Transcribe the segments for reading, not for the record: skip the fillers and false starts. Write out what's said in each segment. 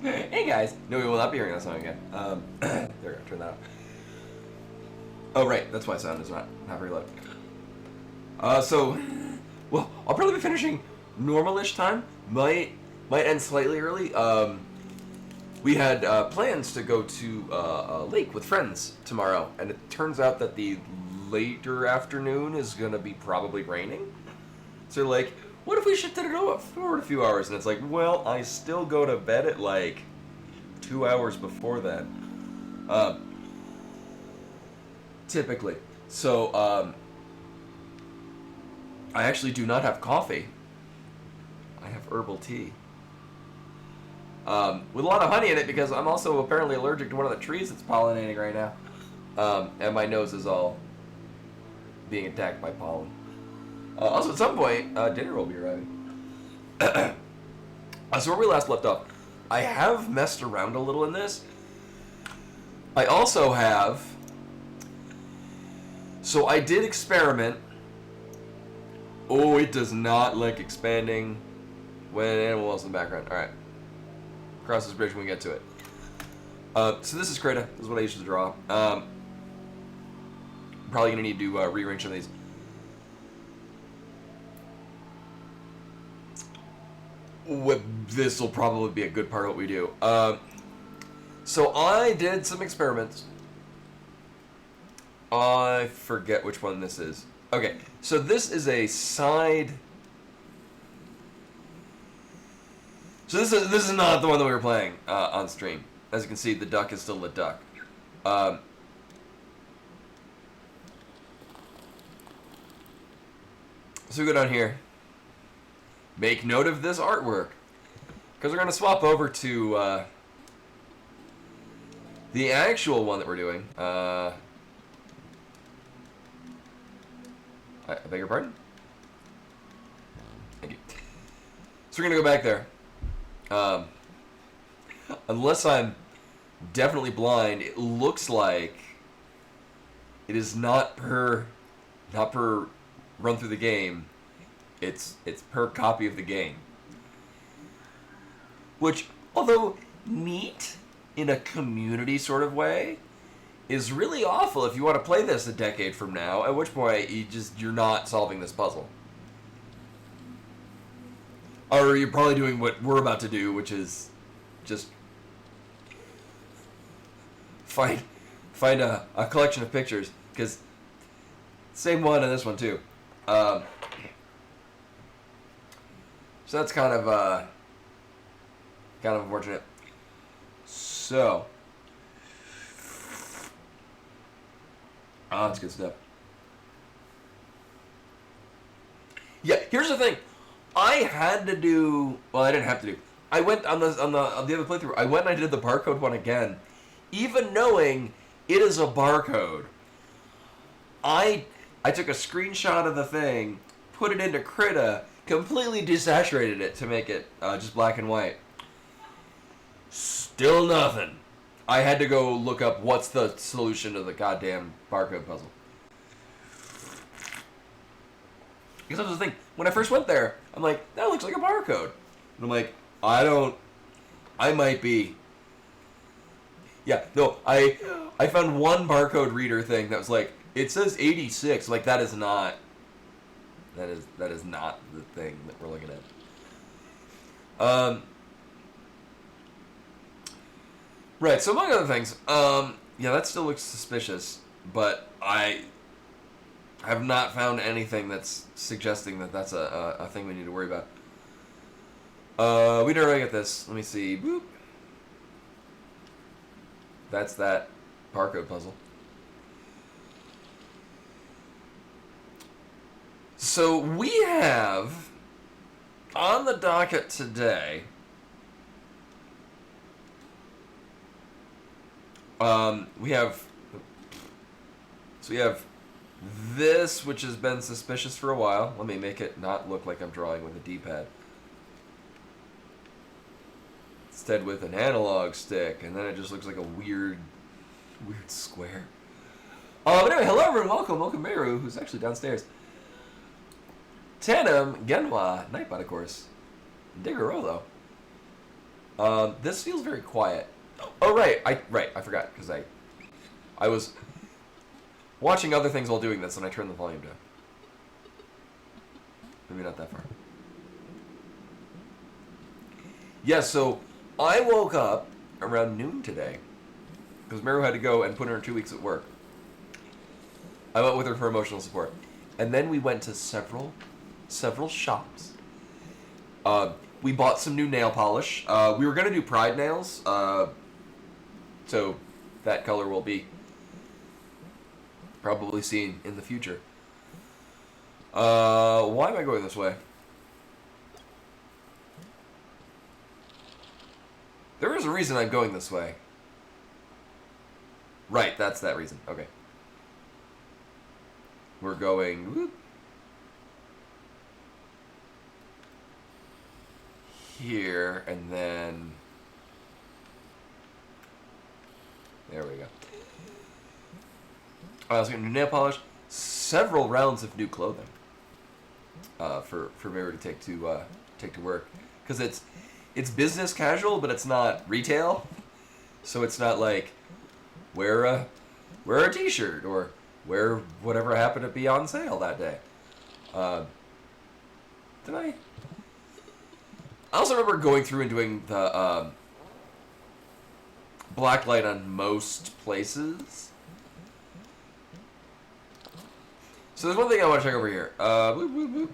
Hey guys! No, we will not be hearing that song again. There we go, turn that off. Oh, right, that's why sound is not very loud. Well, I'll probably be finishing normal-ish time. Might end slightly early. We had plans to go to a lake with friends tomorrow, and it turns out that the later afternoon is gonna be probably raining. So like, what if we shifted it forward a few hours? And it's like, well, I still go to bed at like 2 hours before that. Typically. So, I actually do not have coffee. I have herbal tea. With a lot of honey in it because I'm also apparently allergic to one of the trees that's pollinating right now. And my nose is all being attacked by pollen. Also, at some point, dinner will be arriving. So where we last left off, I have messed around a little in this. I also have... So I did experiment. Oh, it does not like expanding when an animal is in the background. Alright. Cross this bridge when we get to it. So this is Krita. This is what I used to draw. I'm probably going to need to rearrange some of these. This will probably be a good part of what we do. So I did some experiments. I forget which one this is. Okay, so this is a side... So this is not the one that we were playing on stream. As you can see, the duck is still a duck. So we go down here. Make note of this artwork. Because we're going to swap over to the actual one that we're doing. I beg your pardon? Thank you. So we're going to go back there. Unless I'm definitely blind, it looks like it is not per run through the game. It's per copy of the game. Which, although neat in a community sort of way, is really awful if you want to play this a decade from now, at which point you're not solving this puzzle. Or you're probably doing what we're about to do, which is just find a collection of pictures, because same one in this one too. So that's kind of unfortunate. So, that's good stuff. Yeah, here's the thing. I had to do. Well, I didn't have to do. I went on the other playthrough. I went and I did the barcode one again, even knowing it is a barcode. I took a screenshot of the thing, put it into Krita, completely desaturated it to make it just black and white. Still nothing. I had to go look up what's the solution to the goddamn barcode puzzle. Because that was the thing. When I first went there, I'm like, that looks like a barcode. And I'm like, I might be. Yeah, no, I found one barcode reader thing that was like, it says 86. Like, that is not the thing that we're looking at. Right, so among other things, yeah, that still looks suspicious, but I have not found anything that's suggesting that that's a thing we need to worry about. We don't really get this. Let me see. Boop. That's that barcode puzzle. So we have on the docket today. We have this, which has been suspicious for a while. Let me make it not look like I'm drawing with a D-pad. Instead with an analog stick, and then it just looks like a weird square. But anyway, hello everyone, welcome Meru, who's actually downstairs. Tanem, Genwa, Nightbot, of course. Diggerolo. This feels very quiet. Oh right, I forgot because I was watching other things while doing this and I turned the volume down. Maybe not that far. Yeah, so I woke up around noon today because Meru had to go and put in her 2 weeks at work. I went with her for emotional support, and then we went to several shops. We bought some new nail polish. We were gonna do Pride nails, so that color will be probably seen in the future. Why am I going this way? There is a reason I'm going this way. Right, that's that reason. Okay. We're going... Whoop, here, and then... There we go. I was going to do nail polish. Several rounds of new clothing. For Mary to take to work. Because it's business casual, but it's not retail. So it's not like wear a t-shirt or wear whatever happened to be on sale that day. Did I also remember going through and doing the black light on most places. So there's one thing I want to check over here. Boop, boop, boop.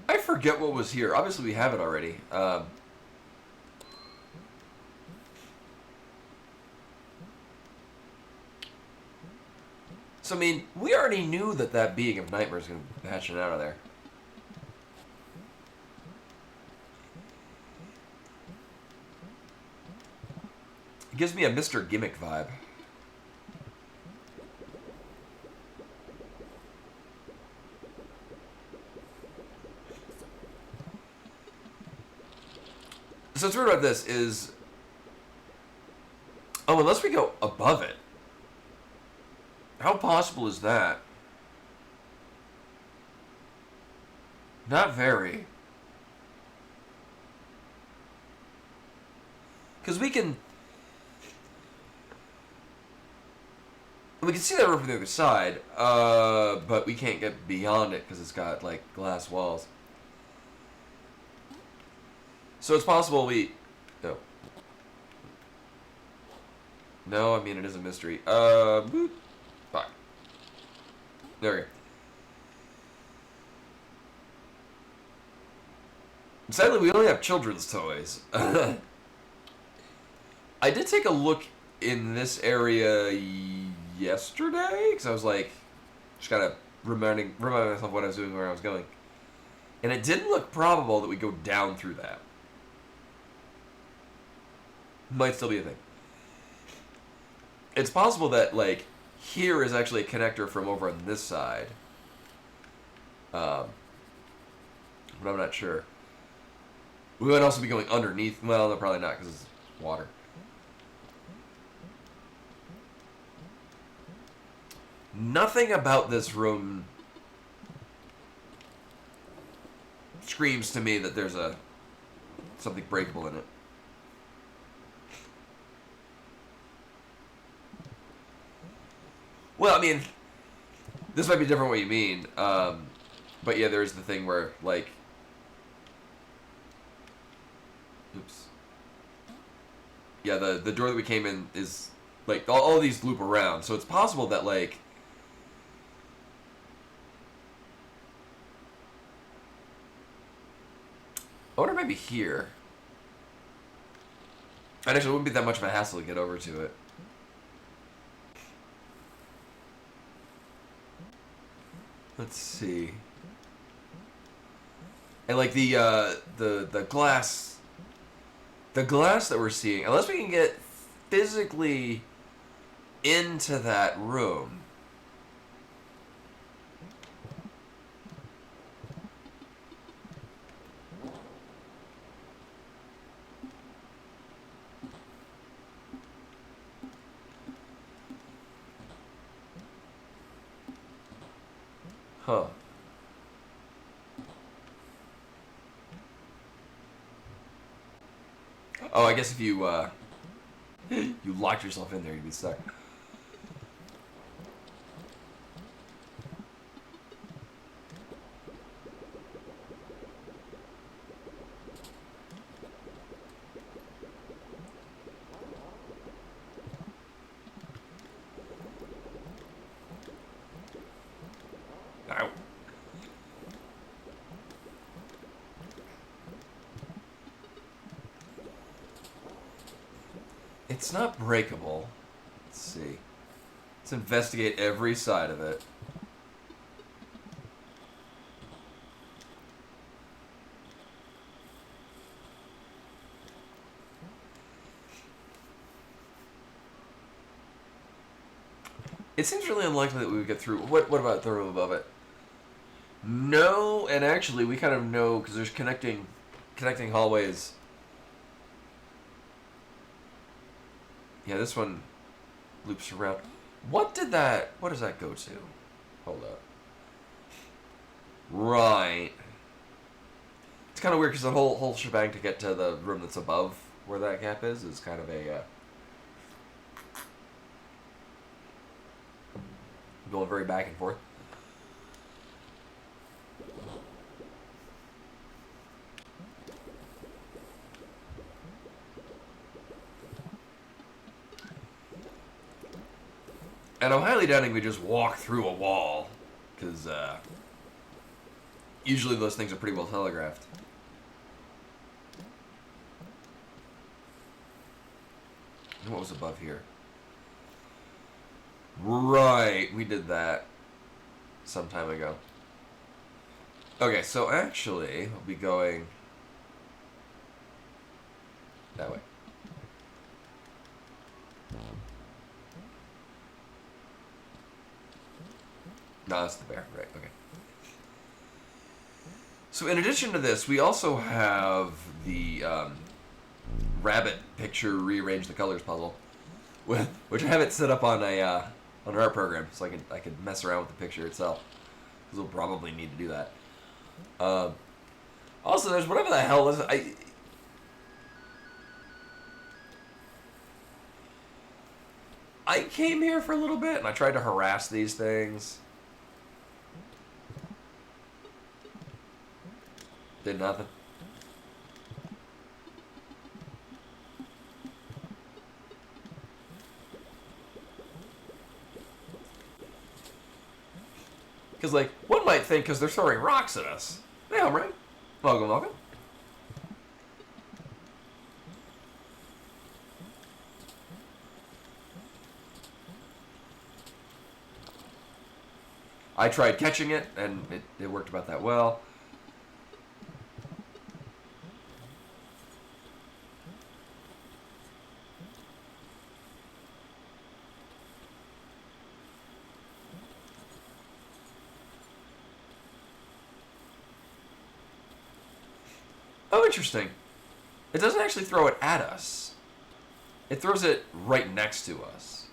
I forget what was here. Obviously, we have it already. So, I mean, we already knew that being of Nightmare is going to hatch it out of there. It gives me a Mr. Gimmick vibe. So what's weird about this is... Oh, unless we go above it. How possible is that? Not very. Because we can see that roof from the other side, but we can't get beyond it because it's got, like, glass walls. So it's possible we... No. No, I mean, it is a mystery. Boop. Fuck. There we go. Sadly, we only have children's toys. I did take a look in this area yesterday, because I was like, just kind of reminding myself what I was doing, where I was going. And it didn't look probable that we go down through that. Might still be a thing. It's possible that, like, here is actually a connector from over on this side. But I'm not sure. We might also be going underneath. Well, no, probably not, because it's water. Nothing about this room screams to me that there's something breakable in it. Well, I mean, this might be different what you mean, but yeah, there's the thing where, like, oops. Yeah, the door that we came in is, like, all these loop around, so it's possible that, like, I wonder maybe here. And actually, it wouldn't be that much of a hassle to get over to it. Let's see. And like the glass The glass that we're seeing, unless we can get physically into that room. Huh. Oh, I guess if you, you locked yourself in there, you'd be stuck. Ow. It's not breakable. Let's see. Let's investigate every side of it. It seems really unlikely that we would get through. What about the room above it? No, and actually we kind of know because there's connecting hallways. Yeah, this one loops around. What does that go to? Hold up. Right. It's kind of weird because the whole shebang to get to the room that's above where that gap is kind of a going very back and forth. And I'm highly doubting we just walk through a wall, because usually those things are pretty well telegraphed. And what was above here? Right, we did that some time ago. Okay, so actually, we'll be going that way. No, that's the bear. Right, okay. So in addition to this, we also have the rabbit picture rearrange the colors puzzle, which I have it set up on an art program, so I could mess around with the picture itself. Because we'll probably need to do that. Also, there's whatever the hell is I came here for a little bit and I tried to harass these things. Did nothing. Because, like, one might think because they're throwing rocks at us. Hey, Omri. Welcome, welcome. I tried catching it, and it worked about that well. Oh, interesting. It doesn't actually throw it at us. It throws it right next to us.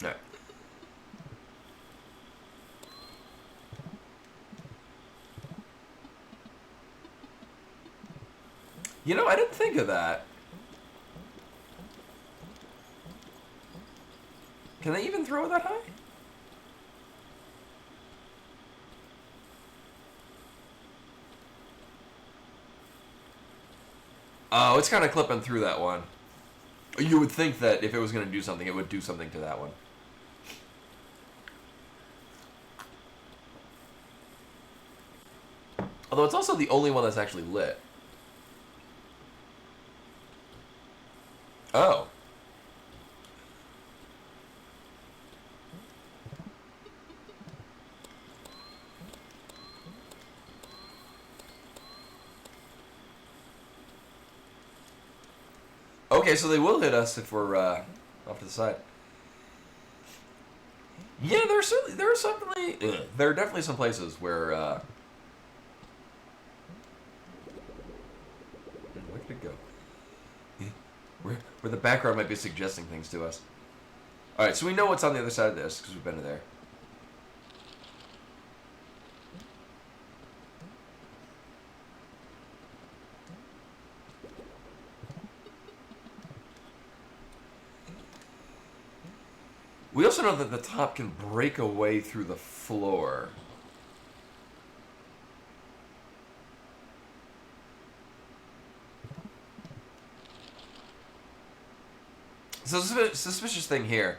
No. You know, I didn't think of that. Can they even throw it that high? Oh, it's kind of clipping through that one. You would think that if it was going to do something, it would do something to that one. Although it's also the only one that's actually lit. Oh. Okay, so they will hit us if we're off to the side. Yeah, there are definitely some places where where did it go? Where the background might be suggesting things to us. All right, so we know what's on the other side of this because we've been there. We also know that the top can break away through the floor. So suspicious thing here.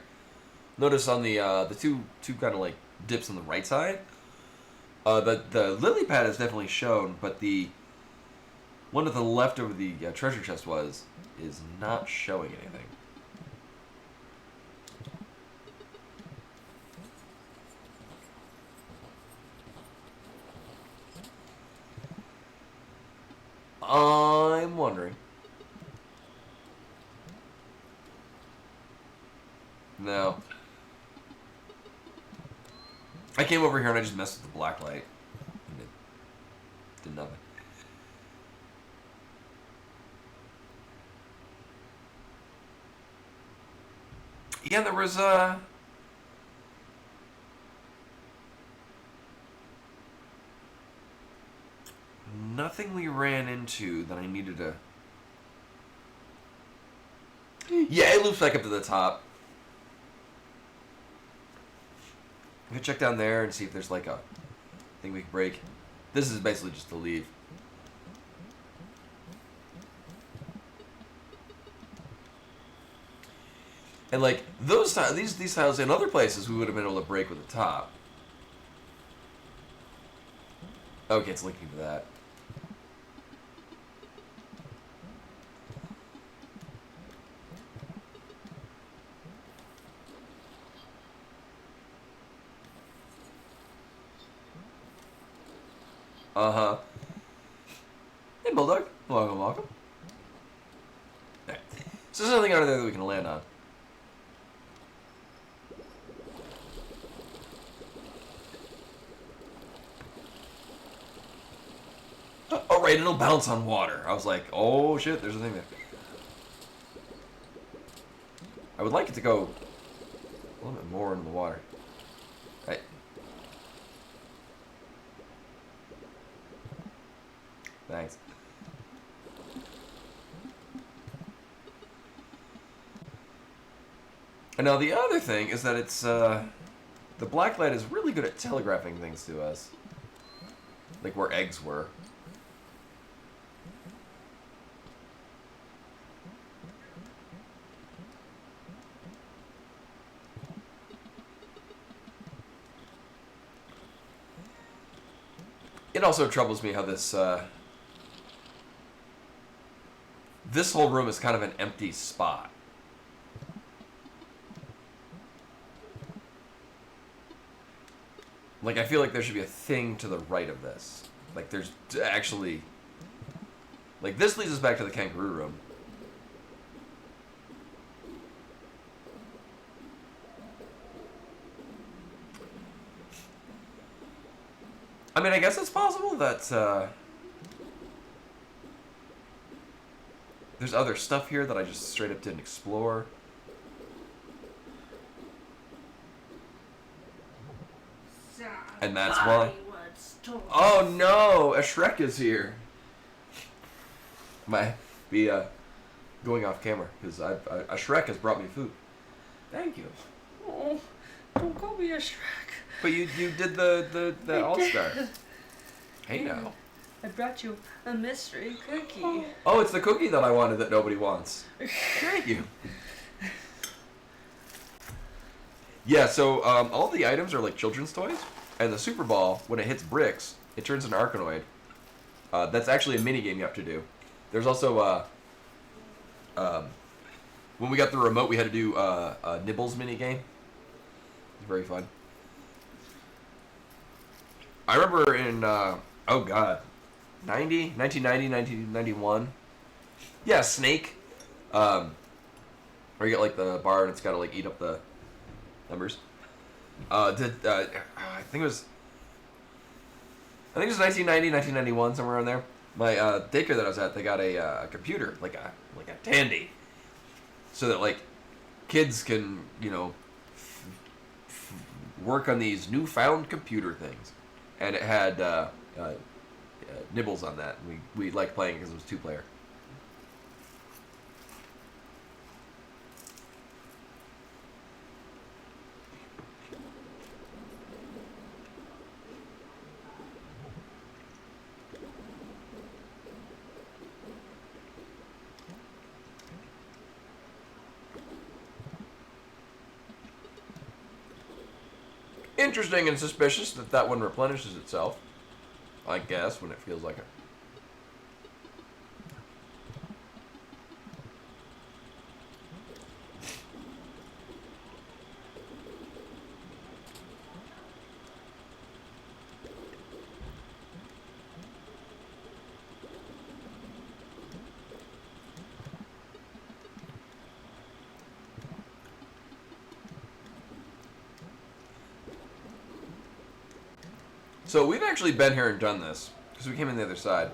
Notice on the two kind of like dips on the right side. The lily pad is definitely shown, but the one to the left over the treasure chest is not showing anything. I'm wondering. No. I came over here and I just messed with the black light. And it did nothing. Yeah, there was nothing we ran into that I needed to. Yeah, it loops back up to the top. We can check down there and see if there's like a thing we can break. This is basically just to leave. And like those these tiles in other places we would have been able to break with the top. Okay, it's linking to that. Uh-huh. Hey, Bulldog. Welcome, welcome. Alright. So there's nothing under there that we can land on. Oh, right, it'll bounce on water. I was like, oh, shit, there's a thing there. I would like it to go a little bit more into the water. Right. Thanks. And now the other thing is that it's, the black light is really good at telegraphing things to us. Like where eggs were. It also troubles me how this this whole room is kind of an empty spot. Like, I feel like there should be a thing to the right of this. Like, there's actually... Like, this leads us back to the kangaroo room. I mean, I guess it's possible that, there's other stuff here that I just straight up didn't explore. And that's why. Oh no! A Shrek is here. Might be going off camera because a Shrek has brought me food. Thank you. Oh, don't call me a Shrek. But you did the All Star. Hey now. I brought you a mystery cookie. Oh, it's the cookie that I wanted that nobody wants. Thank you. Yeah, so all the items are like children's toys, and the Super Ball, when it hits bricks, it turns into Arkanoid. That's actually a mini game you have to do. There's also when we got the remote, we had to do a Nibbles mini game. It was very fun. I remember in oh god, 1990, 1991. Yeah, Snake. Where you get like the bar and it's got to like eat up the numbers. I think it was 1990, 1991, somewhere around there. My daycare that I was at, they got a computer, like a Tandy, so that like kids can work on these newfound computer things, and it had Nibbles on that. We liked playing because it was 2-player. Interesting and suspicious that one replenishes itself. I guess when it feels like it. So we've actually been here and done this because we came in the other side.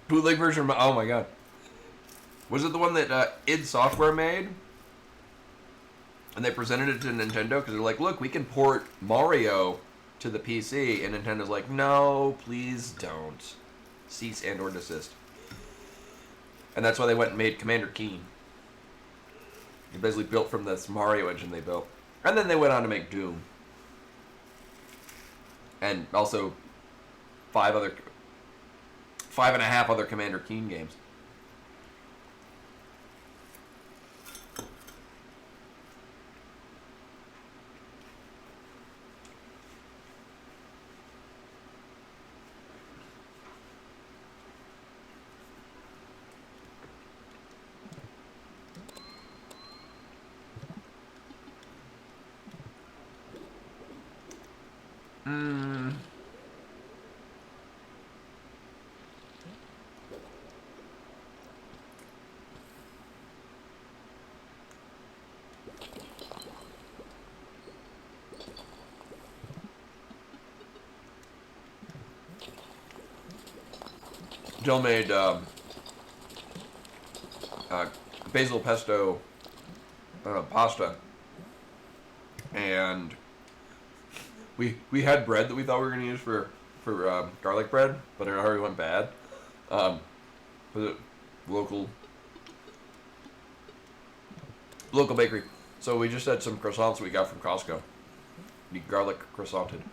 Bootleg version. Oh my god. Was it the one that id Software made? And they presented it to Nintendo because they're like, look, we can port Mario to the PC. And Nintendo's like, no, please don't. Cease and or desist. And that's why they went and made Commander Keen. It basically built from this Mario engine they built. And then they went on to make Doom. And also 5.5 other Commander Keen games. Jill made basil pesto pasta, and we had bread that we thought we were gonna use for garlic bread, but it already went bad. Was it local bakery? So we just had some croissants we got from Costco. The garlic croissanted.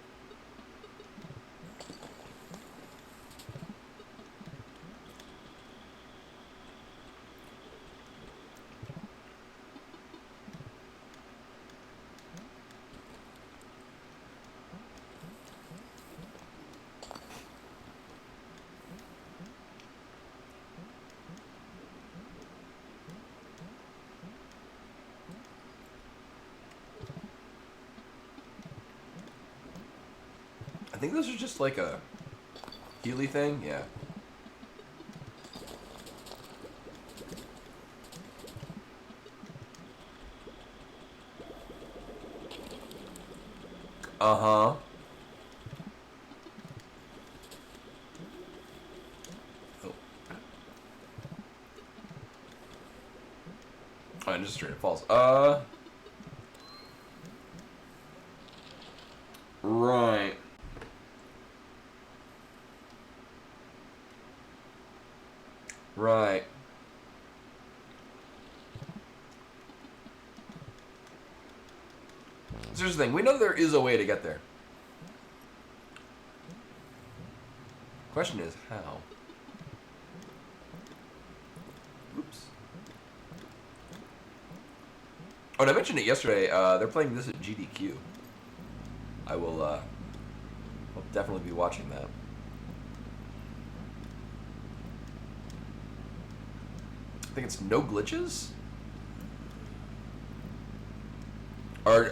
I think this is just like a Healy thing, yeah. Uh-huh. Oh. Oh, and just straight up falls. Right. Right. So here's the thing. We know there is a way to get there. Question is, how? Oops. Oh, and I mentioned it yesterday. They're playing this at GDQ. I will. I'll definitely be watching that. I think it's No Glitches? Or,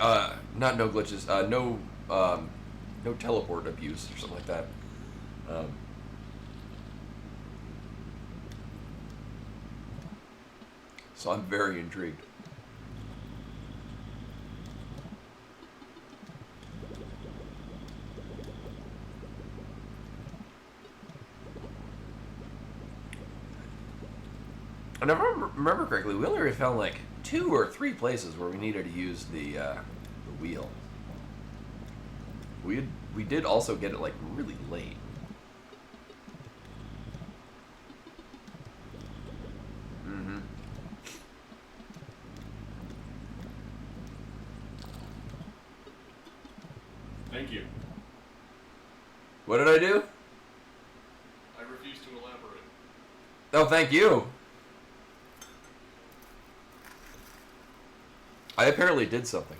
not No Glitches, no teleport abuse or something like that. So I'm very intrigued. And if I remember correctly, we only found like 2 or 3 places where we needed to use the wheel. We did also get it like really late. Mm-hmm. Thank you. What did I do? I refuse to elaborate. Oh, thank you. I apparently did something.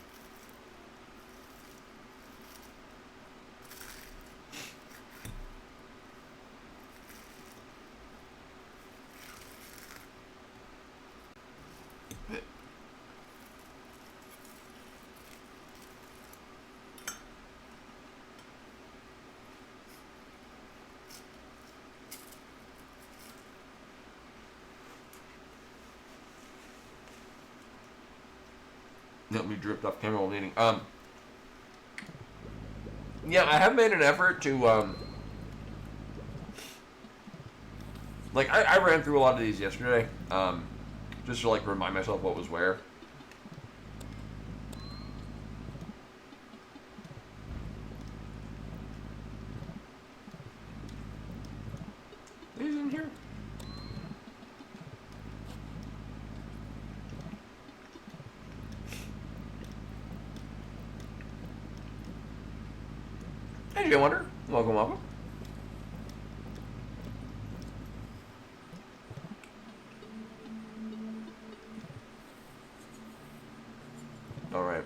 Let me dripped off camera while eating. Yeah, I have made an effort to, like, I ran through a lot of these yesterday, just to, like, remind myself what was where. These in here? Hey, Jay Wonder. Welcome, welcome. All right.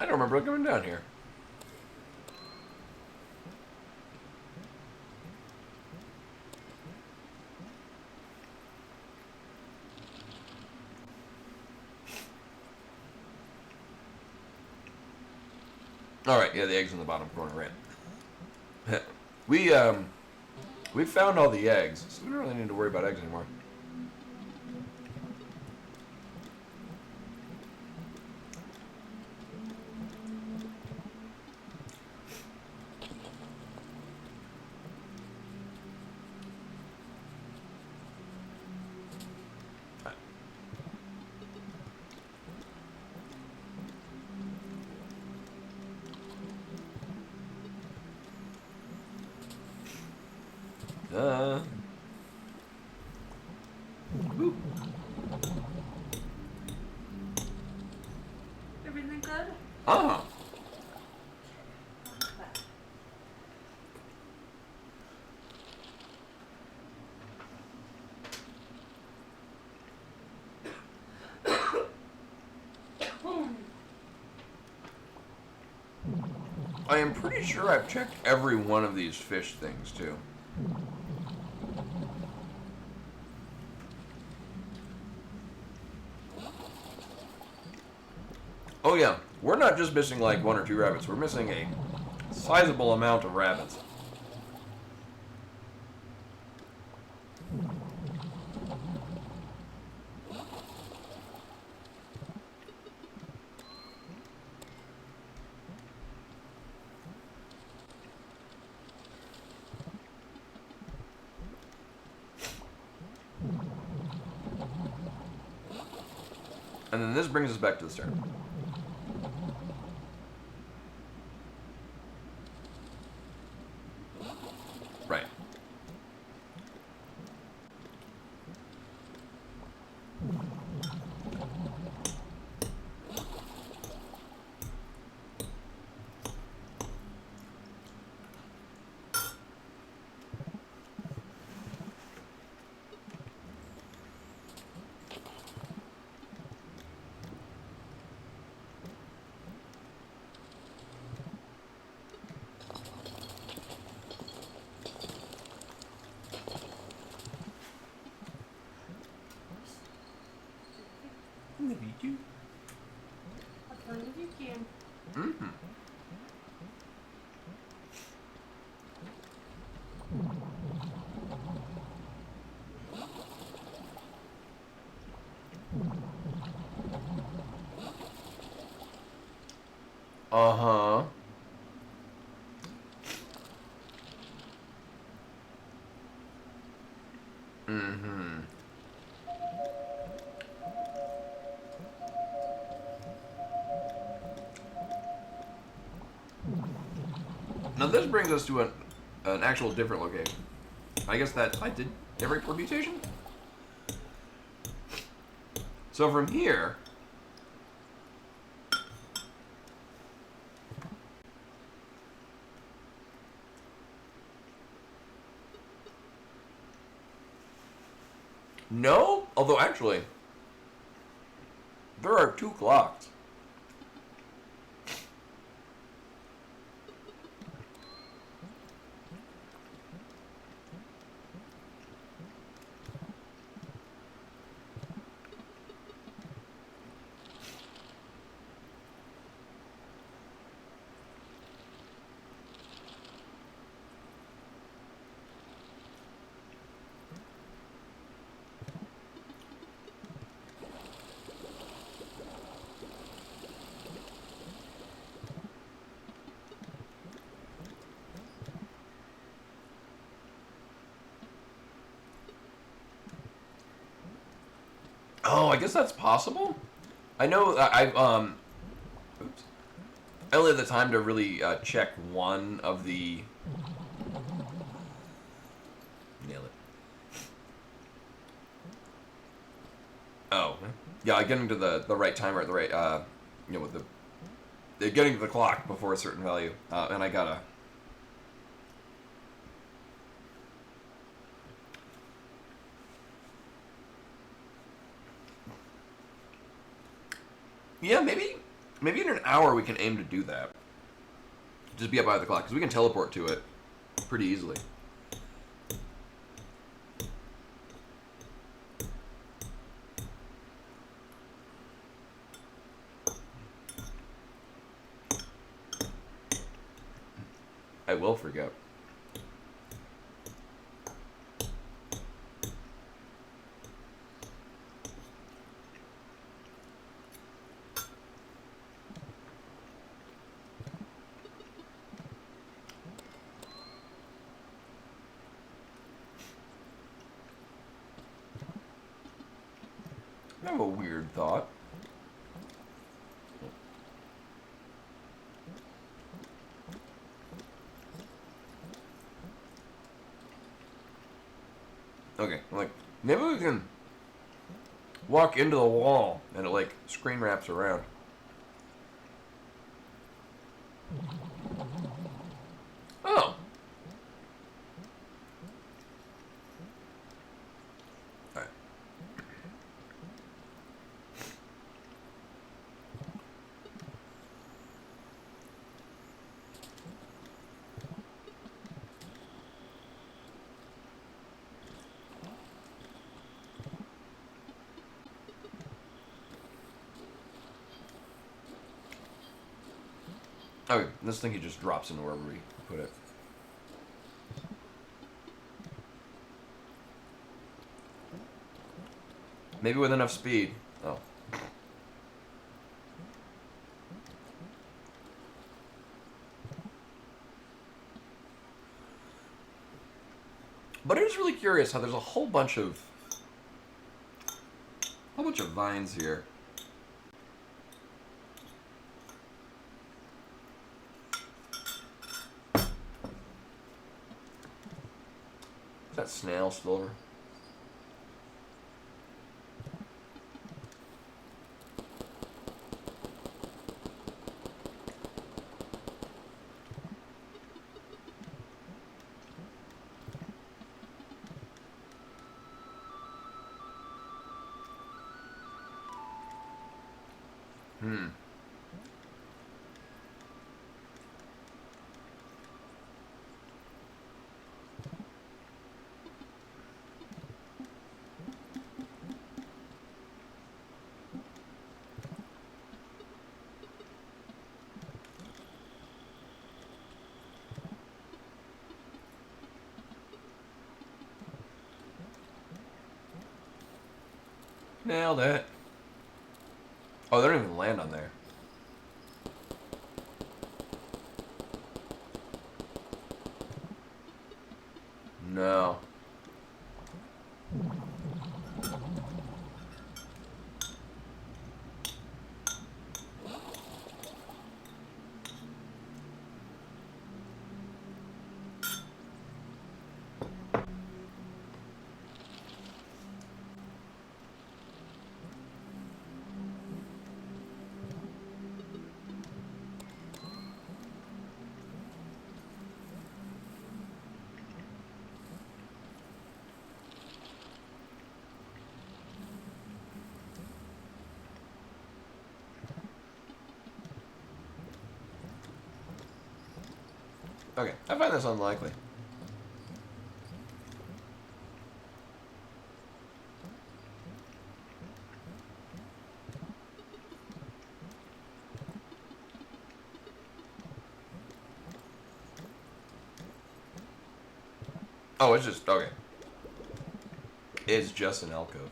I don't remember coming down here. All right, yeah, the eggs in the bottom corner, right? We found all the eggs, so we don't really need to worry about eggs anymore. Woo. Everything good? Ah. I am pretty sure I've checked every one of these fish things, too. Oh yeah, we're not just missing like 1 or 2 rabbits, we're missing a sizable amount of rabbits. And then this brings us back to the start. Right. Uh-huh. Mm-hmm. Now this brings us to an actual different location. I guess that I did every permutation? So from here... No? Although actually, there are 2 clocks. Oh, I guess that's possible. I know oops. I only had the time to really check one of the... Nail it. Oh. Yeah, getting to the right timer at the right, with getting to the clock before a certain value. And I gotta... Yeah, maybe in an hour we can aim to do that. Just be up by the clock, because we can teleport to it pretty easily. I will forget. I have a weird thought. Okay, maybe we can walk into the wall and it, screen wraps around. Oh. Alright. Okay, this thing he just drops into wherever we put it. Maybe with enough speed. Oh. But I was really curious how there's a whole bunch of vines here. Is that snail still over? Hmm. Nailed it. Oh, they don't even land on there. No. Okay, I find this unlikely. Oh, it's just okay. It's just an alcove.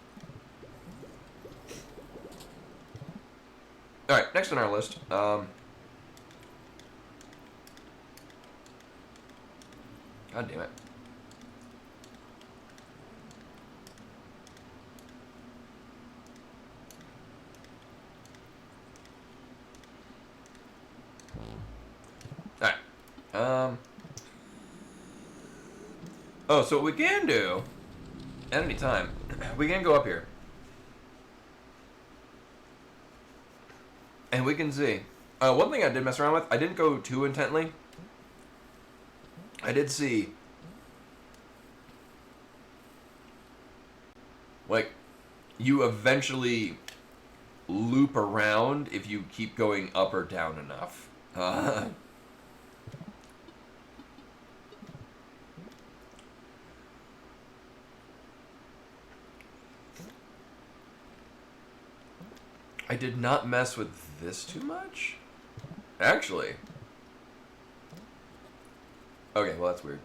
All right, next on our list. God damn it. All right. Oh, so what we can do at any time, we can go up here. And we can see. One thing I did mess around with, I didn't go too intently. I did see, like, you eventually loop around if you keep going up or down enough. I did not mess with this too much. Actually. Okay, well that's weird.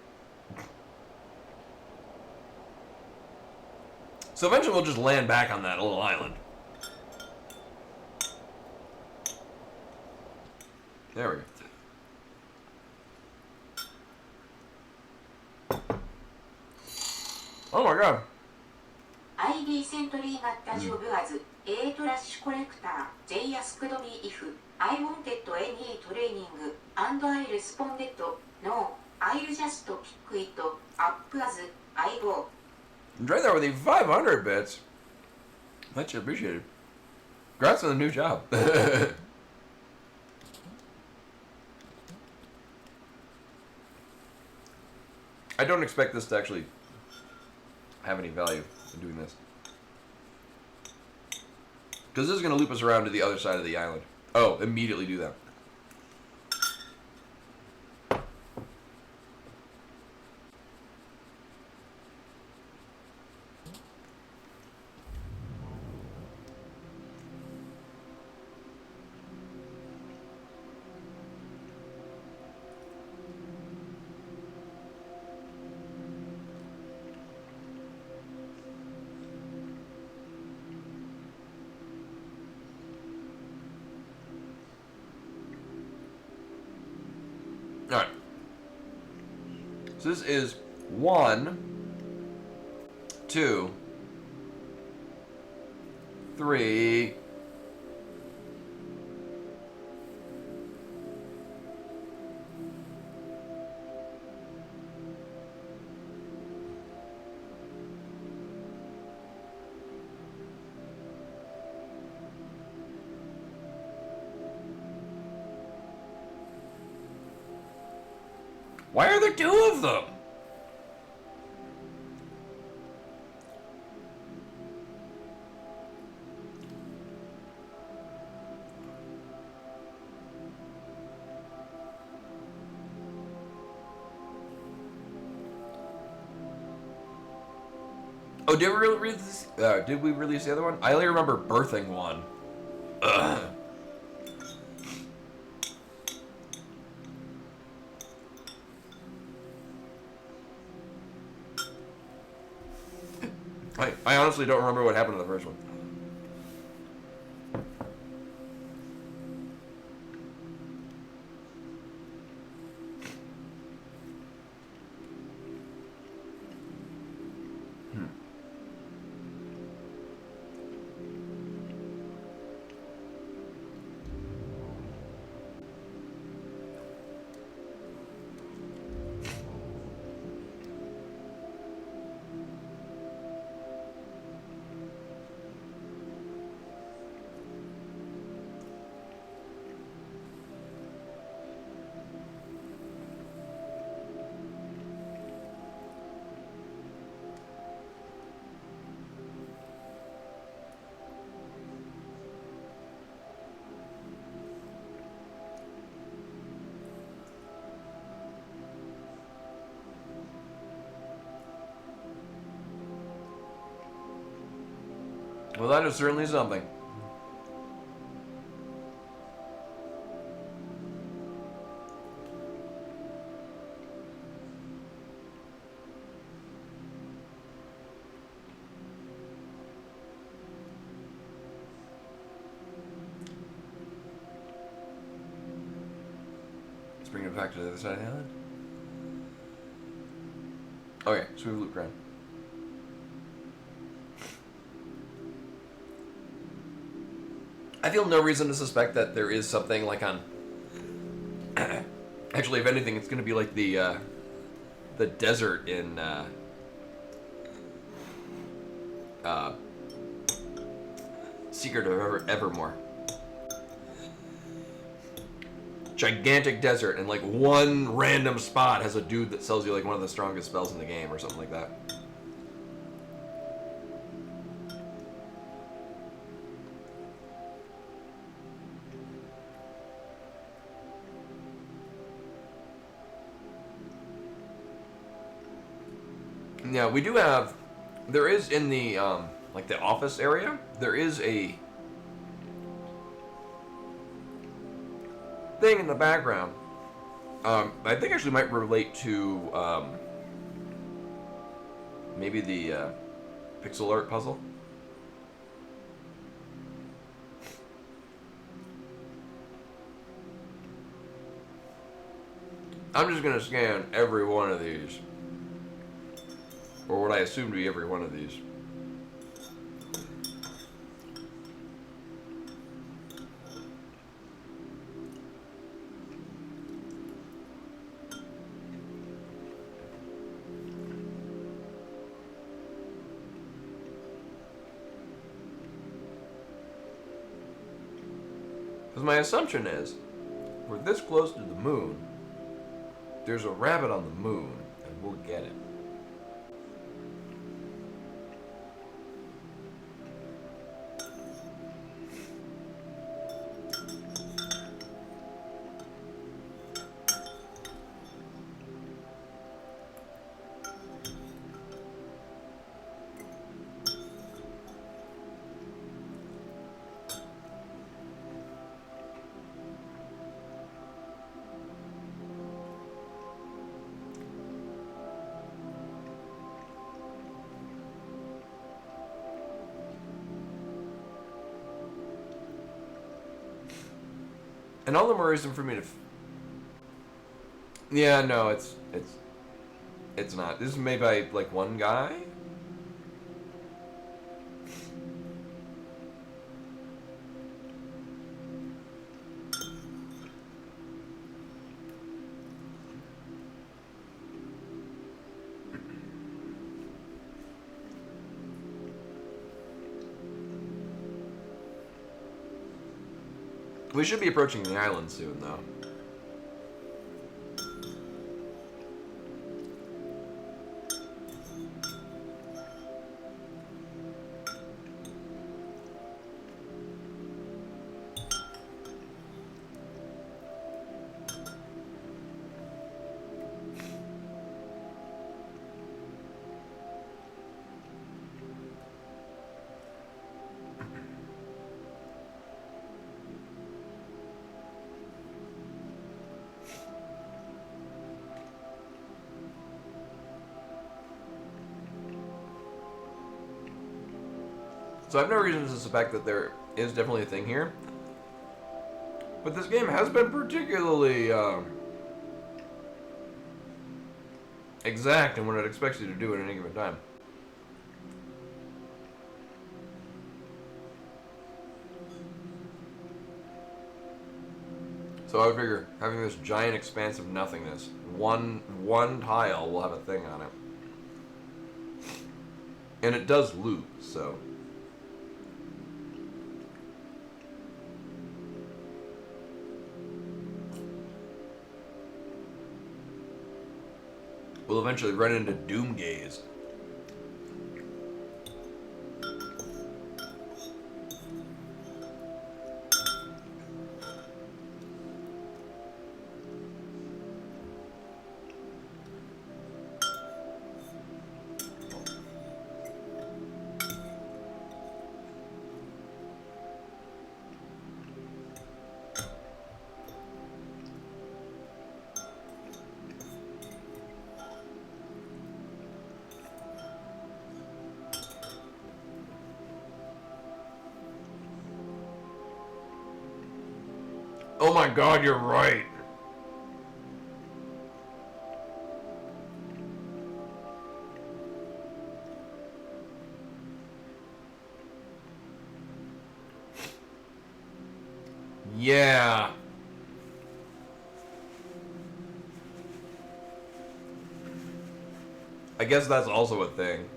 So eventually we'll just land back on that little island. There we go. Oh my god. I recently got a job as a trash collector. They asked me if I wanted any training, and I responded, no, I'll just pick it up as I go. Enjoy that with the 500 bits. Much appreciated. Congrats on the new job. I don't expect this to actually have any value in doing this. Because this is going to loop us around to the other side of the island. Oh, immediately do that. Alright. So this is 1, 2, 3. Why are there 2 of them? Oh, did we really read this? Did we release the other one? I only remember birthing one. Ugh. I honestly don't remember what happened to the first one. Well, that is certainly something. Let's bring it back to the other side of the island. Okay, so we've looped around. I feel no reason to suspect that there is something like on. Actually, if anything, it's going to be like the desert in Secret of Evermore. Gigantic desert, and like one random spot has a dude that sells you like one of the strongest spells in the game or something like that. Yeah, we do have. There is in the like the office area. There is a thing in the background. I think actually might relate to maybe the pixel art puzzle. I'm just gonna scan every one of these. Or what I assume to be every one of these. Because my assumption is, we're this close to the moon, there's a rabbit on the moon, and we'll get it. And all the more reason for me to. Yeah, no, it's not. This is made by like one guy. We should be approaching the island soon, though. So I have no reason to suspect that there is definitely a thing here. But this game has been particularly exact in what it expects you to do at any given time. So I would figure having this giant expanse of nothingness, one tile will have a thing on it. And it does loop, so. We'll eventually run into Doomgaze. Oh my god, you're right. Yeah. I guess that's also a thing.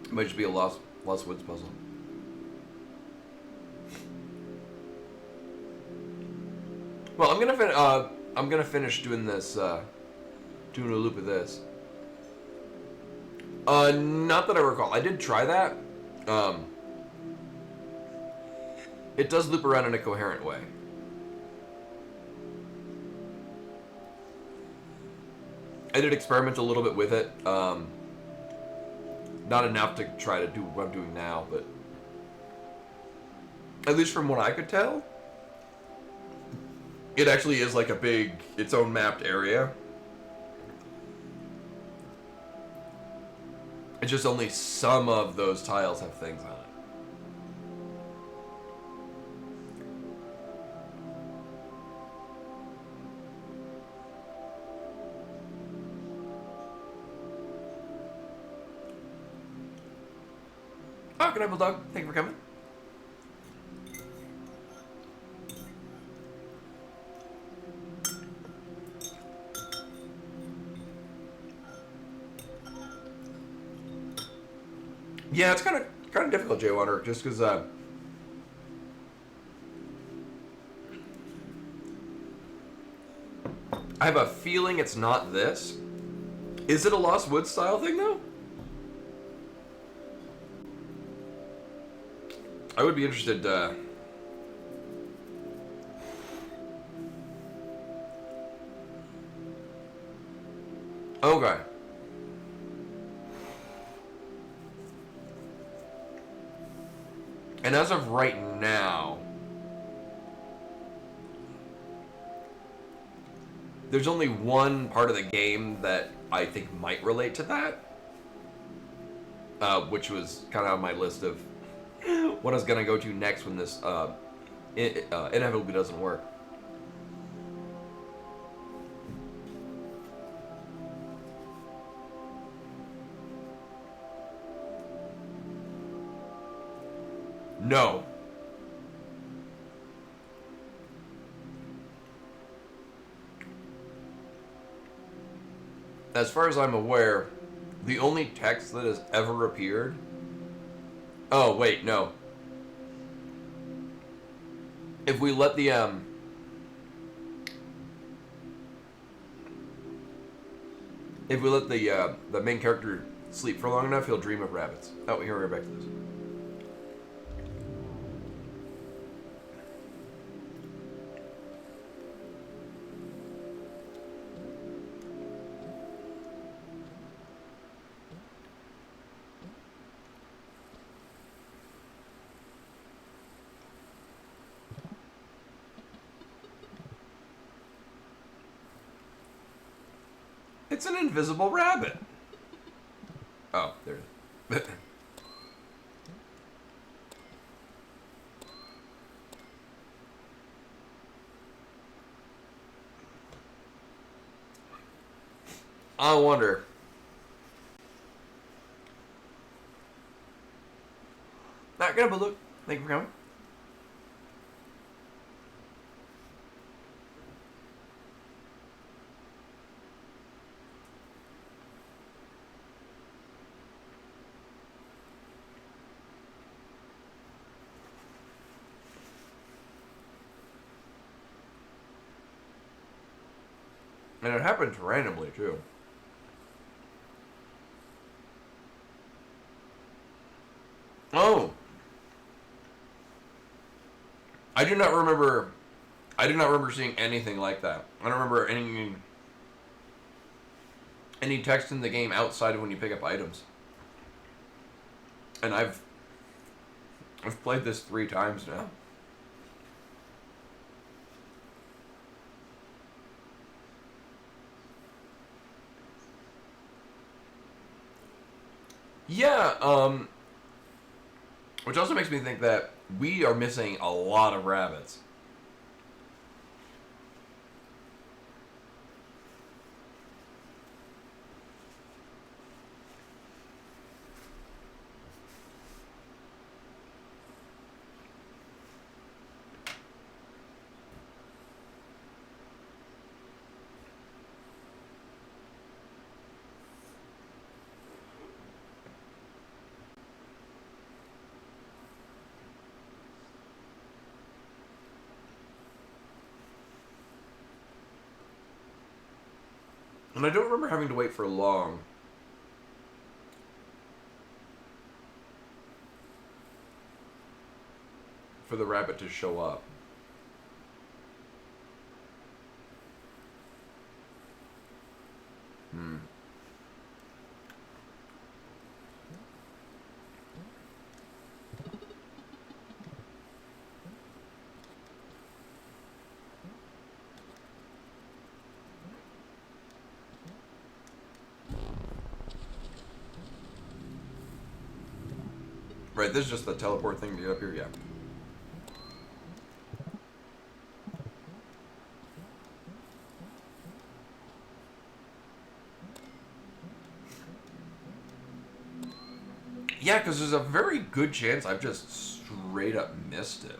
It might just be a Lost Woods puzzle. Well, I'm gonna finish doing this, doing a loop of this. Not that I recall. I did try that. It does loop around in a coherent way. I did experiment a little bit with it. Not enough to try to do what I'm doing now, but at least from what I could tell, it actually is like its own mapped area. It's just only some of those tiles have things on it. Oh, good night, Bulldog. Thank you for coming. Yeah, it's kind of difficult, Jay Wander, just because I have a feeling it's not this. Is it a Lost Woods style thing though? I would be interested. Okay. And as of right now, there's only one part of the game that I think might relate to that, which was kind of on my list of what I was gonna go to next when this inevitably doesn't work. No. As far as I'm aware, the only text that has ever appeared... Oh, wait, no. If we let the main character sleep for long enough, he'll dream of rabbits. Oh, here we're back to this. It's an invisible rabbit. Oh, there it is. I wonder. Not gonna look. Thank you for coming. And it happens randomly, too. Oh! I do not remember seeing anything like that. I don't remember any text in the game outside of when you pick up items. And I've played this 3 times now. Yeah, Which also makes me think that we are missing a lot of rabbits. And I don't remember having to wait for long. For the rabbit to show up. Right, this is just the teleport thing to get up here, yeah. Yeah, because there's a very good chance I've just straight up missed it.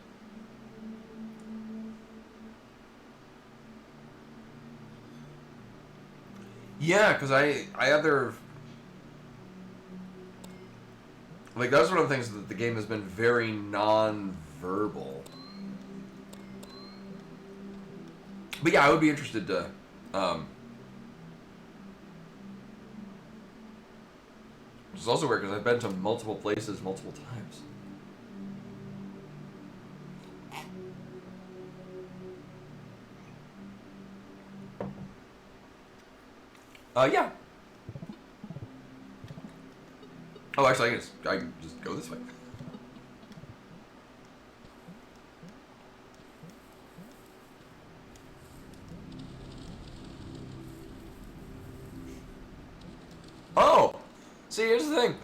Yeah, because I either... Like, that's one of the things that the game has been very non-verbal. But yeah, I would be interested to... Which is also weird, because I've been to multiple places multiple times. Yeah. Oh, actually, I can just go this way. Oh! See, here's the thing.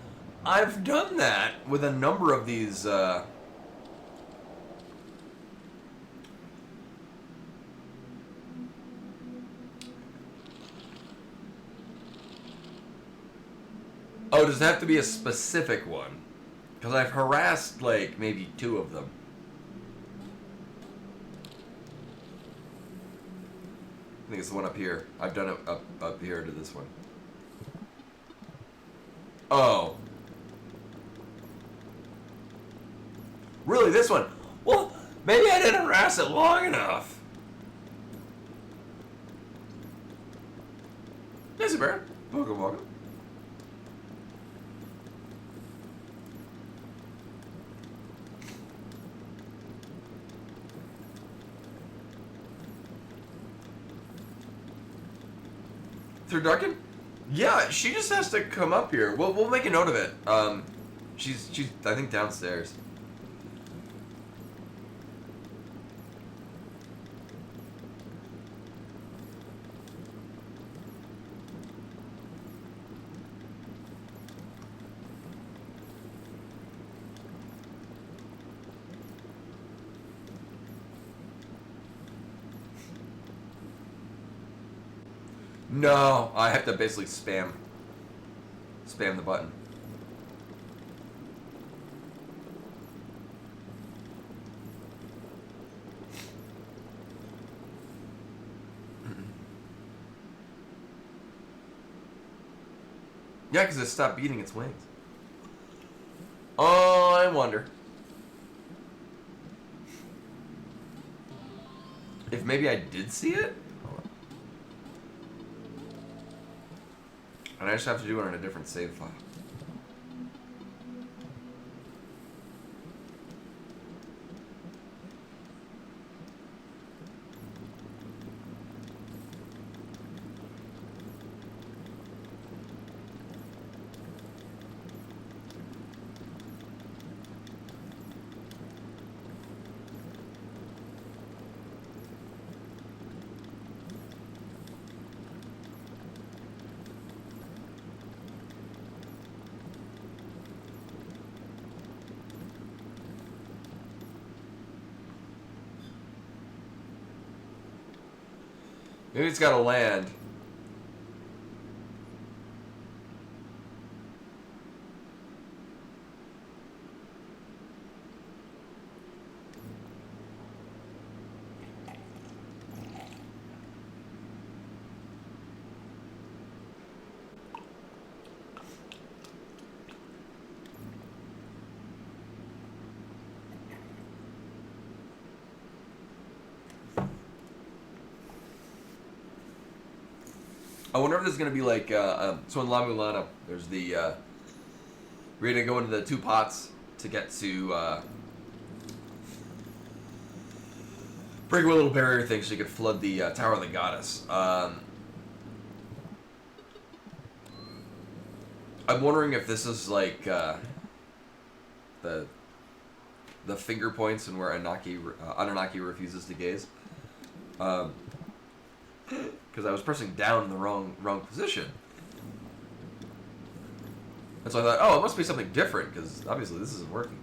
I've done that with a number of these, Oh, does it have to be a specific one? Because I've harassed, like, maybe 2 of them. I think it's the one up here. I've done it up here to this one. Oh. Really, this one? Well, maybe I didn't harass it long enough. Yes, Bear. Welcome, welcome. Through Darkin? Yeah, she just has to come up here. We'll make a note of it. She's I think downstairs. No, I have to basically spam the button. Yeah, because it stopped beating its wings. Oh, I wonder if maybe I did see it? And I just have to do it on a different save file. Maybe it's gotta land. I wonder if there's gonna be like so in La Mulana, there's the we're gonna go into the two pots to get to break away a little barrier thing so you could flood the Tower of the Goddess. I'm wondering if this is like the finger points and where Anunnaki refuses to gaze. Because I was pressing down in the wrong position. And so I thought, oh, it must be something different, because obviously this isn't working.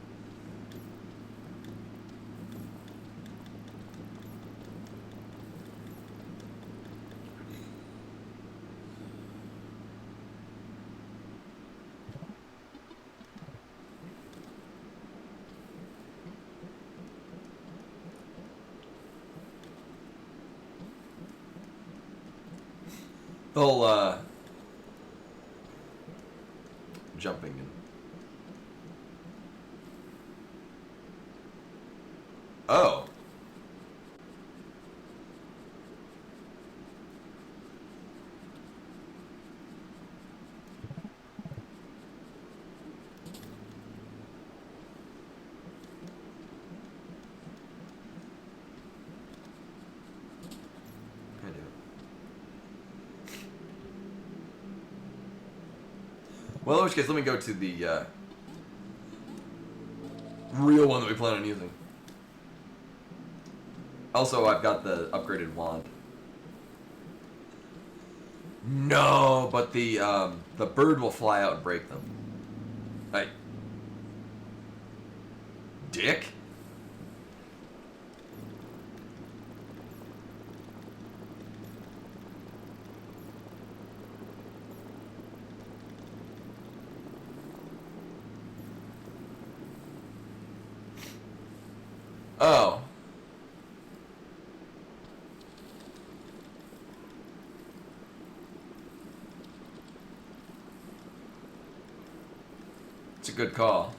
The whole, jumping and... Oh. Well, in which case, let me go to the real one that we plan on using. Also, I've got the upgraded wand. No, but the bird will fly out and break them. Hey. Dick? Oh. It's a good call.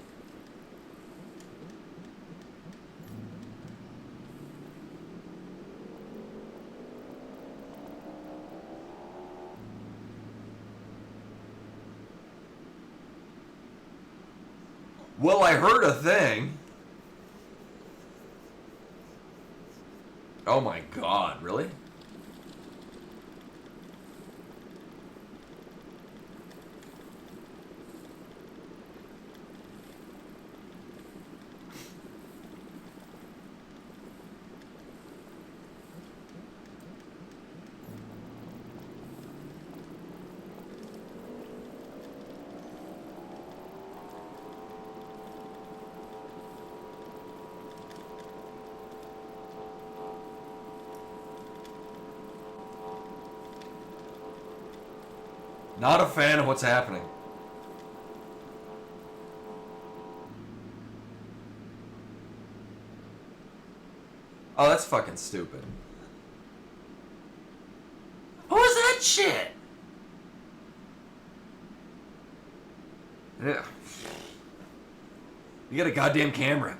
Well, I heard a thing. Oh my god, really? Not a fan of what's happening. Oh, that's fucking stupid. What was that shit? Yeah. You got a goddamn camera.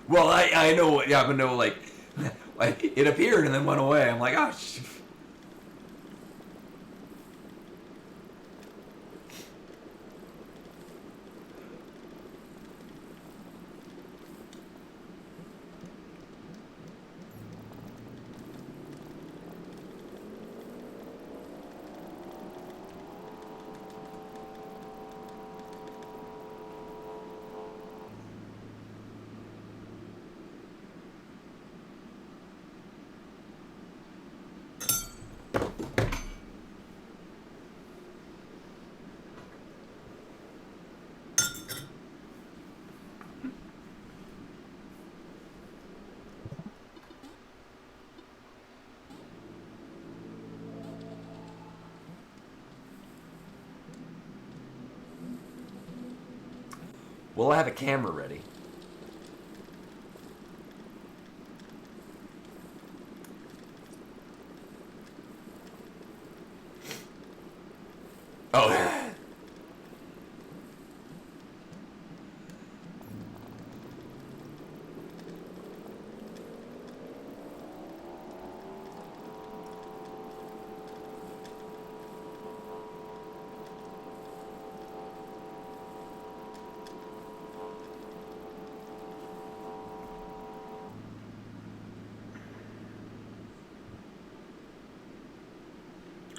Well, I know, yeah, but no, like it appeared and then went away. I'm like, oh, Will I have a camera ready? Oh, here.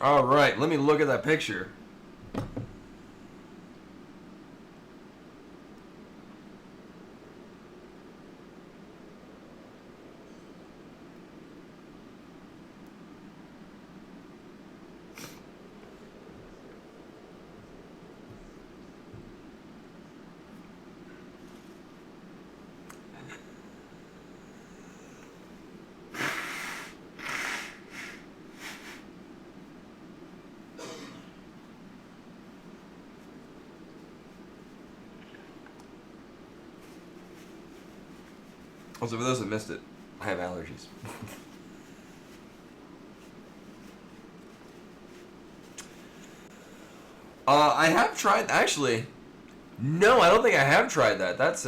All right, let me look at that picture. Also, for those that missed it, I have allergies. I have tried, actually. No, I don't think I have tried that. That's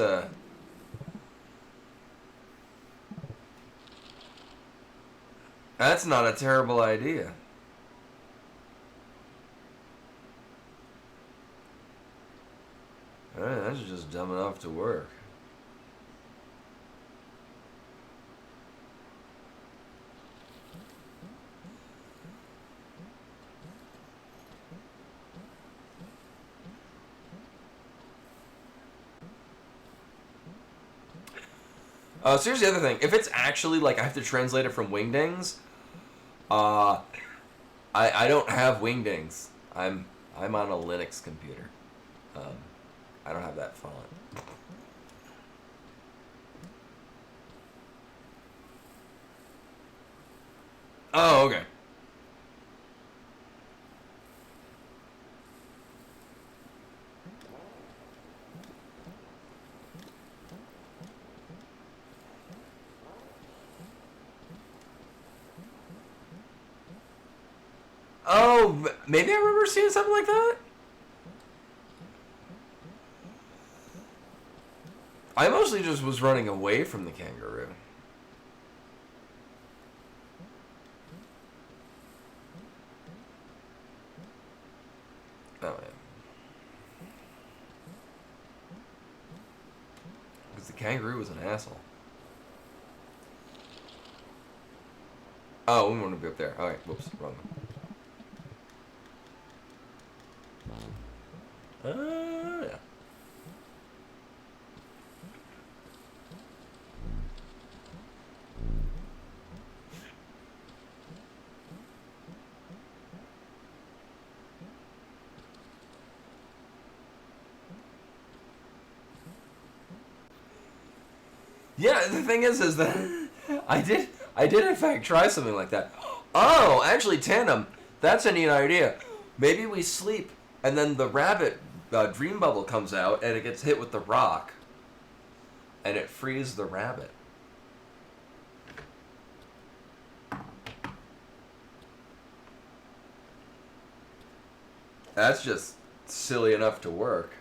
not a terrible idea. Alright, that's just dumb enough to work. So here's the other thing. If it's actually like I have to translate it from Wingdings, I don't have Wingdings. I'm on a Linux computer. I don't have that font. Oh, okay. Oh, maybe I remember seeing something like that? I mostly just was running away from the kangaroo. Oh, yeah. Because the kangaroo was an asshole. Oh, we want to be up there. Alright, whoops, wrong one. Yeah. Yeah, the thing is that I did in fact try something like that. Oh, actually, Tandem, that's a neat idea. Maybe we sleep, and then the rabbit dream bubble comes out, and it gets hit with the rock, and it frees the rabbit. That's just silly enough to work.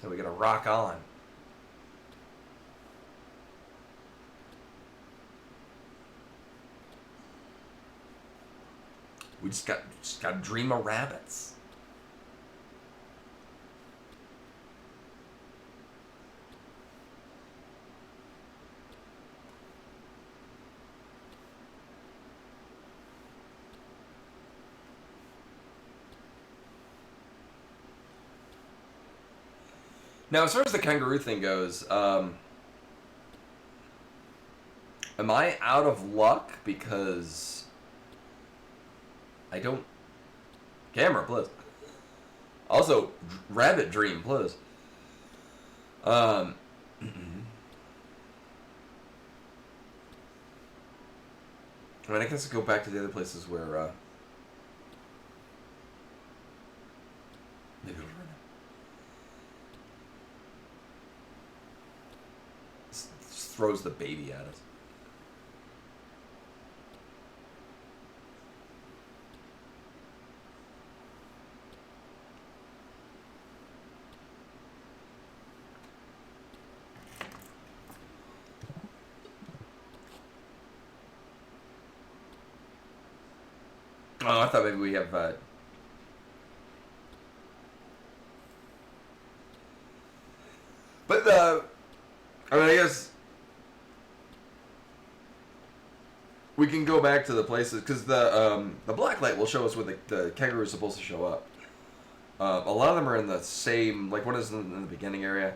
So we gotta rock on. We just gotta dream of rabbits. Now, as far as the kangaroo thing goes, Am I out of luck because I don't... Camera, please. Also, Rabbit Dream, please. I mean, I guess I'll go back to the other places where, maybe it'll run out. Just throws the baby at us. Oh, I thought maybe we have, But, I mean, I guess we can go back to the places, because the black light will show us where the kangaroo is supposed to show up. A lot of them are in the same, like one is in the beginning area,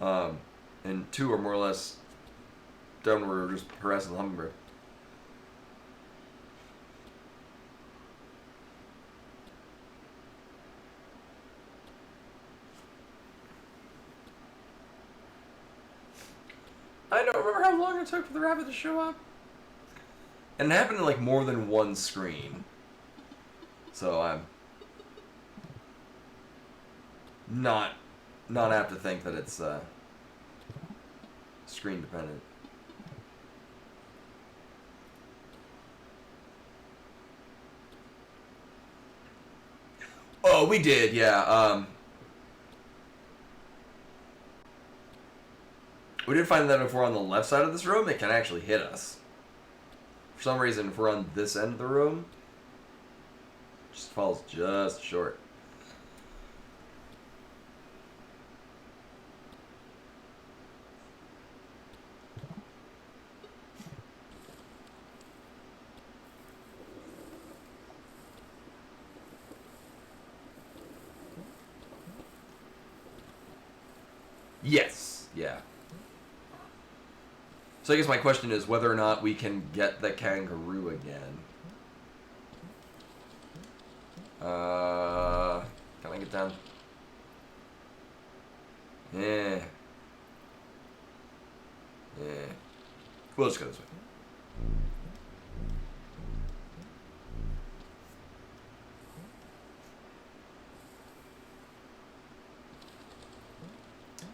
and two are more or less down where we're just harassing the hummingbird. I don't remember how long it took for the rabbit to show up. And it happened in like more than one screen. So I'm not apt to think that it's screen dependent. Oh, we did, yeah. We did find that if we're on the left side of this room, it can actually hit us. For some reason, if we're on this end of the room, it just falls just short. Yes, yeah. So I guess my question is whether or not we can get the kangaroo again. Can I get down? Yeah. Yeah. We'll just go this way.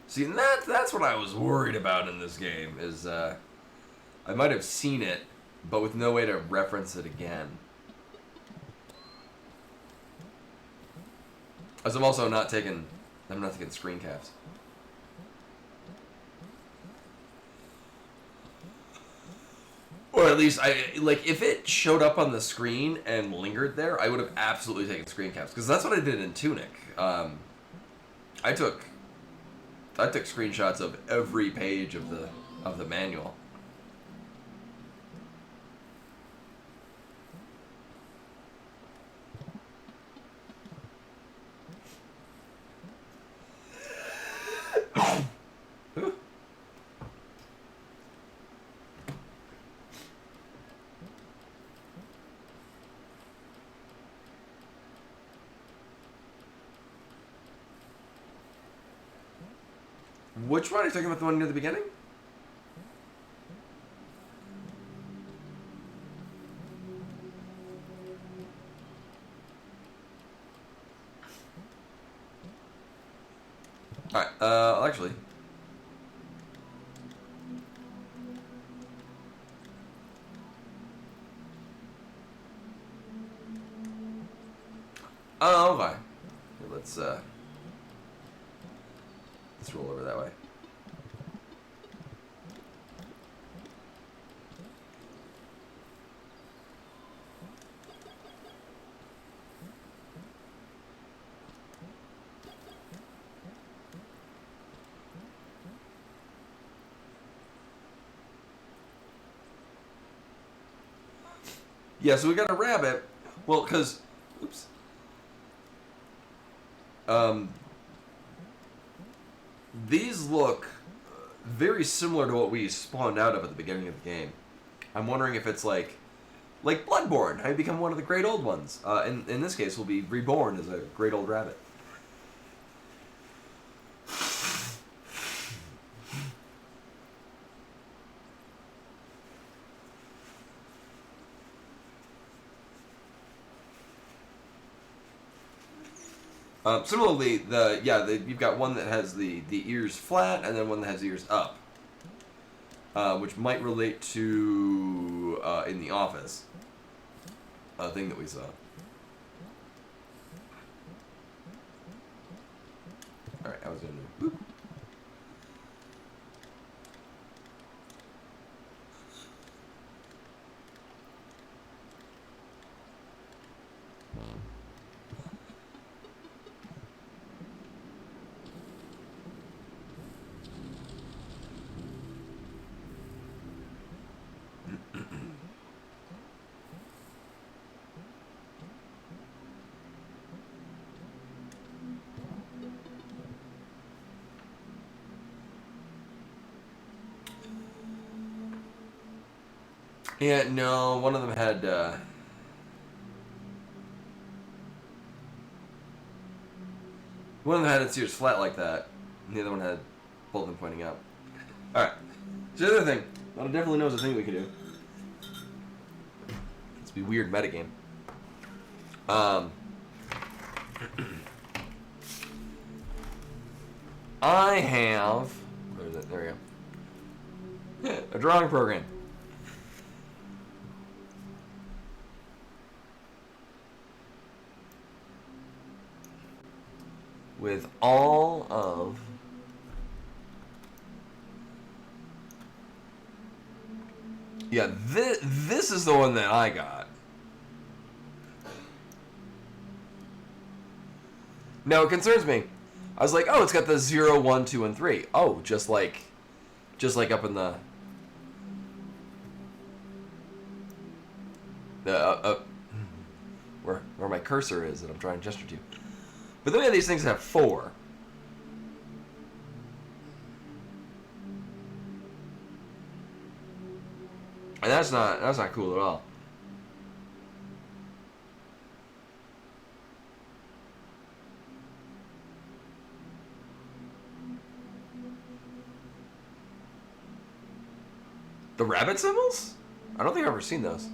See, and that's what I was worried about in this game, is I might have seen it, but with no way to reference it again. As I'm also not taking screen caps. Or at least, if it showed up on the screen and lingered there, I would have absolutely taken screen caps. Because that's what I did in Tunic. I took screenshots of every page of the manual. Which one are you talking about? The one near the beginning? Alright, actually. Oh, okay. Here, let's roll over that way. Yeah, so we got a rabbit. Well, because, oops. These look very similar to what we spawned out of at the beginning of the game. I'm wondering if it's like Bloodborne, how you become one of the great old ones. In this case, we'll be reborn as a great old rabbit. Similarly, you've got one that has the ears flat, and then one that has the ears up, which might relate to in the office, a thing that we saw. All right, I was gonna do. Boop. Yeah, no, one of them had, one of them had its ears flat like that, and the other one had both of them pointing out. Alright, so the other thing, Lana definitely knows a thing we can do. Let's be weird metagame. I have, where is it? There we go. A drawing program. With all of this is the one that I got. Now it concerns me. I was like, oh, it's got the 0, 1, 2, and 3. Oh, just like up in the where my cursor is that I'm trying to gesture to. But then we have these things that have 4. And that's not cool at all. The rabbit symbols? I don't think I've ever seen those.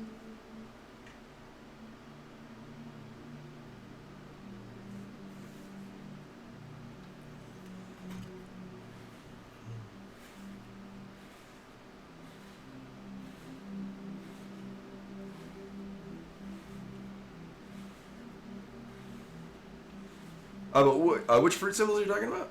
But which fruit symbols are you talking about?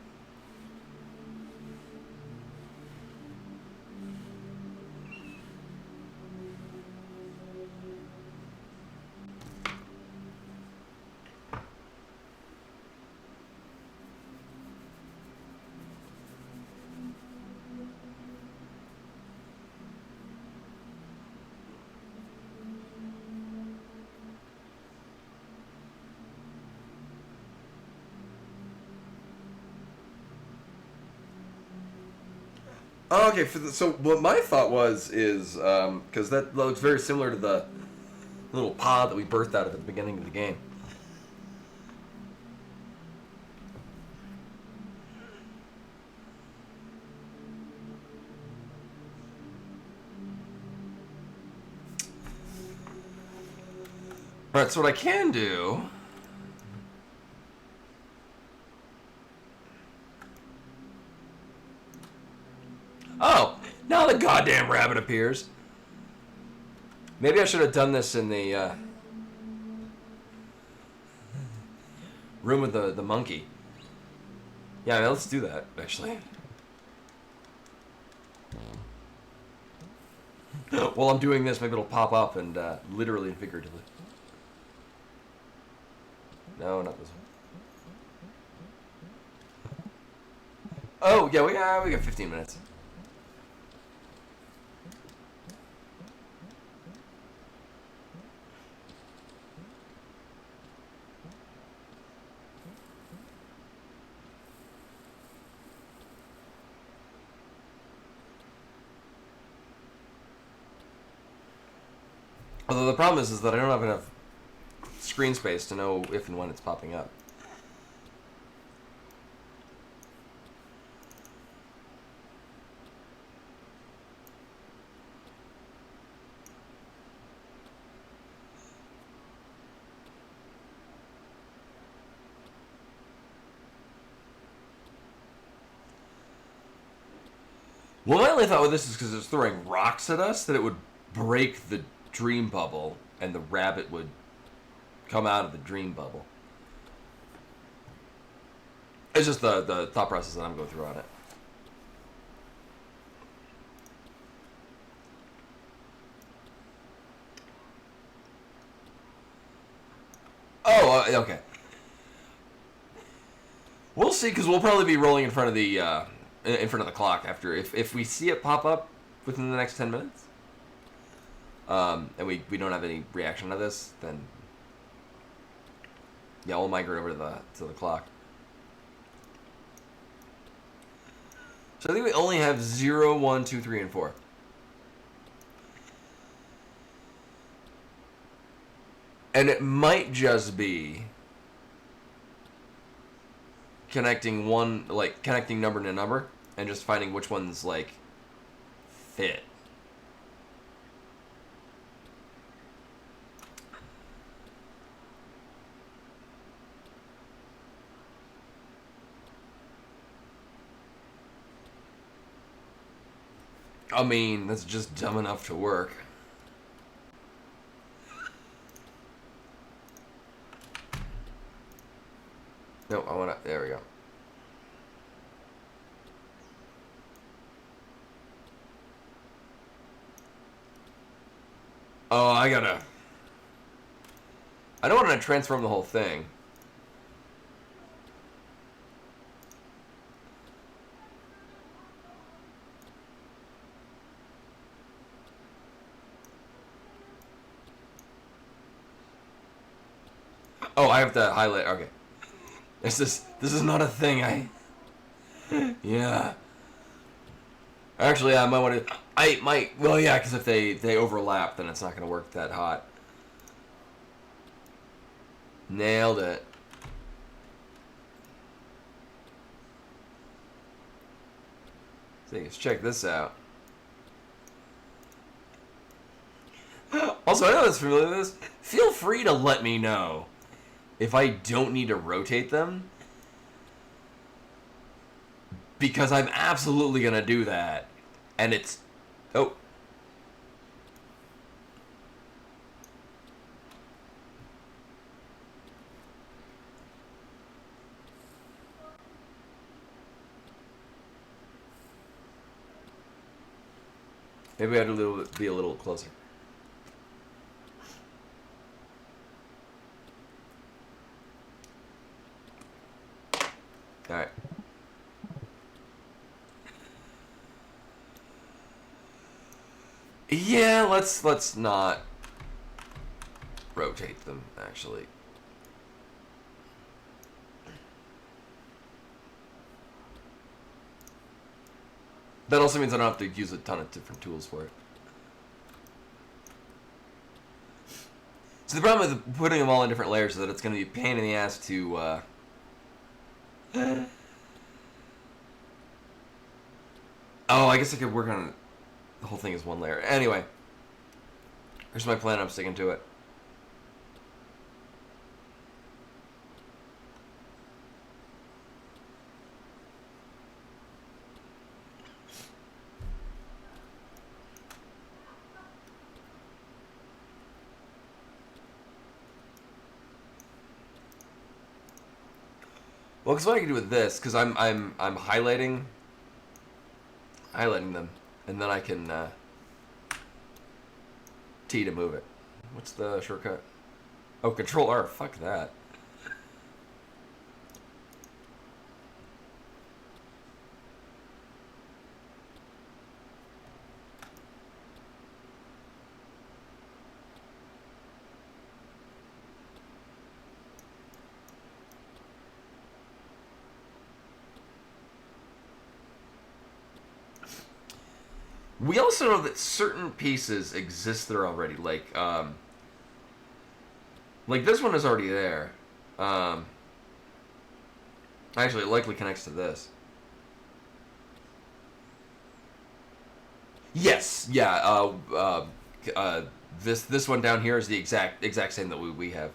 Oh, okay, so what my thought is because that looks very similar to the little pod that we birthed out at the beginning of the game. Alright, so what I can do... Oh, now the goddamn rabbit appears. Maybe I should have done this in the room with the monkey. Yeah, I mean, let's do that, actually. While I'm doing this, maybe it'll pop up and literally and figuratively. No, not this one. Oh, yeah, we got 15 minutes. Although the problem is that I don't have enough screen space to know if and when it's popping up. Well, my only thought with this is because it's throwing rocks at us, that it would break the dream bubble and the rabbit would come out of the dream bubble. It's just the thought process that I'm going through on it. Oh, okay. We'll see, because we'll probably be rolling in front of the clock after if we see it pop up within the next 10 minutes, and we don't have any reaction to this, then yeah, we'll migrate over to the clock. So I think we only have 0, 1, 2, 3, and 4. And it might just be connecting number to number and just finding which ones like fit. I mean, that's just dumb enough to work. No, I wanna, there we go. Oh, I don't want to transform the whole thing. Oh, I have to highlight, okay. This is not a thing, yeah. Actually, I might want to, well, yeah, because if they overlap, then it's not going to work that hot. Nailed it. So let's check this out. Also, I know that's familiar with this. Feel free to let me know if I don't need to rotate them, because I'm absolutely going to do that. And it's... Oh. Maybe I have to be a little closer. All right. Yeah, let's not rotate them, actually. That also means I don't have to use a ton of different tools for it. So the problem with putting them all in different layers is that it's going to be a pain in the ass to... Oh, I guess I could work on the whole thing as one layer. Anyway, here's my plan. I'm sticking to it. Well, because what I can do with this, because I'm highlighting them, and then I can T to move it. What's the shortcut? Oh, Control R. Fuck that. We also know that certain pieces exist there already, like this one is already there. Actually, it likely connects to this. Yes, yeah. This one down here is the exact same that we have.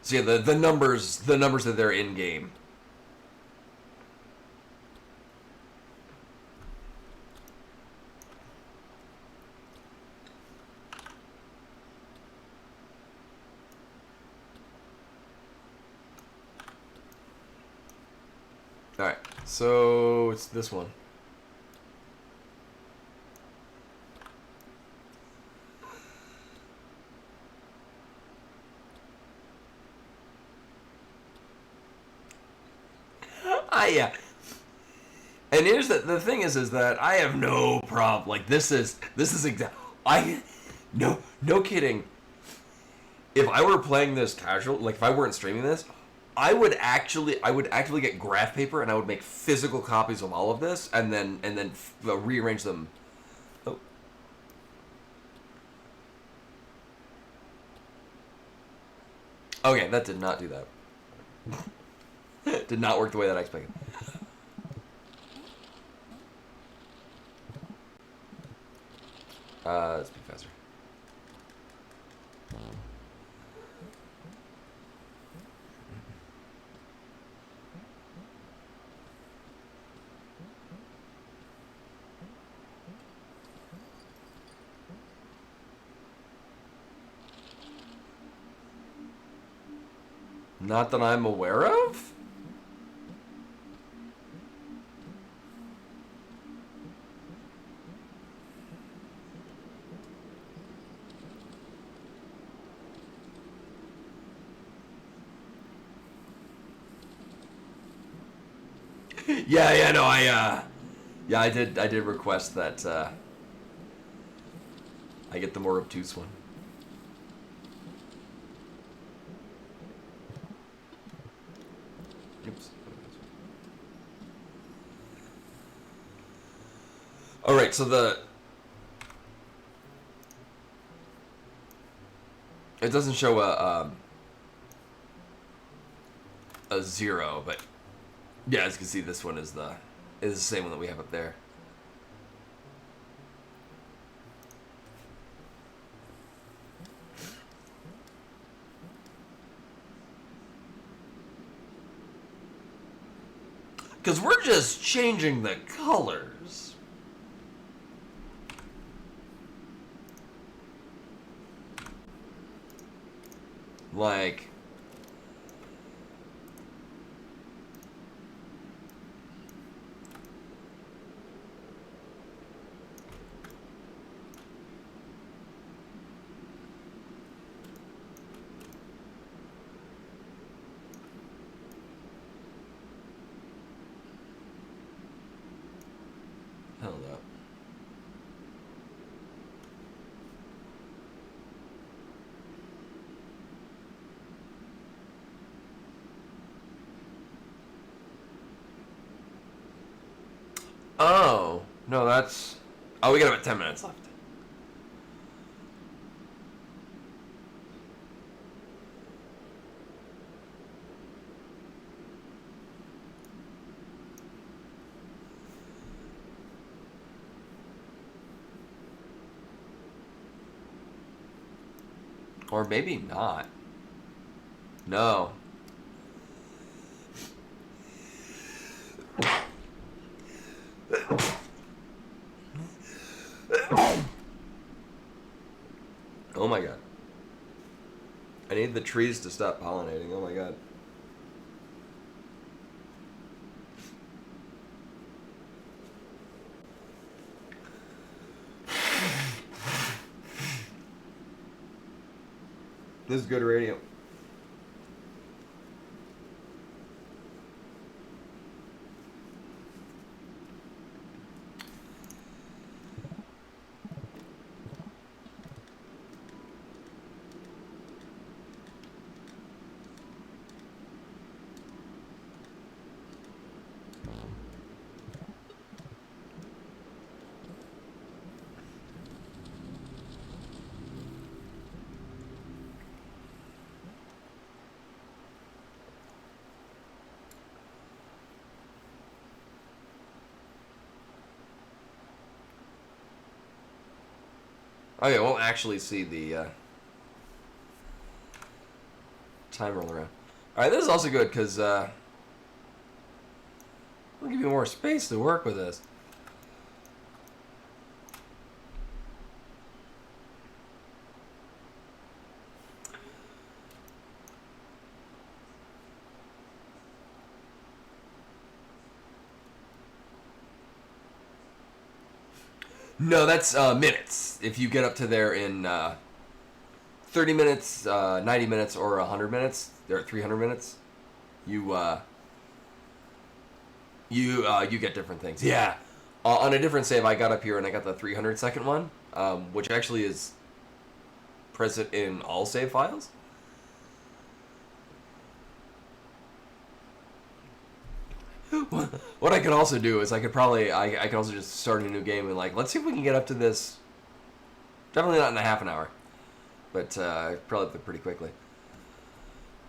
So yeah, the numbers that they're in game. All right, so it's this one. Yeah. And here's the thing is that I have no problem. Like this is no kidding. If I were playing this casual, like if I weren't streaming this, I would actually get graph paper and I would make physical copies of all of this and then rearrange them. Oh. Okay, that did not do that. Did not work the way that I expected. Speak faster. Not that I'm aware of? Yeah, no, I did request that, I get the more obtuse one. Oops. Alright, so it doesn't show a 0, but yeah, as you can see, this one is the same one that we have up there. Because we're just changing the colors. Like... Hold up. Oh, no, that's... Oh, we got about 10 minutes left. Or maybe not. No. Oh my god. I need the trees to stop pollinating. Oh my god. This is good radio. Okay, I won't actually see the time roll around. Alright, this is also good because I'll give you more space to work with this. No, that's minutes. If you get up to there in 30 minutes, 90 minutes, or 100 minutes, they're at 300 minutes. You get different things. Yeah. On a different save, I got up here and I got the 300-second one, which actually is present in all save files. What I could also do is I could also just start a new game and like, let's see if we can get up to this. Definitely not in a half an hour, but probably pretty quickly.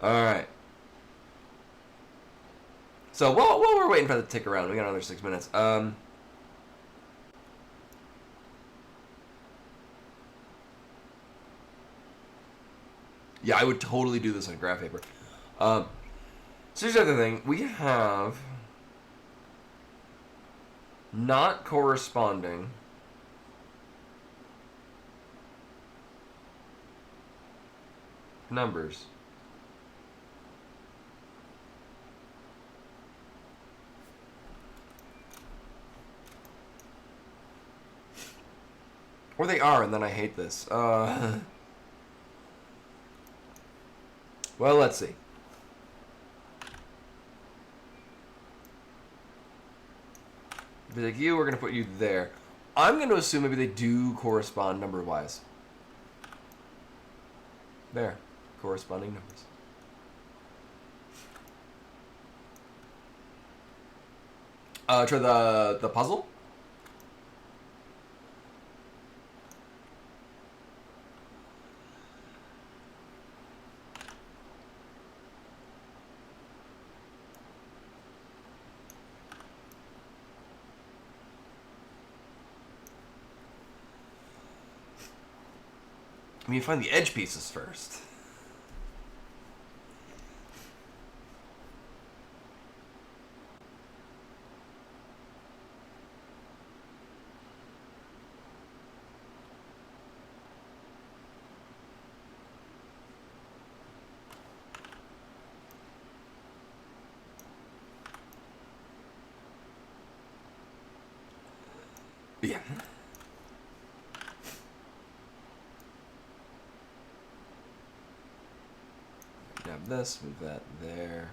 All right. So while we're waiting for that to tick around, we got another 6 minutes. Yeah, I would totally do this on graph paper. So here's the other thing. We have not corresponding numbers. Or they are, and then I hate this. Well, let's see. Be like you, we're going to put you there. I'm going to assume maybe they do correspond number-wise. There. Corresponding numbers. Try the puzzle? I mean, you find the edge pieces first. Yeah. Grab this, move that there.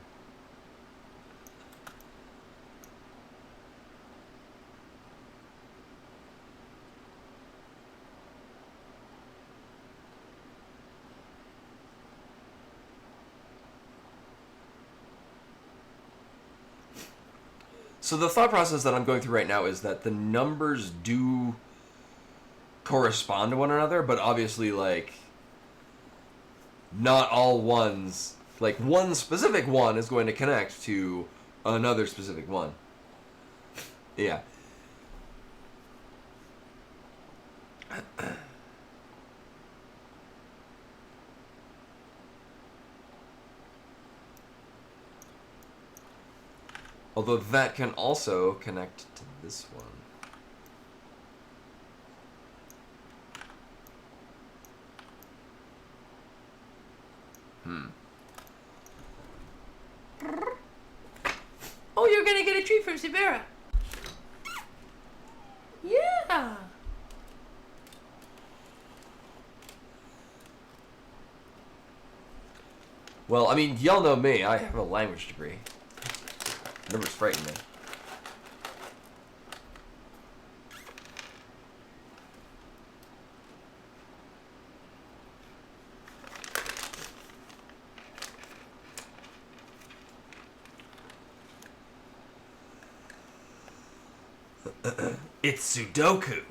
So the thought process that I'm going through right now is that the numbers do correspond to one another, but obviously, like, not all ones, like, one specific one is going to connect to another specific one. Yeah. Although that can also connect to this one. Oh, you're gonna get a treat from Sibera. Yeah. Well, I mean, y'all know me. I have a language degree. Numbers frighten me. It's Sudoku.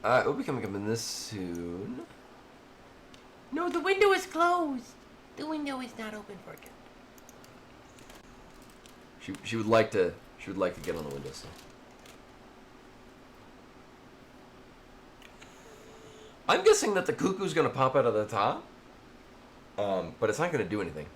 We'll be coming up in this soon. No, the window is closed. The window is not open for good. She would like to get on the windowsill. I'm guessing that the cuckoo's gonna pop out of the top, but it's not gonna do anything.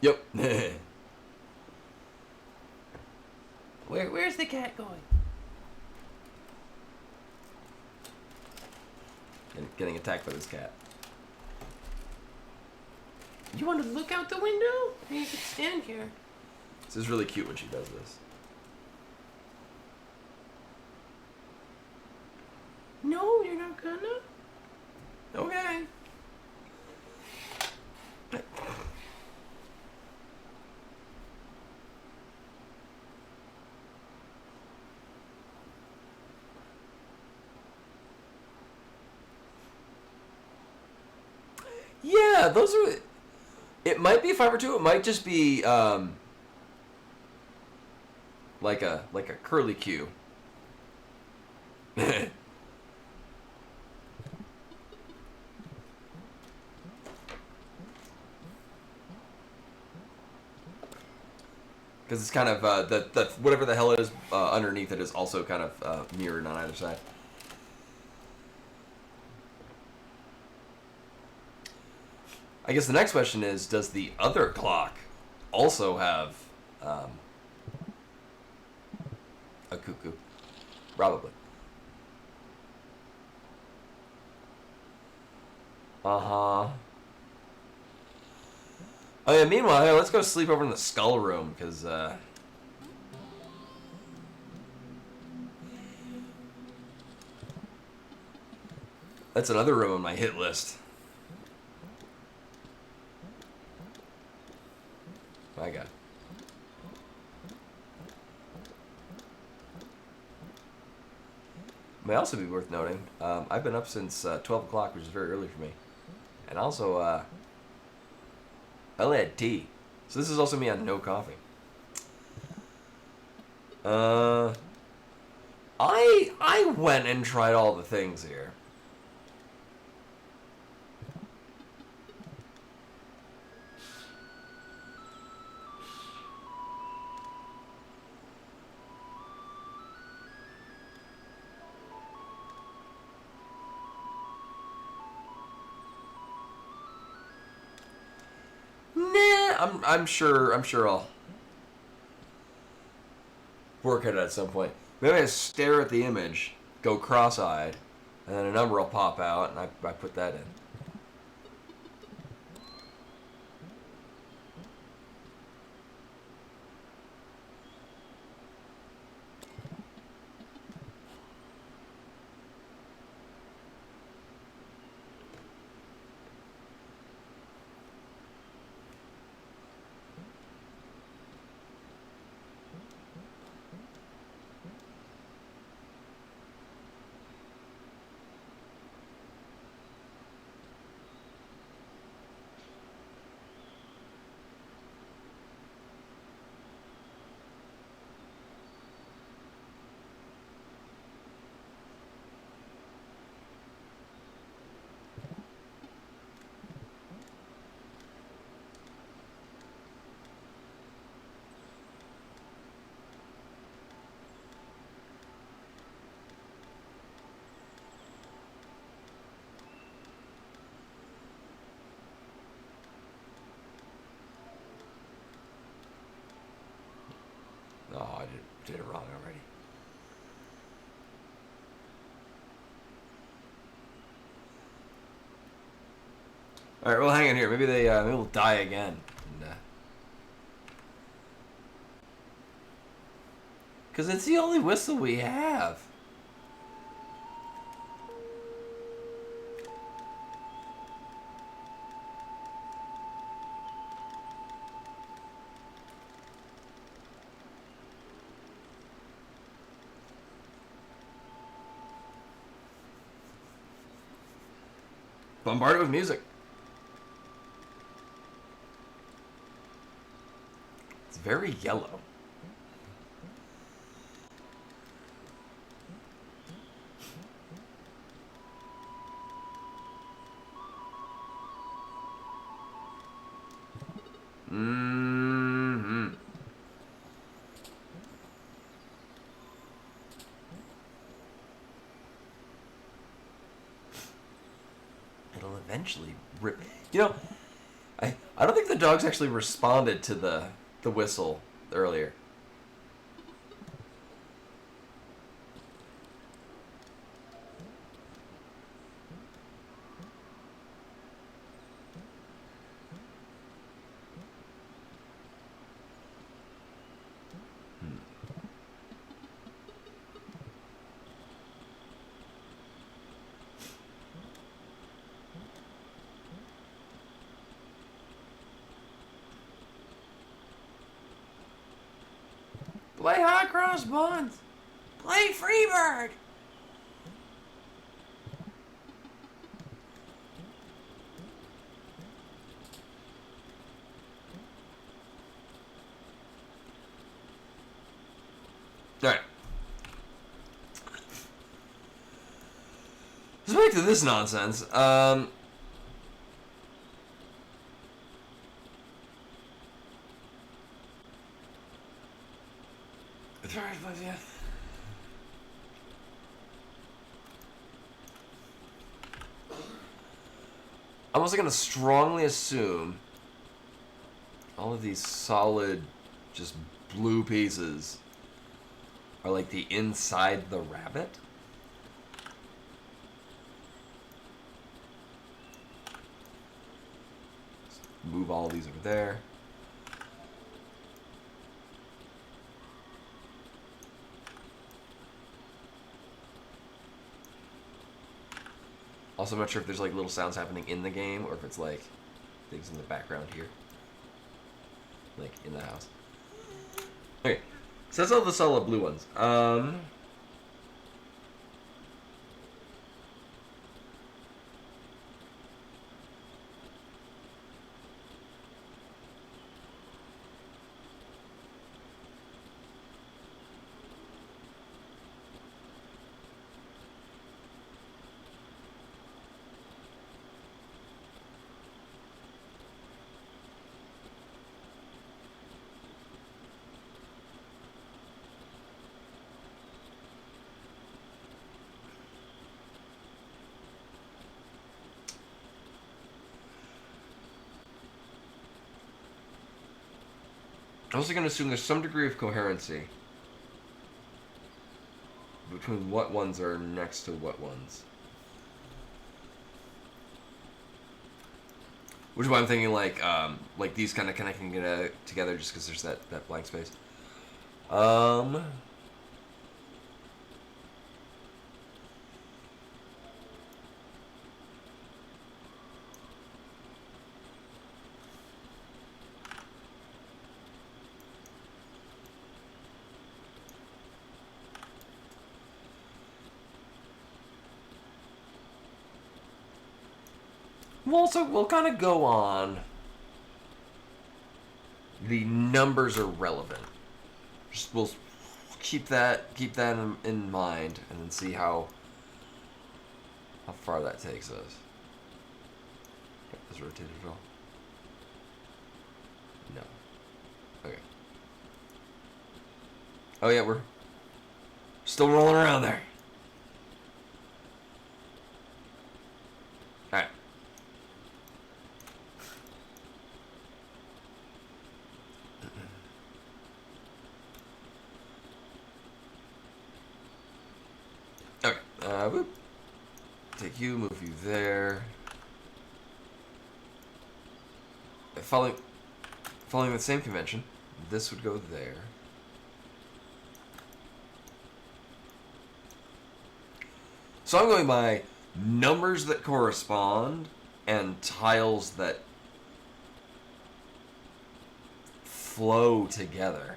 Yep. Where's the cat going? Getting attacked by this cat. You want to look out the window? Or you could stand here. This is really cute when she does this. No, you're not gonna? Okay. Yeah, those are. It might be 5 or 2. It might just be like a curly Q. Because it's kind of the whatever the hell it is underneath it is also kind of mirrored on either side. I guess the next question is, does the other clock also have a cuckoo? Probably. Uh-huh. Oh yeah, meanwhile, hey, let's go sleep over in the skull room, because, that's another room on my hit list. My God. May also be worth noting, I've been up since 12 o'clock, which is very early for me. And also, I only had tea. So this is also me on no coffee. I went and tried all the things here. I'm sure I'll work at it at some point. Maybe I stare at the image, go cross-eyed, and then a number will pop out, and I put that in. Oh, I did it wrong already. All right, well, hang in here. Maybe maybe will die again. Because it's the only whistle we have. bombard it with music. It's very yellow. Mm-hmm. It'll eventually rip. You know, I don't think the dogs actually responded to the whistle earlier. Play Hot Cross Buns. Play Freebird. Alright. Let's back to this nonsense. Yeah. I'm also gonna strongly assume all of these solid, just blue pieces are like the inside the rabbit. Just move all of these over there. Also, I'm not sure if there's like little sounds happening in the game or if it's like things in the background here. Like in the house. Okay, so that's all the solid blue ones. I'm also going to assume there's some degree of coherency between what ones are next to what ones. Which is why I'm thinking like these kind of connecting together just because there's that blank space. We'll kind of go on. The numbers are relevant. Just we'll keep that in mind, and then see how far that takes us. Is rotated at all? No. Okay. Oh yeah, we're still rolling around there. All right. Okay, whoop. Take you, move you there. Following the same convention, this would go there. So I'm going by numbers that correspond and tiles that flow together.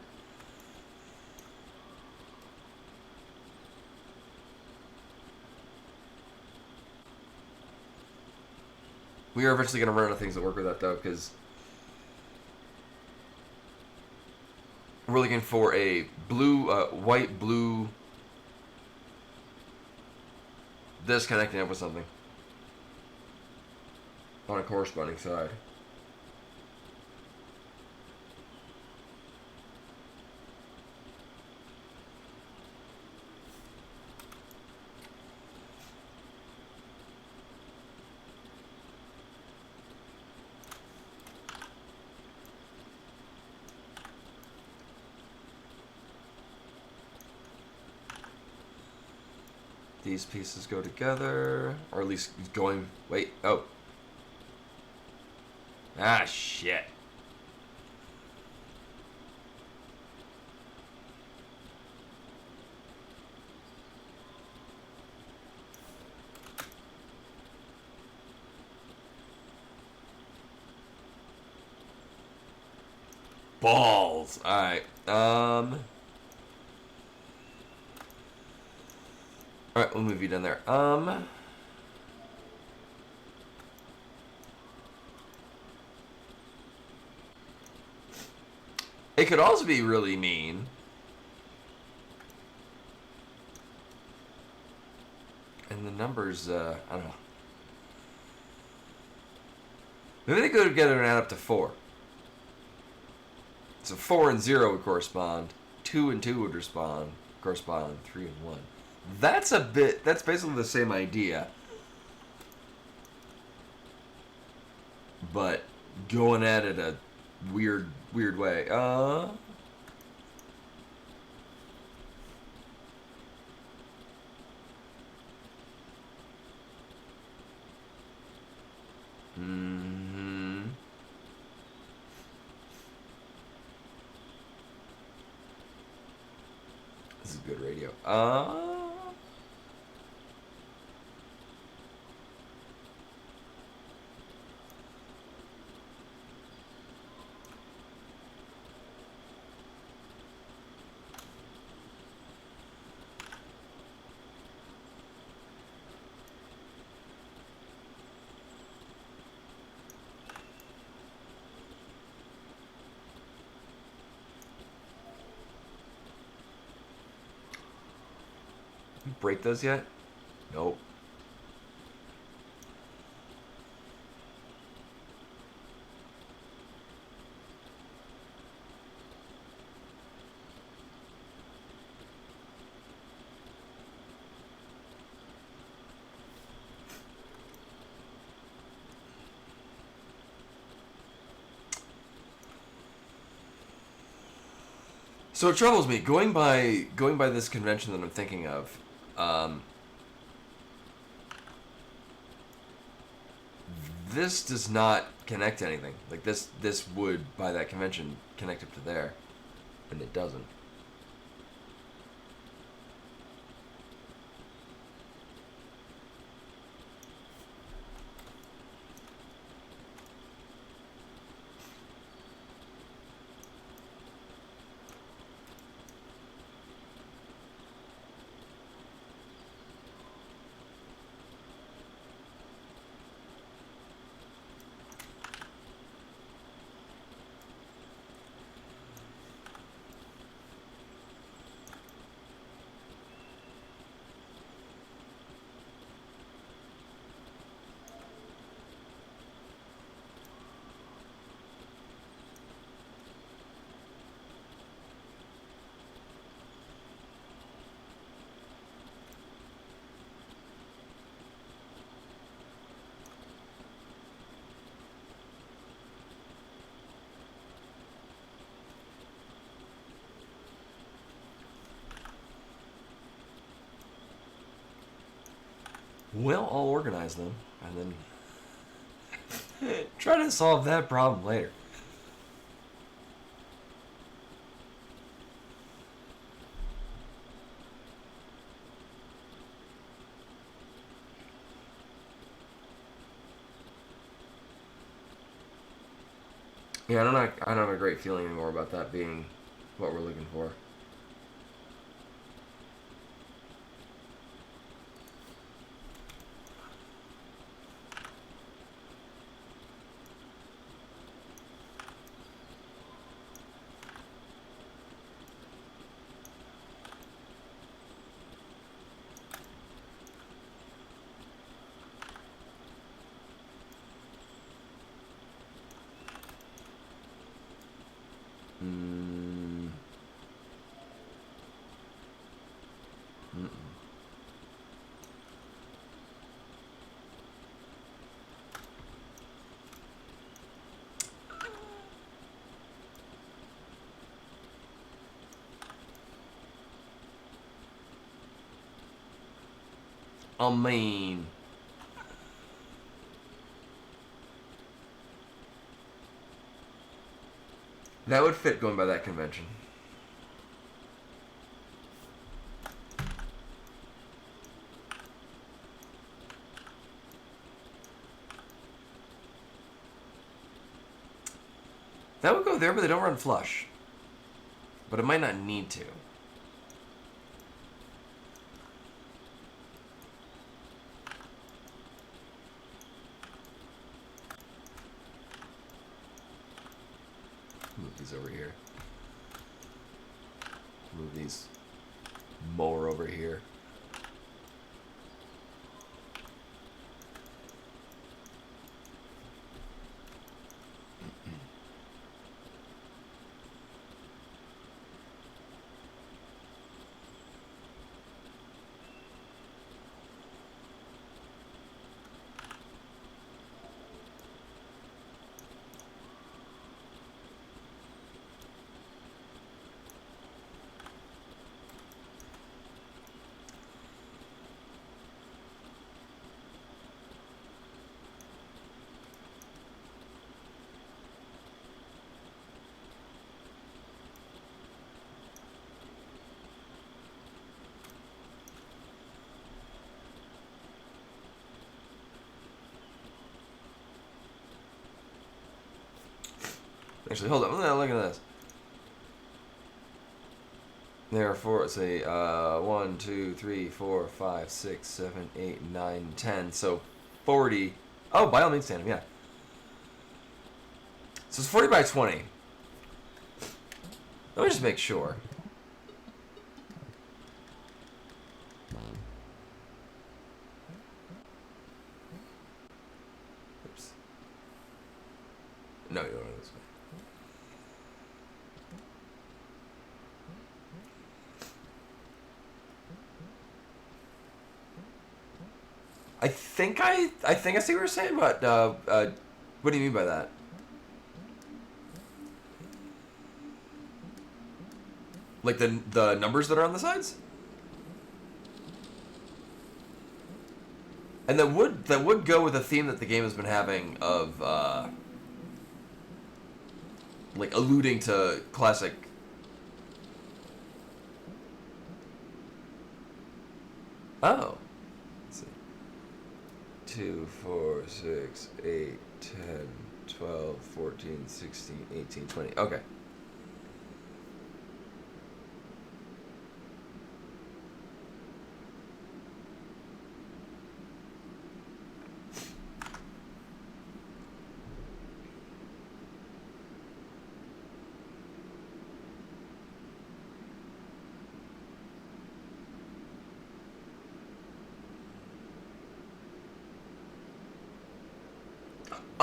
We are eventually going to run out of things that work with that, though, because we're looking for a blue, white, blue, this connecting up with something on a corresponding side. These pieces go together, or at least going, wait, oh. Ah, shit. Balls. Alright, Alright, we'll move you down there. It could also be really mean. And the numbers, I don't know. Maybe they go together and add up to 4. So 4 and 0 would correspond. 2 and 2 would correspond. 3 and 1. That's basically the same idea. But going at it a weird way. This is good radio. Break those yet? Nope. So it troubles me going by this convention that I'm thinking of. This does not connect to anything. Like this would, by that convention, connect up to there, and it doesn't. Well, I'll organize them and then try to solve that problem later. Yeah, I don't have a great feeling anymore about that being what we're looking for. I mean... That would fit going by that convention. That would go there, but they don't run flush. But it might not need to. Move these over here. Move these more over here. Actually, hold on. Look at this. Therefore, say 1, 2, 3, 4, 5, 6, 7, 8, 9, 10. So 40. Oh, by all means, tandem, yeah. So it's 40 by 20. Let me just make sure. Oops. No, you don't know this way. I think I see what you're saying, but what do you mean by that? Like the numbers that are on the sides? And that would go with a theme that the game has been having of like alluding to classic. Oh. 2, 4, 6, 8, 10, 12, 14, 16, 18, 20. Okay.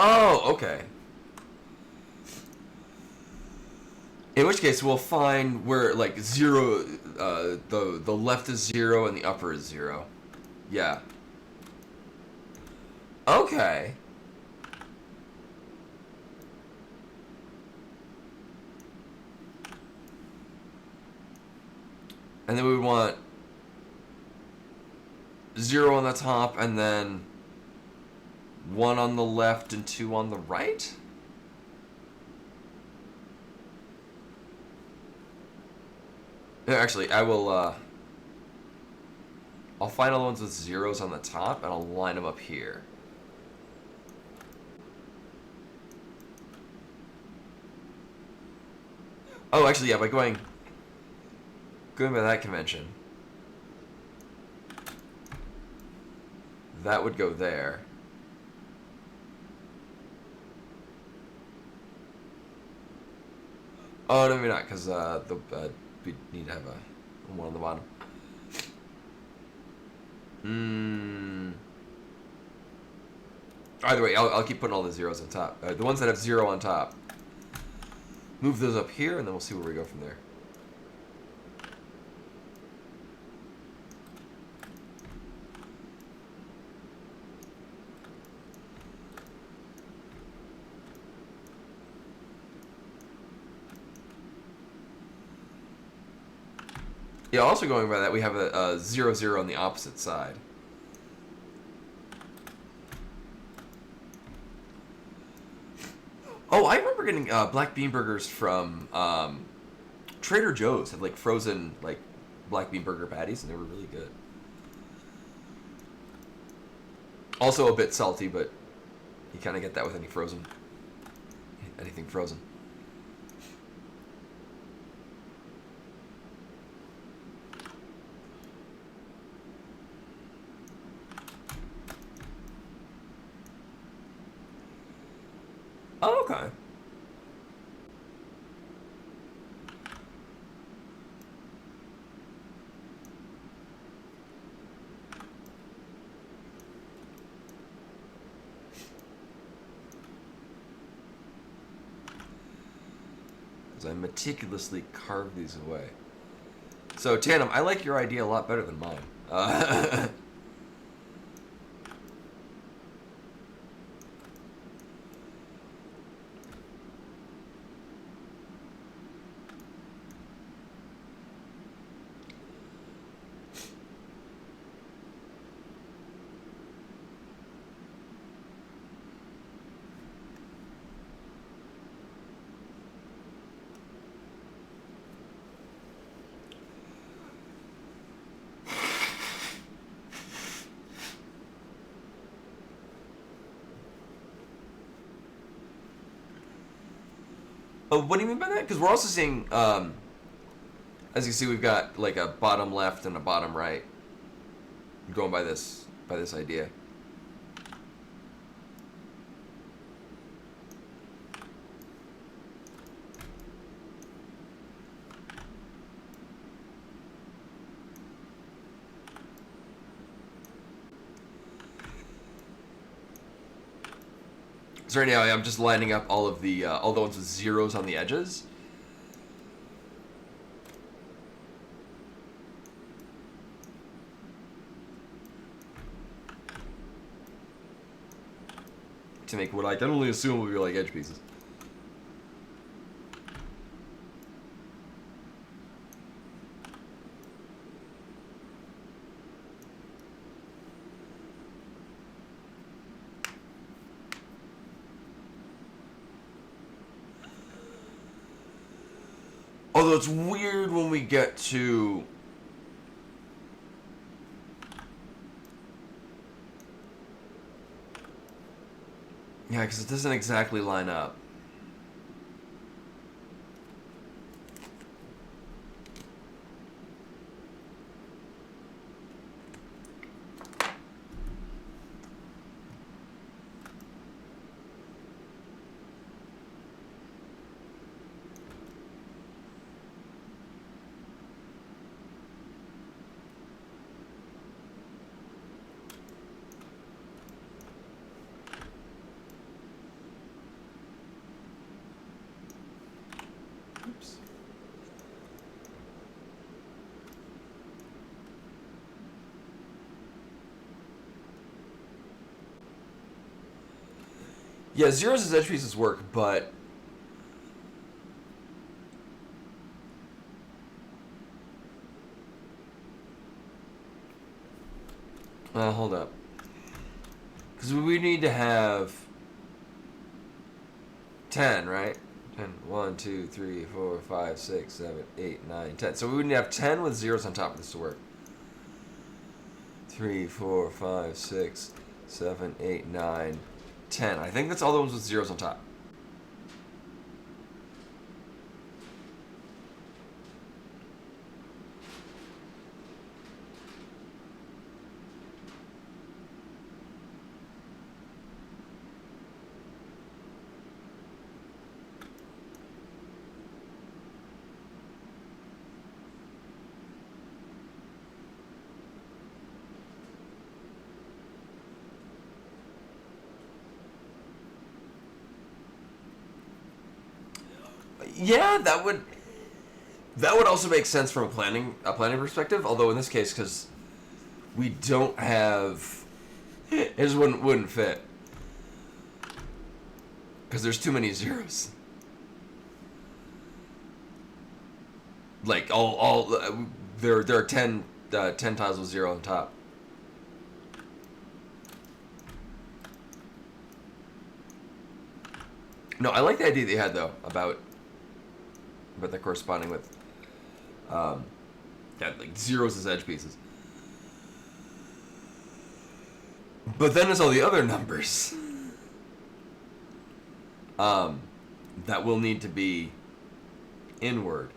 Oh, okay. In which case, we'll find where like 0, the left is 0 and the upper is 0. Yeah. Okay. And then we want 0 on the top, and then 1 on the left and 2 on the right? No, actually, I will, I'll find all the ones with 0s on the top, and I'll line them up here. Oh, actually, yeah, by going by that convention, that would go there. Oh, no, maybe not, because we need to have a 1 on the bottom. Either way, I'll keep putting all the 0s on top. The ones that have 0 on top. Move those up here, and then we'll see where we go from there. Yeah, also going by that, we have a 0, 0 on the opposite side. Oh, I remember getting black bean burgers from Trader Joe's. Had like frozen like black bean burger patties, and they were really good. Also a bit salty, but you kind of get that with anything frozen. Oh, okay. As I meticulously carve these away. So, Tandem, I like your idea a lot better than mine. Oh, what do you mean by that? Because we're also seeing, as you see, we've got like a bottom left and a bottom right. Going by this idea. So right now I'm just lining up all of the all the ones with zeros on the edges. To make what I can only assume will be like edge pieces. Although it's weird when we get to... Yeah, because it doesn't exactly line up. Oops. Yeah, zeros as edge pieces work, but... hold up. Because we need to have 10, right? 10. 1, 2, 3, 4, 5, 6, 7, 8, 9, 10. So we would need to have 10 with zeros on top of this to work. 3, 4, 5, 6, 7, 8, 9, 10. I think that's all the ones with zeros on top. Yeah, that would also make sense from a planning perspective. Although in this case, because we don't have, it just wouldn't fit because there's too many zeros. Like all there are 10 tiles with 0 on top. No, I like the idea that you had though about the corresponding with yeah, like zeros as edge pieces. But then there's all the other numbers that will need to be inward.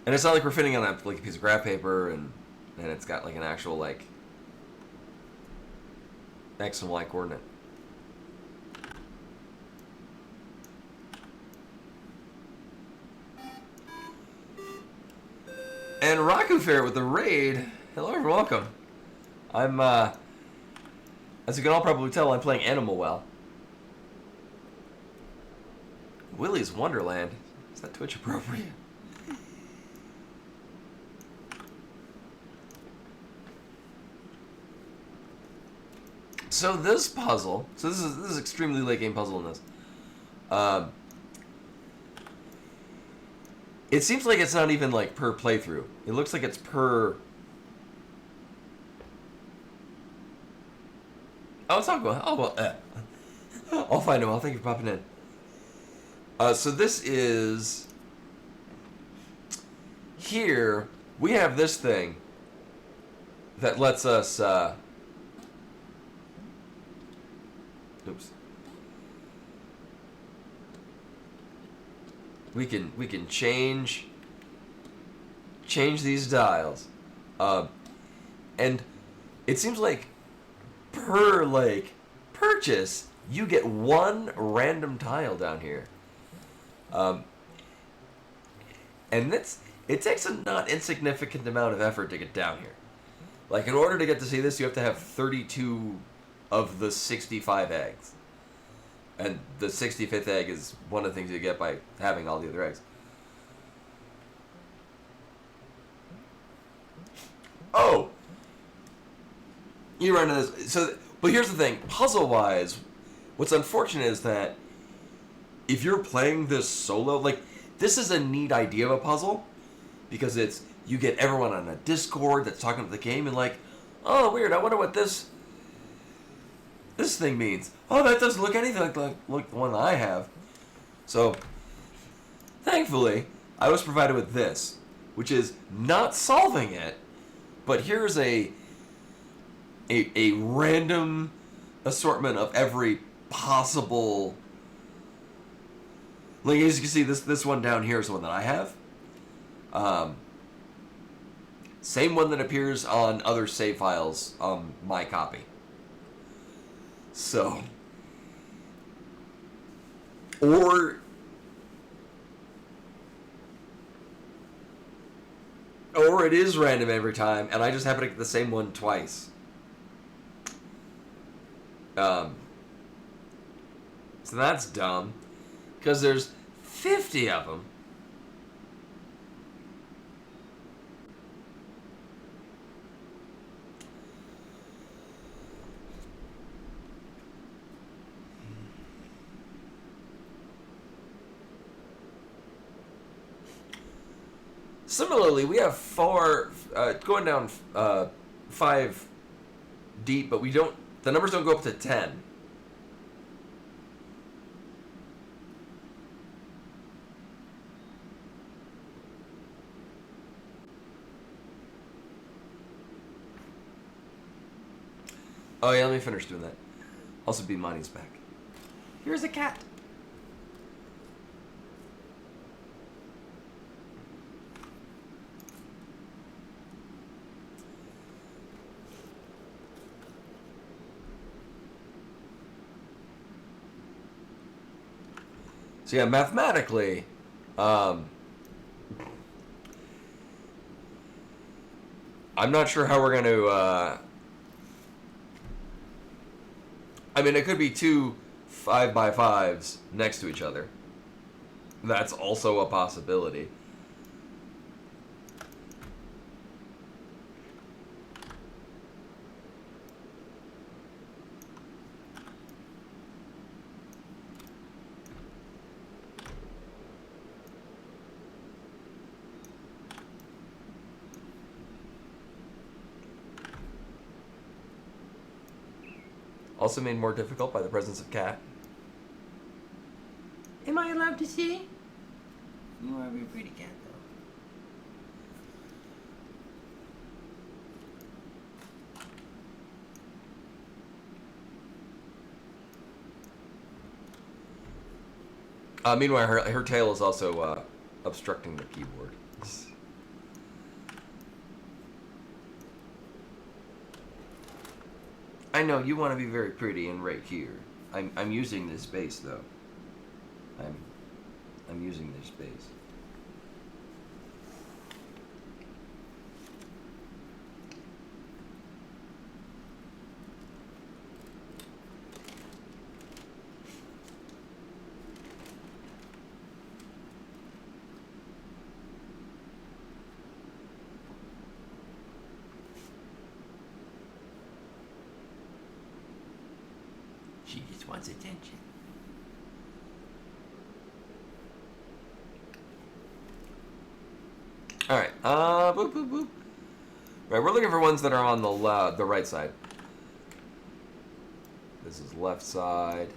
And it's not like we're fitting on a piece of graph paper and it's got like an actual like X and Y coordinate. And Raku Fair with the raid. Hello and welcome. I'm as you can all probably tell, I'm playing Animal Well. Willy's Wonderland. Is that Twitch appropriate? So this puzzle, this is extremely late game puzzle in this. It seems like it's not even like per playthrough. It looks like it's per. Oh, it's not going. Oh well, I'll find him. I'll thank you for popping in. So this is here. We have this thing that lets us. Oops. We can change these dials, and it seems like per like purchase you get one random tile down here, and it takes a not insignificant amount of effort to get down here. Like in order to get to see this, you have to have 32 of the 65 eggs. And the 65th egg is one of the things you get by having all the other eggs. Oh! You run into this. So, but here's the thing. Puzzle-wise, what's unfortunate is that if you're playing this solo, like, this is a neat idea of a puzzle. Because it's, you get everyone on a Discord that's talking about the game and like, oh, weird, I wonder what this thing means. Oh, that doesn't look anything like the one that I have. So, thankfully, I was provided with this, which is not solving it, but here's a random assortment of every possible. Like as you can see, this one down here is the one that I have. Same one that appears on other save files on my copy. So, or it is random every time, and I just happen to get the same one twice. So that's dumb, because there's 50 of them. Similarly, we have going down 5 deep, but the numbers don't go up to 10. Oh yeah, let me finish doing that. Also, Beamani's back. Here's a cat. So yeah, mathematically, I'm not sure how we're going to, I mean, it could be 2 5x5s next to each other. That's also a possibility. Also made more difficult by the presence of cat. Am I allowed to see? You are a very pretty cat, though. Meanwhile, her tail is also obstructing the keyboard. I know you want to be very pretty and right here. I'm using this space though. I'm using this space. She just wants attention. All right. Boop boop boop. Right, we're looking for ones that are on the right side. This is left side.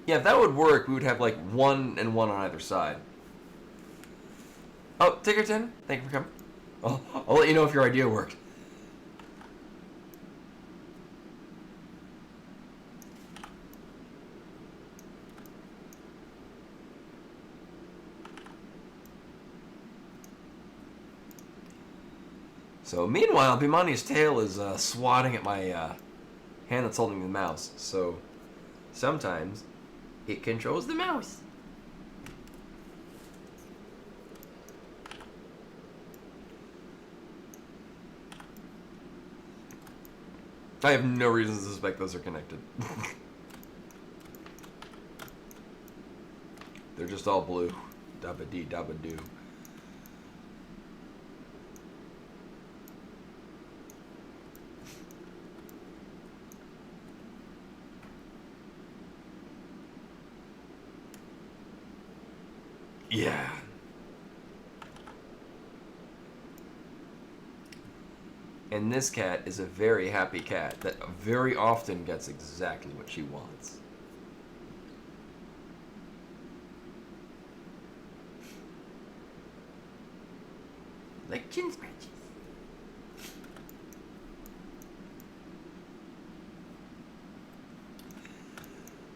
Yeah, if that would work, we would have like one and one on either side. Oh, Tickerton, thank you for coming. I'll let you know if your idea worked. So meanwhile, Bimani's tail is swatting at my hand that's holding the mouse. So sometimes it controls the mouse. I have no reason to suspect those are connected. They're just all blue. Dabba dee dabba doo. Yeah. And this cat is a very happy cat that very often gets exactly what she wants. Like chin scratches.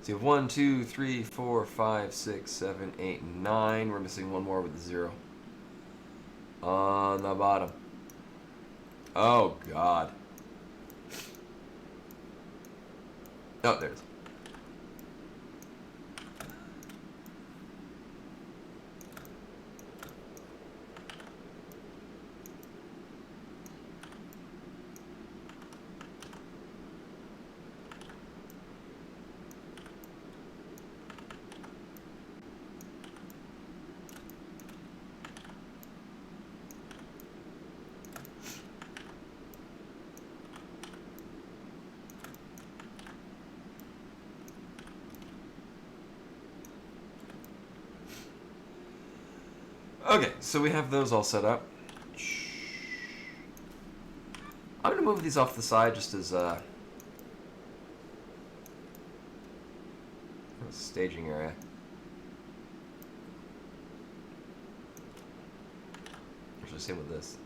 So you have 1, 2, 3, 4, 5, 6, 7, 8, 9. We're missing one more with a 0. On the bottom. Oh, God. Oh, there it is. Okay, so we have those all set up. I'm gonna move these off the side just as a staging area. Actually, same with this.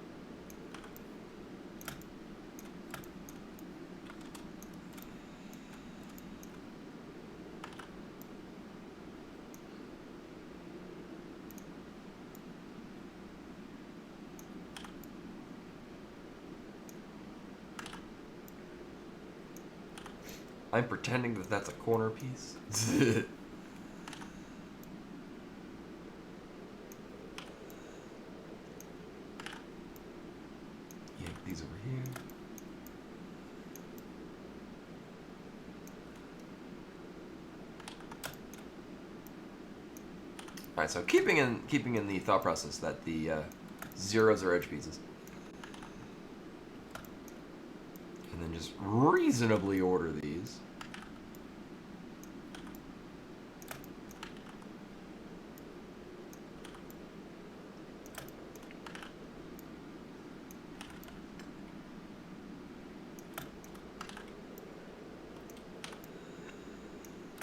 I'm pretending that that's a corner piece. Yank these over here. All right, so keeping in the thought process that the zeros are edge pieces, and then just reasonably order these.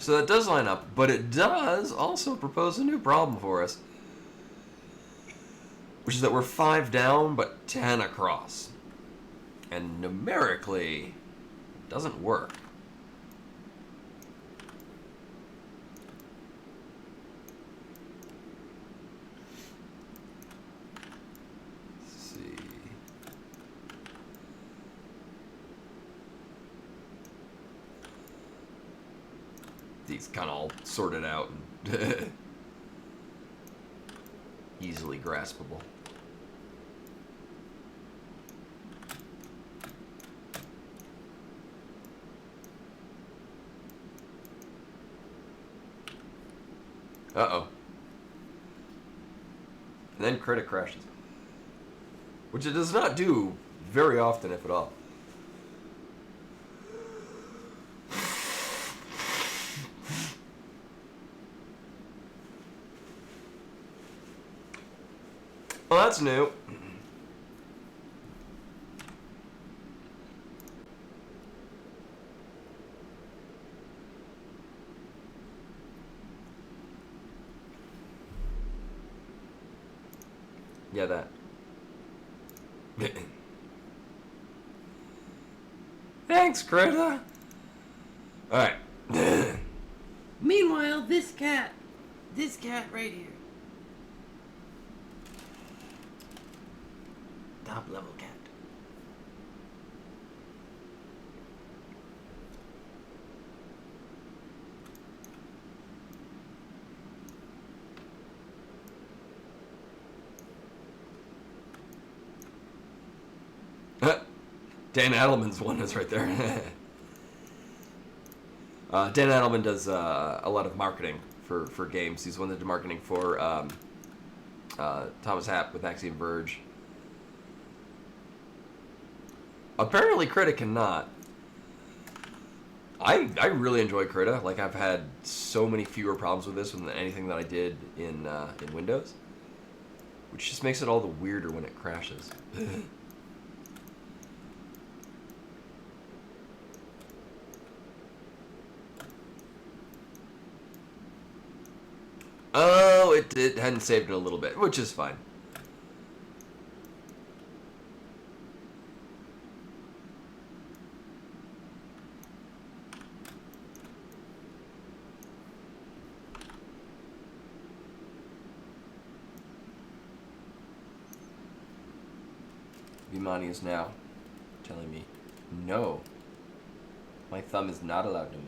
So that does line up, but it does also propose a new problem for us, which is that we're 5 down but 10 across. And numerically, it doesn't work. Let's see. These kind of all sorted out and easily graspable. Uh-oh. And then critic crashes. Which it does not do very often, if at all. Well, that's new. Yeah, that. Thanks, Greta. Alright. Meanwhile, this cat right here. Top level cat. Dan Adelman's one is right there. Dan Adelman does a lot of marketing for games. He's one that did marketing for Thomas Happ with Axiom Verge. Apparently, Krita cannot. I really enjoy Krita. Like, I've had so many fewer problems with this than anything that I did in Windows, which just makes it all the weirder when it crashes. Oh, it hadn't saved it a little bit, which is fine. Vimani is now telling me, no, my thumb is not allowed to move.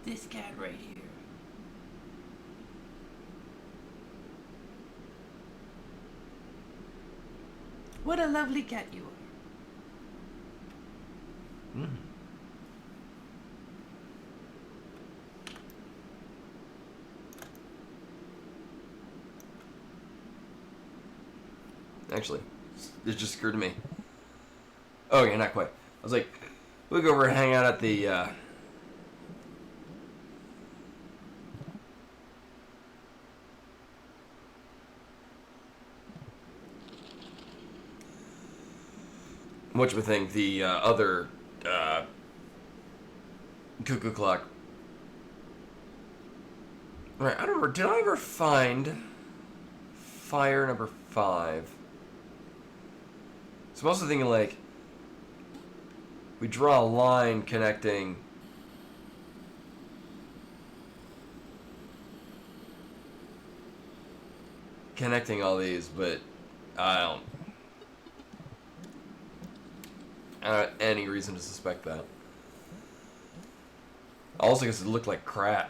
This cat right here. What a lovely cat you are. Mm. Actually, it just occurred to me. Oh, yeah, not quite. I was like, we'll go over and hang out at the, whatchamacallit, the other cuckoo clock. Right, I don't remember. Did I ever find fire number 5? So I'm also thinking, like, we draw a line connecting all these, but I don't have any reason to suspect that. Also, because it looked like crap.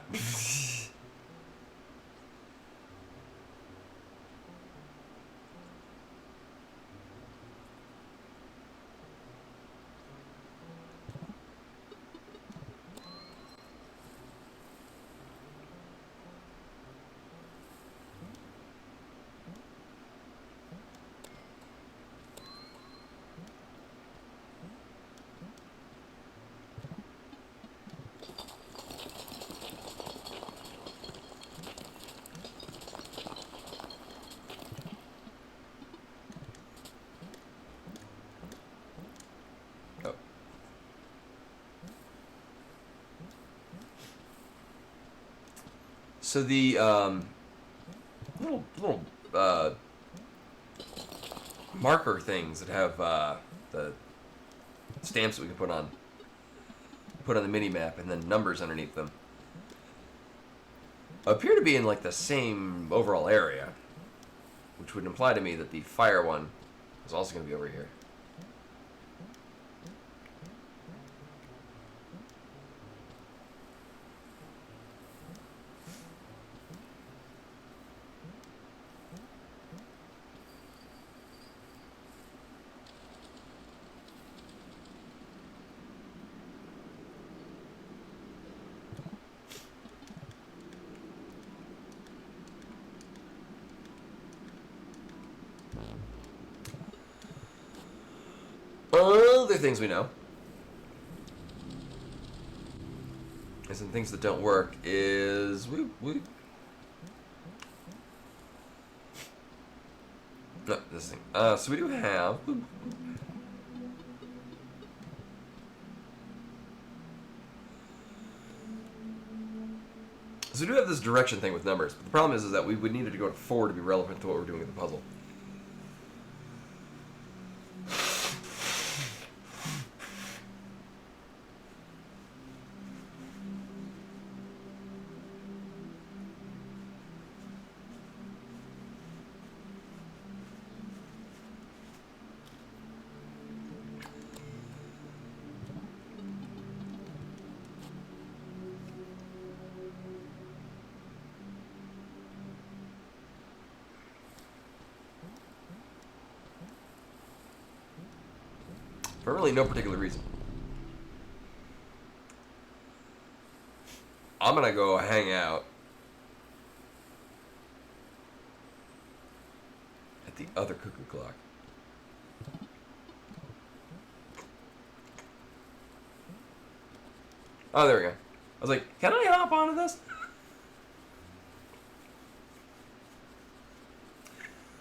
So the little marker things that have the stamps that we can put on the mini map and then numbers underneath them appear to be in like the same overall area, which would imply to me that the fire one is also going to be over here. Other things we know, and some things that don't work is no, this thing. So we do have. So we do have this direction thing with numbers, but the problem is that we would need it to go to 4 to be relevant to what we're doing with the puzzle. For really no particular reason. I'm gonna go hang out at the other cuckoo clock. Oh, there we go. I was like, can I hop onto this?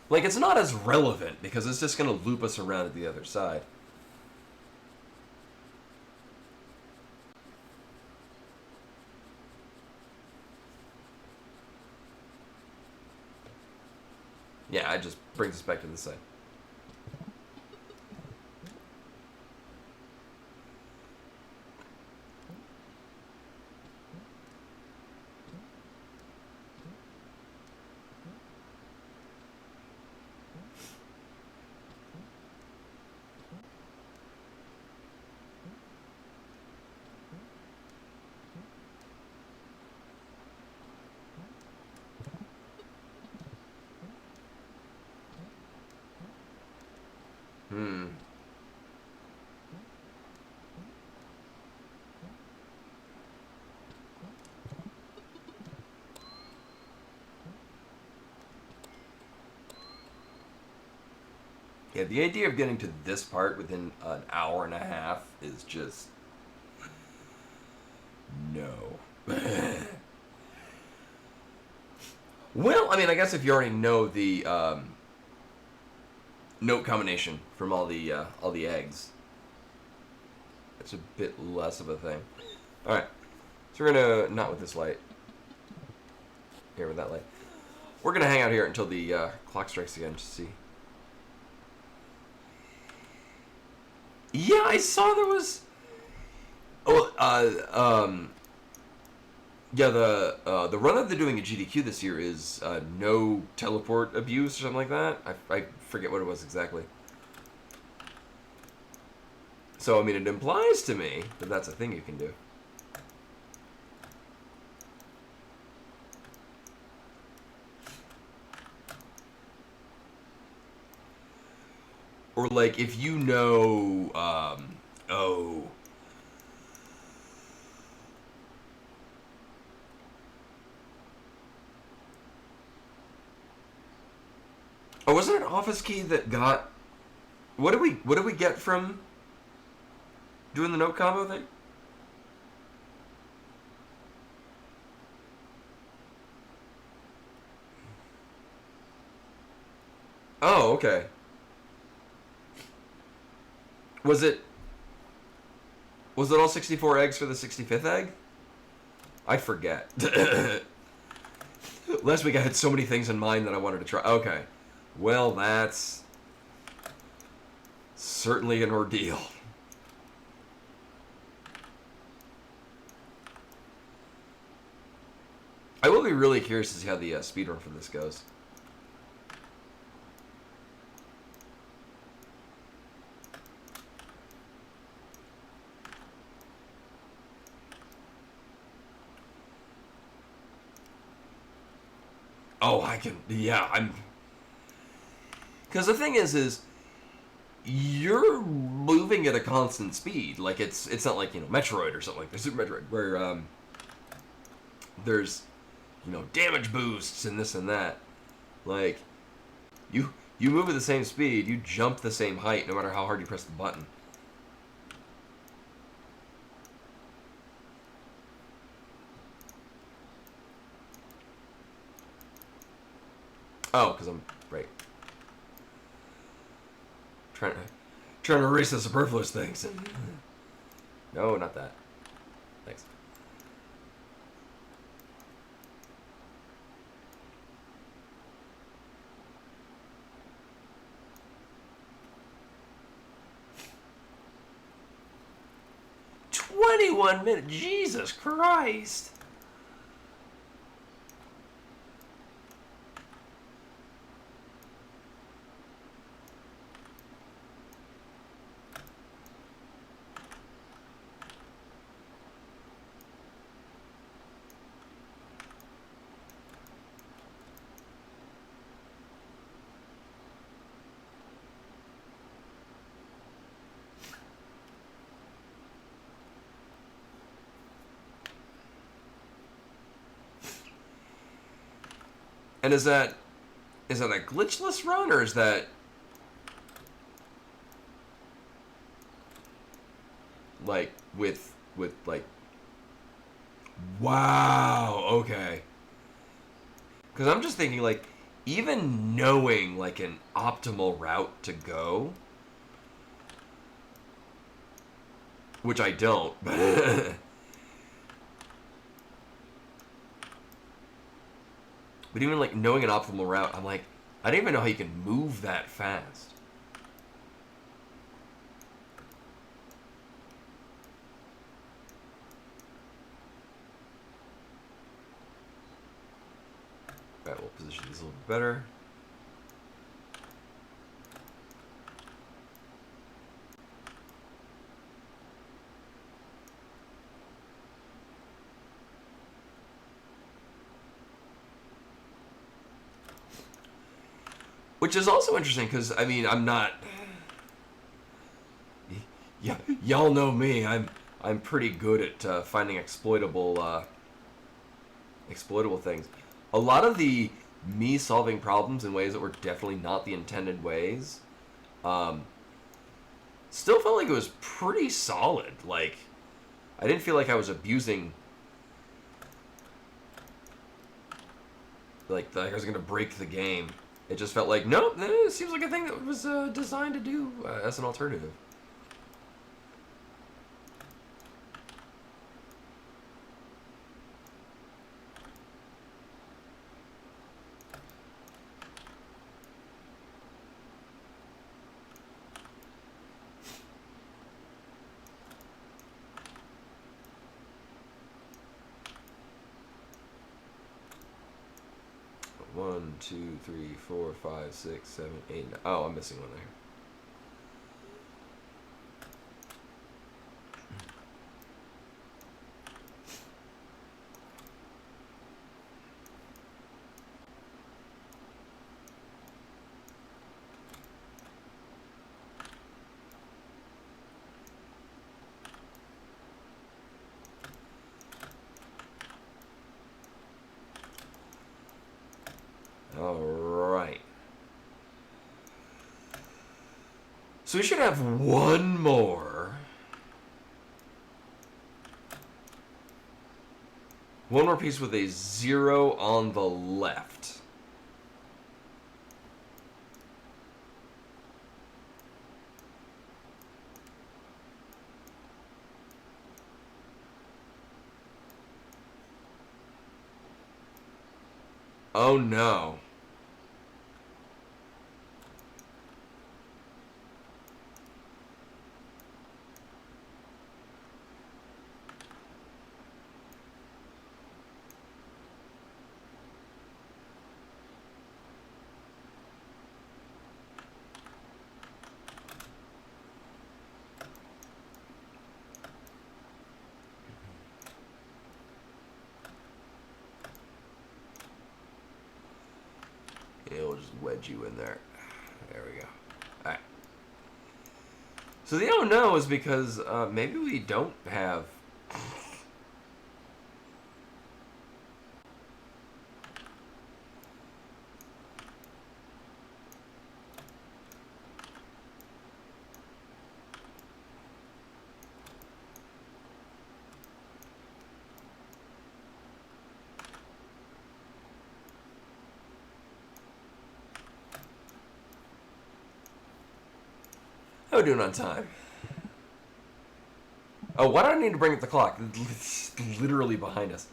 Like, it's not as relevant because it's just gonna loop us around at the other side. Yeah, it just brings us back to the side. Yeah, the idea of getting to this part within an hour and a half is just... no. Well, I mean, I guess if you already know the note combination from all the eggs, it's a bit less of a thing. All right, so we're gonna not with this light. Here with that light, we're gonna hang out here until the clock strikes again, just to see. Yeah, I saw there was. Oh, yeah, the run that they're doing at GDQ this year is no teleport abuse or something like that. I forget what it was exactly. So I mean, it implies to me that that's a thing you can do. Or like if you know, oh. Oh, wasn't it an office key that got? What did we get from doing the note combo thing? Oh, okay. Was it all 64 eggs for the 65th egg? I forget. Last week I had so many things in mind that I wanted to try. Okay. Well, that's certainly an ordeal. I will be really curious to see how the speedrun for this goes. Oh, I can, yeah, I'm... Because the thing is you're moving at a constant speed. Like, it's not like, Metroid or something like that, Super Metroid, where, there's, damage boosts and this and that. Like, you move at the same speed, you jump the same height, no matter how hard you press the button. Oh, because I'm right. Trying to erase the superfluous things. No, not that. Thanks. $21 Jesus Christ. And is that a glitchless run, or is that like with like, wow, okay. Because I'm just thinking, like, even knowing like an optimal route to go, which I don't, but but even like knowing an optimal route, I'm like, I don't even know how you can move that fast. Alright, we'll position these a little bit better. Which is also interesting, because, I mean, I'm not... Yeah, y'all know me. I'm pretty good at finding exploitable things. A lot of the me solving problems in ways that were definitely not the intended ways, still felt like it was pretty solid. Like, I didn't feel like I was abusing... Like I was going to break the game. It just felt like, nope, it seems like a thing that was designed to do as an alternative. One, two, three, four, five, six, seven, eight, nine. Oh, I'm missing one there. Alright. So we should have one more. One more piece with a 0 on the left. Oh no. Yeah, we'll just wedge you in there. There we go. Alright. So the oh no is because maybe we don't have... How are we doing on time? Oh, why do I need to bring up the clock? It's literally behind us.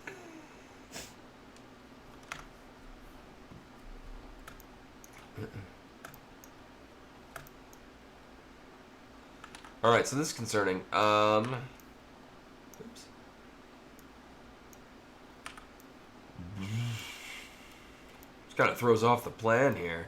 Alright, so this is concerning. Oops. Just kind of throws off the plan here.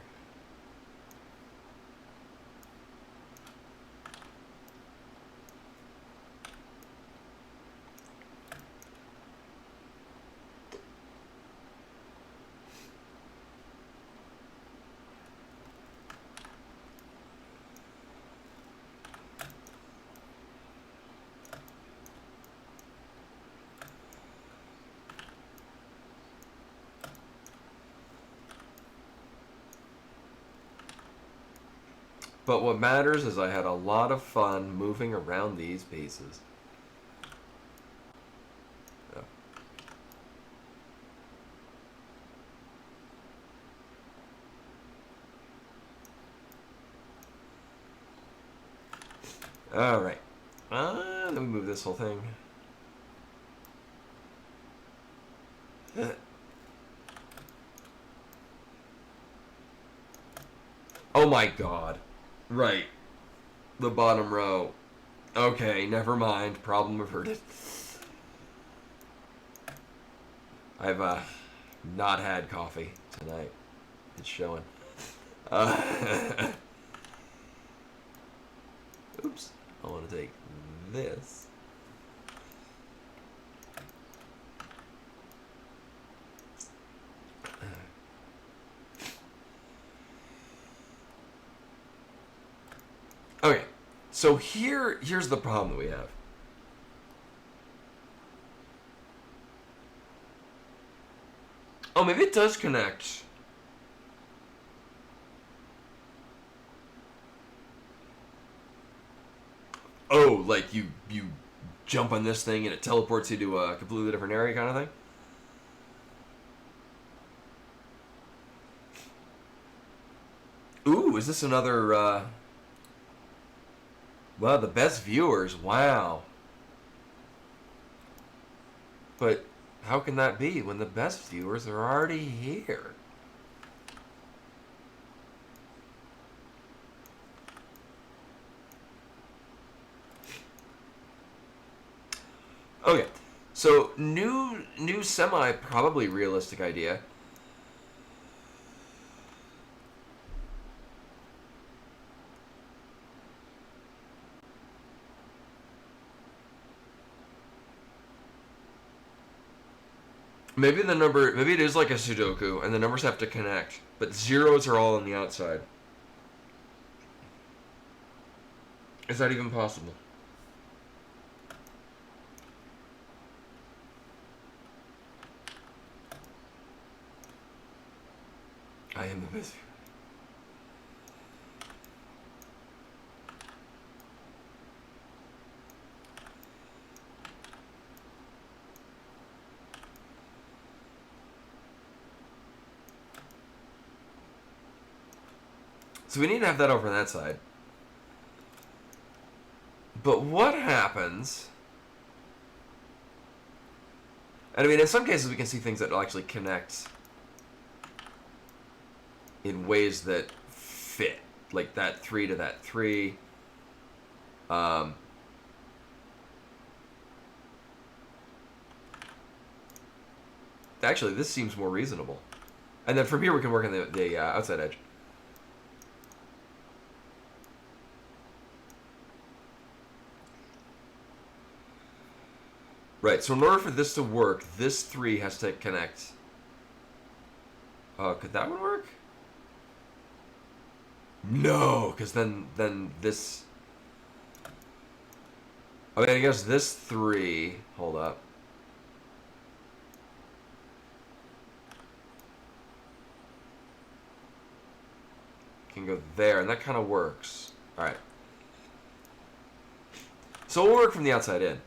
But what matters is I had a lot of fun moving around these pieces. Oh. Alright. Let me move this whole thing. Oh my god. Right. The bottom row. Okay, never mind. Problem averted. I've not had coffee tonight. It's showing. Oops. I want to take this. Okay, so here's the problem that we have. Oh, maybe it does connect. Oh, like you jump on this thing and it teleports you to a completely different area kind of thing? Ooh, is this another, Well, the best viewers, wow. But how can that be when the best viewers are already here? Okay, so new semi probably realistic idea. Maybe it is like a Sudoku, and the numbers have to connect, but zeros are all on the outside. Is that even possible? I am the best. So we need to have that over on that side. But what happens... And I mean, in some cases we can see things that will actually connect in ways that fit, like that 3 to that 3. Actually, this seems more reasonable. And then from here we can work on the outside edge. Right, so in order for this to work, this 3 has to connect. Could that one work? No, because then this... I mean, I guess this 3... Hold up. Can go there, and that kind of works. Alright. So we'll work from the outside in.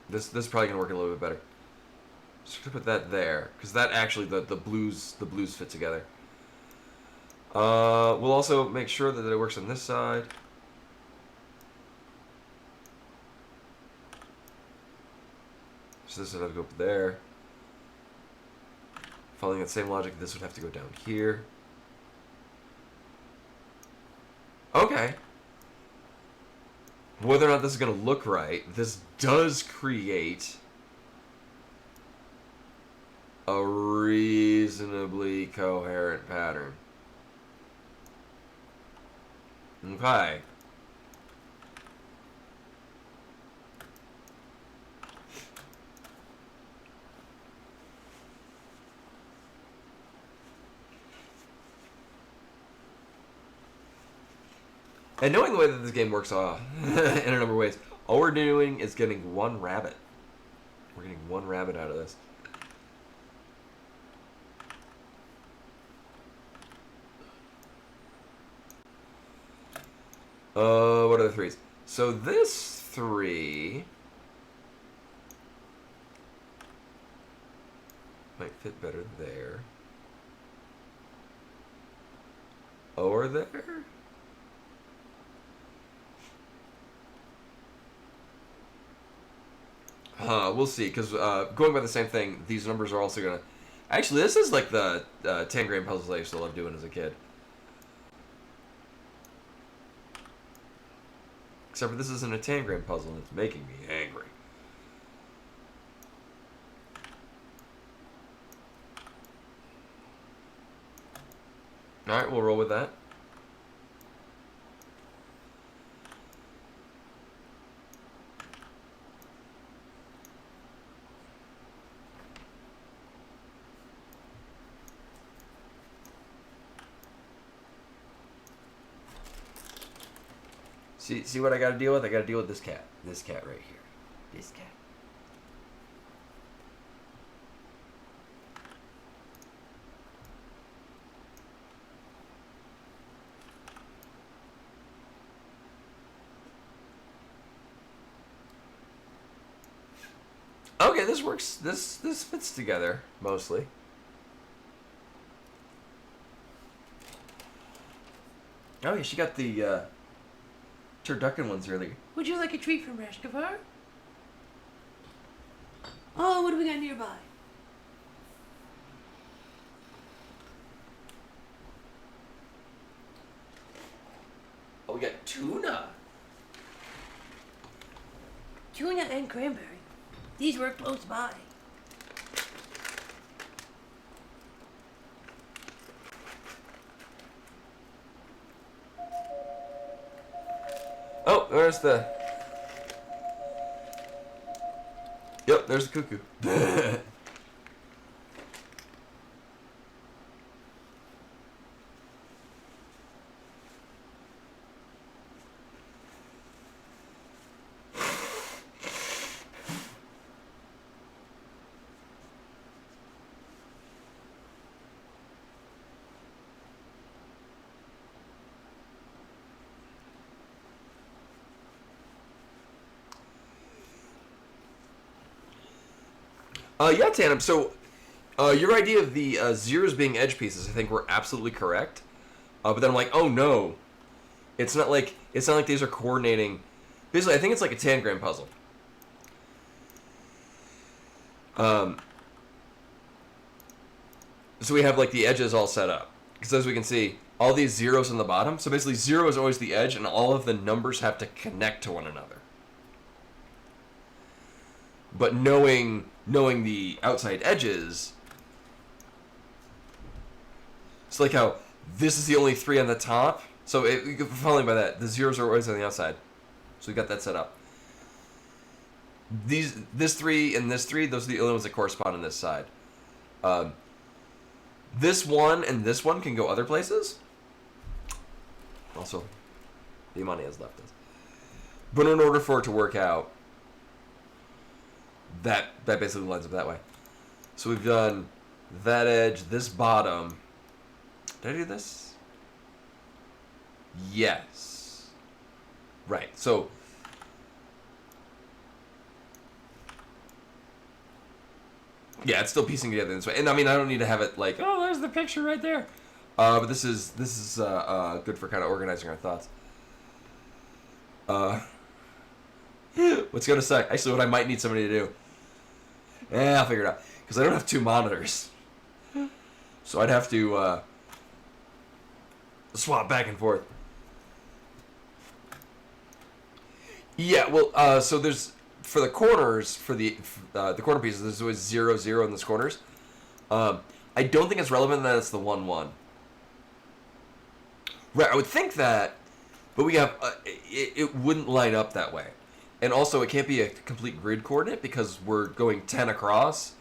This is probably gonna work a little bit better. Just gonna put that there, because that actually the blues fit together. We'll also make sure that it works on this side. So this would have to go up there. Following that same logic, this would have to go down here. Okay. Whether or not this is going to look right, this does create a reasonably coherent pattern. Okay. And knowing the way that this game works in a number of ways, all we're doing is getting one rabbit. We're getting one rabbit out of this. What are the 3s? So this 3 might fit better there. Or there? We'll see, because going by the same thing, these numbers are also going to... Actually, this is like the Tangram puzzles I used to love doing as a kid. Except for this isn't a Tangram puzzle, and it's making me angry. Alright, we'll roll with that. See what I gotta deal with? I gotta deal with this cat. This cat right here. This cat. Okay, this works. This fits together mostly. Oh yeah, she got the turducken ones earlier. Would you like a treat from Rashkavar? Oh, what do we got nearby? Oh, we got tuna. Tuna and cranberry. These were close by. Oh, there's the... Yep, there's the cuckoo. Yeah, Tandem. So, your idea of the zeros being edge pieces, I think, were absolutely correct. But then I'm like, oh no, it's not like these are coordinating. Basically, I think it's like a Tangram puzzle. So we have like the edges all set up. Because as we can see, all these zeros on the bottom. So basically 0 is always the edge and all of the numbers have to connect to one another. But knowing the outside edges, it's like how this is the only 3 on the top. So following by that, the zeros are always on the outside. So we got that set up. This 3 and this 3, those are the only ones that correspond on this side. This one and this one can go other places. Also, the Imani has left us. But in order for it to work out, that basically lines up that way. So we've done that edge, this bottom. Did I do this? Yes. Right. So yeah, it's still piecing together this way. And I mean, I don't need to have it like, oh, there's the picture right there. But this is good for kind of organizing our thoughts. What's gonna suck? Actually, what I might need somebody to do. I'll figure it out. Because I don't have 2 monitors. So I'd have to swap back and forth. Yeah, well, so there's, for the corners, for the corner pieces, there's always 0, 0 in those corners. I don't think it's relevant that it's the 1, 1. Right, I would think that, but we have, it wouldn't line up that way. And also, it can't be a complete grid coordinate because we're going 10 across,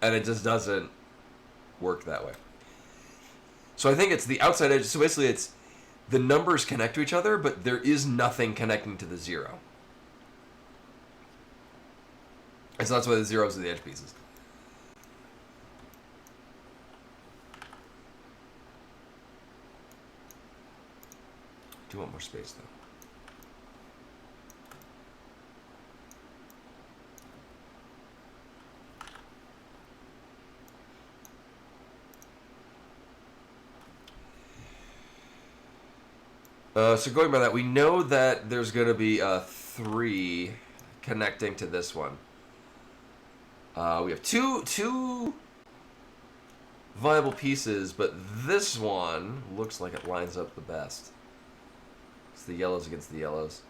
and it just doesn't work that way. So I think it's the outside edge. So basically, it's the numbers connect to each other, but there is nothing connecting to the 0. And so that's why the zeros are the edge pieces. Do want more space, though. So going by that, we know that there's going to be 3 connecting to this one. We have two viable pieces, but this one looks like it lines up the best. It's the yellows against the yellows.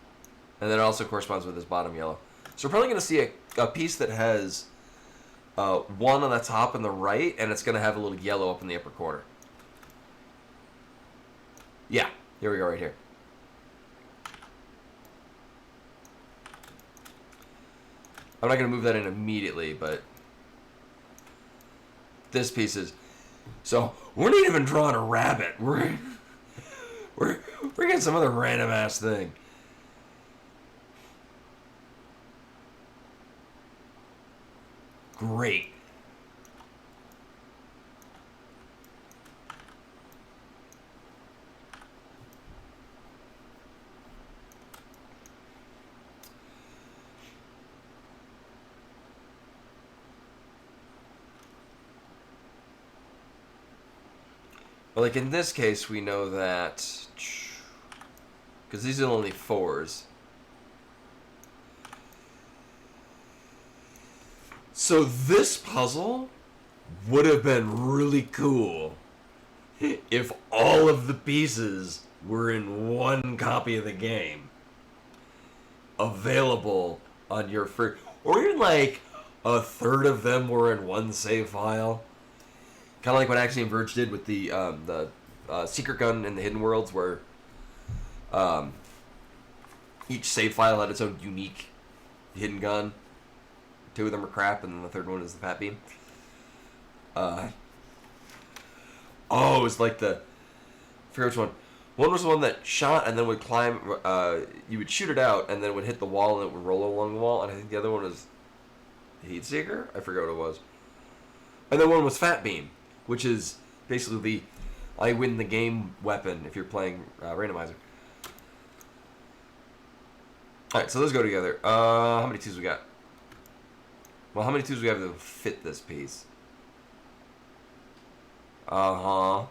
And then it also corresponds with this bottom yellow. So we're probably going to see a piece that has 1 on the top and the right, and it's going to have a little yellow up in the upper corner. Yeah. Here we go, right here. I'm not going to move that in immediately, but this piece is... So, we're not even drawing a rabbit. We're getting some other random-ass thing. Great. But like in this case, we know that, because these are only 4s. So this puzzle would have been really cool if all of the pieces were in one copy of the game available on your free, or even like a third of them were in one save file. Kind of like what Axiom Verge did with the Secret Gun in the Hidden Worlds, where each save file had its own unique hidden gun. 2 of them are crap, and then the third one is the Fat Beam. It was like I forget which one. One was the one that shot and then would climb, you would shoot it out, and then it would hit the wall, and it would roll along the wall, and I think the other one was Heat Seeker? I forget what it was. And then one was Fat Beam, which is basically the I win the game weapon if you're playing randomizer. Alright, so those go together. How many 2s we got? Well, how many 2s we have to fit this piece? Uh-huh.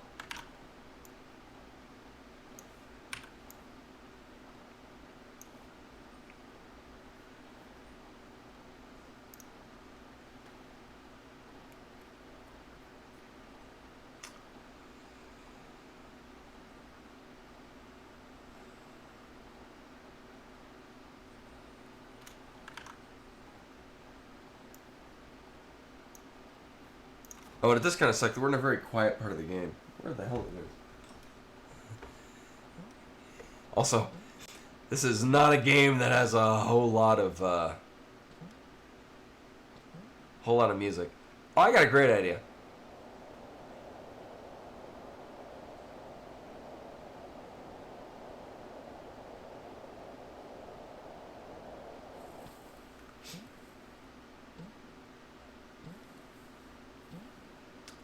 Oh, and it does kind of suck that we're in a very quiet part of the game. Where the hell is it? Also, this is not a game that has a whole lot of music. Oh, I got a great idea.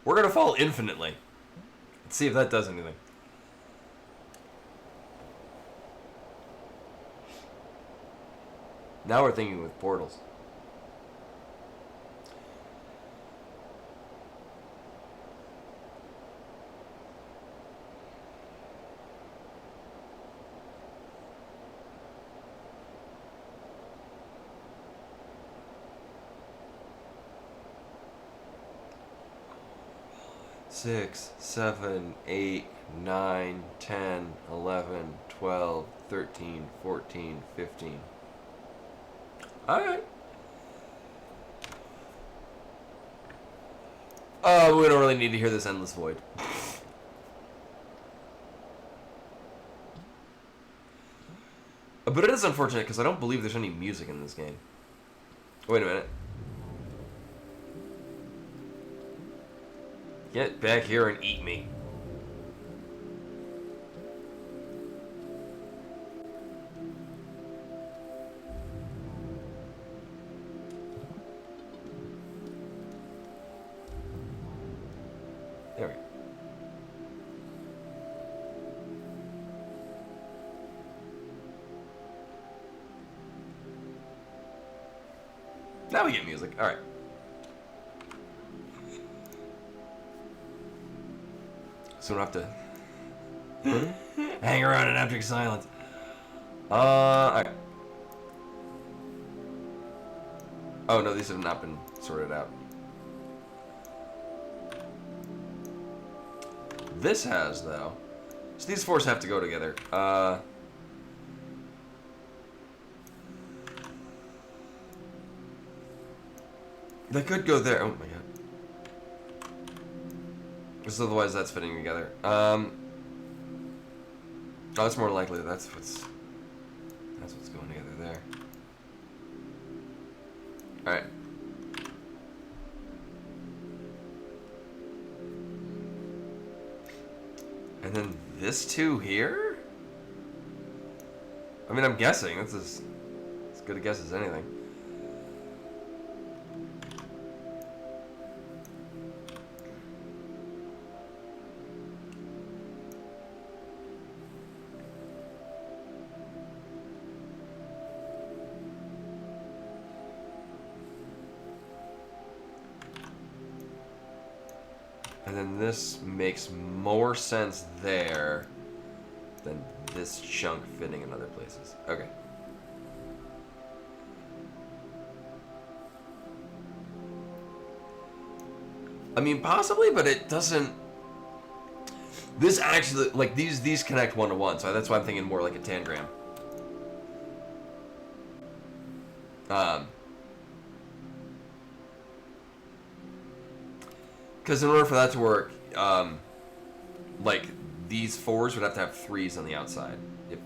We're gonna fall infinitely. Let's see if that does anything. Now we're thinking with portals. Six, 7, 8, 9, 10, 11, 12, 13, 14, 15. Alright. We don't really need to hear this endless void. But it is unfortunate because I don't believe there's any music in this game. Wait a minute. Get back here and eat me. There we go. Now we get music. All right. So we don't have to hang around in abject silence. Alright. Oh no, these have not been sorted out. This has, though. So these fours have to go together. They could go there. Oh my god. Because otherwise that's fitting together. Oh, it's more likely that's what's going together there. Alright. And then this two here? I mean, I'm guessing. That's as good a guess as anything. And then this makes more sense there than this chunk fitting in other places. Okay. I mean, possibly, but it doesn't... This actually, like, these connect one to one, so that's why I'm thinking more like a tangram. Because in order for that to work, like, these fours would have to have threes on the outside,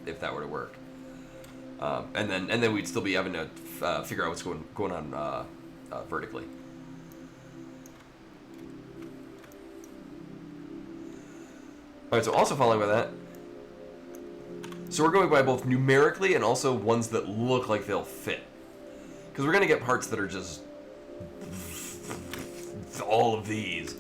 if that were to work. And then we'd still be having to figure out what's going on vertically. Alright, so also following by that, so we're going by both numerically and also ones that look like they'll fit. Because we're going to get parts that are just all of these.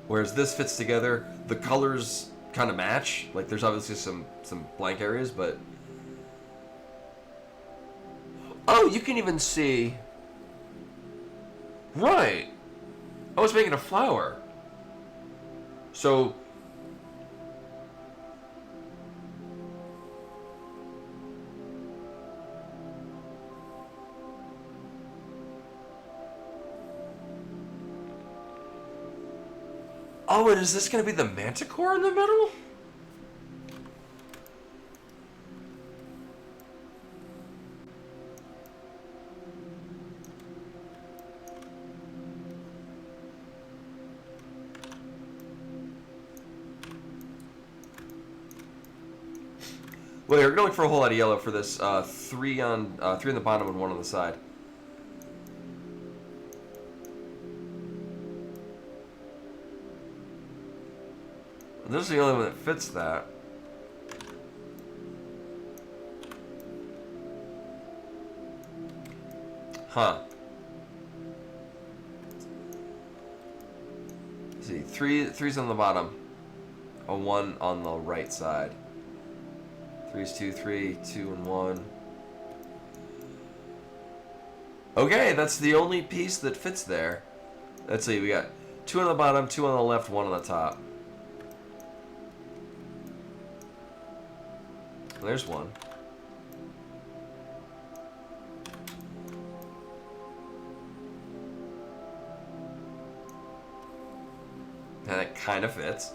Whereas this fits together, the colors kind of match. Like, there's obviously some blank areas, but... Oh, you can even see... Right! I was making a flower. So... Oh, and is this going to be the Manticore in the middle? Well, you're going for a whole lot of yellow for this. Three on the bottom and one on the side. This is the only one that fits that. Huh. Let's see, three's on the bottom. A 1 on the right side. 3's 2, 3, 2 and 1. Okay, that's the only piece that fits there. Let's see, we got 2 on the bottom, 2 on the left, 1 on the top. There's 1. And it kind of fits.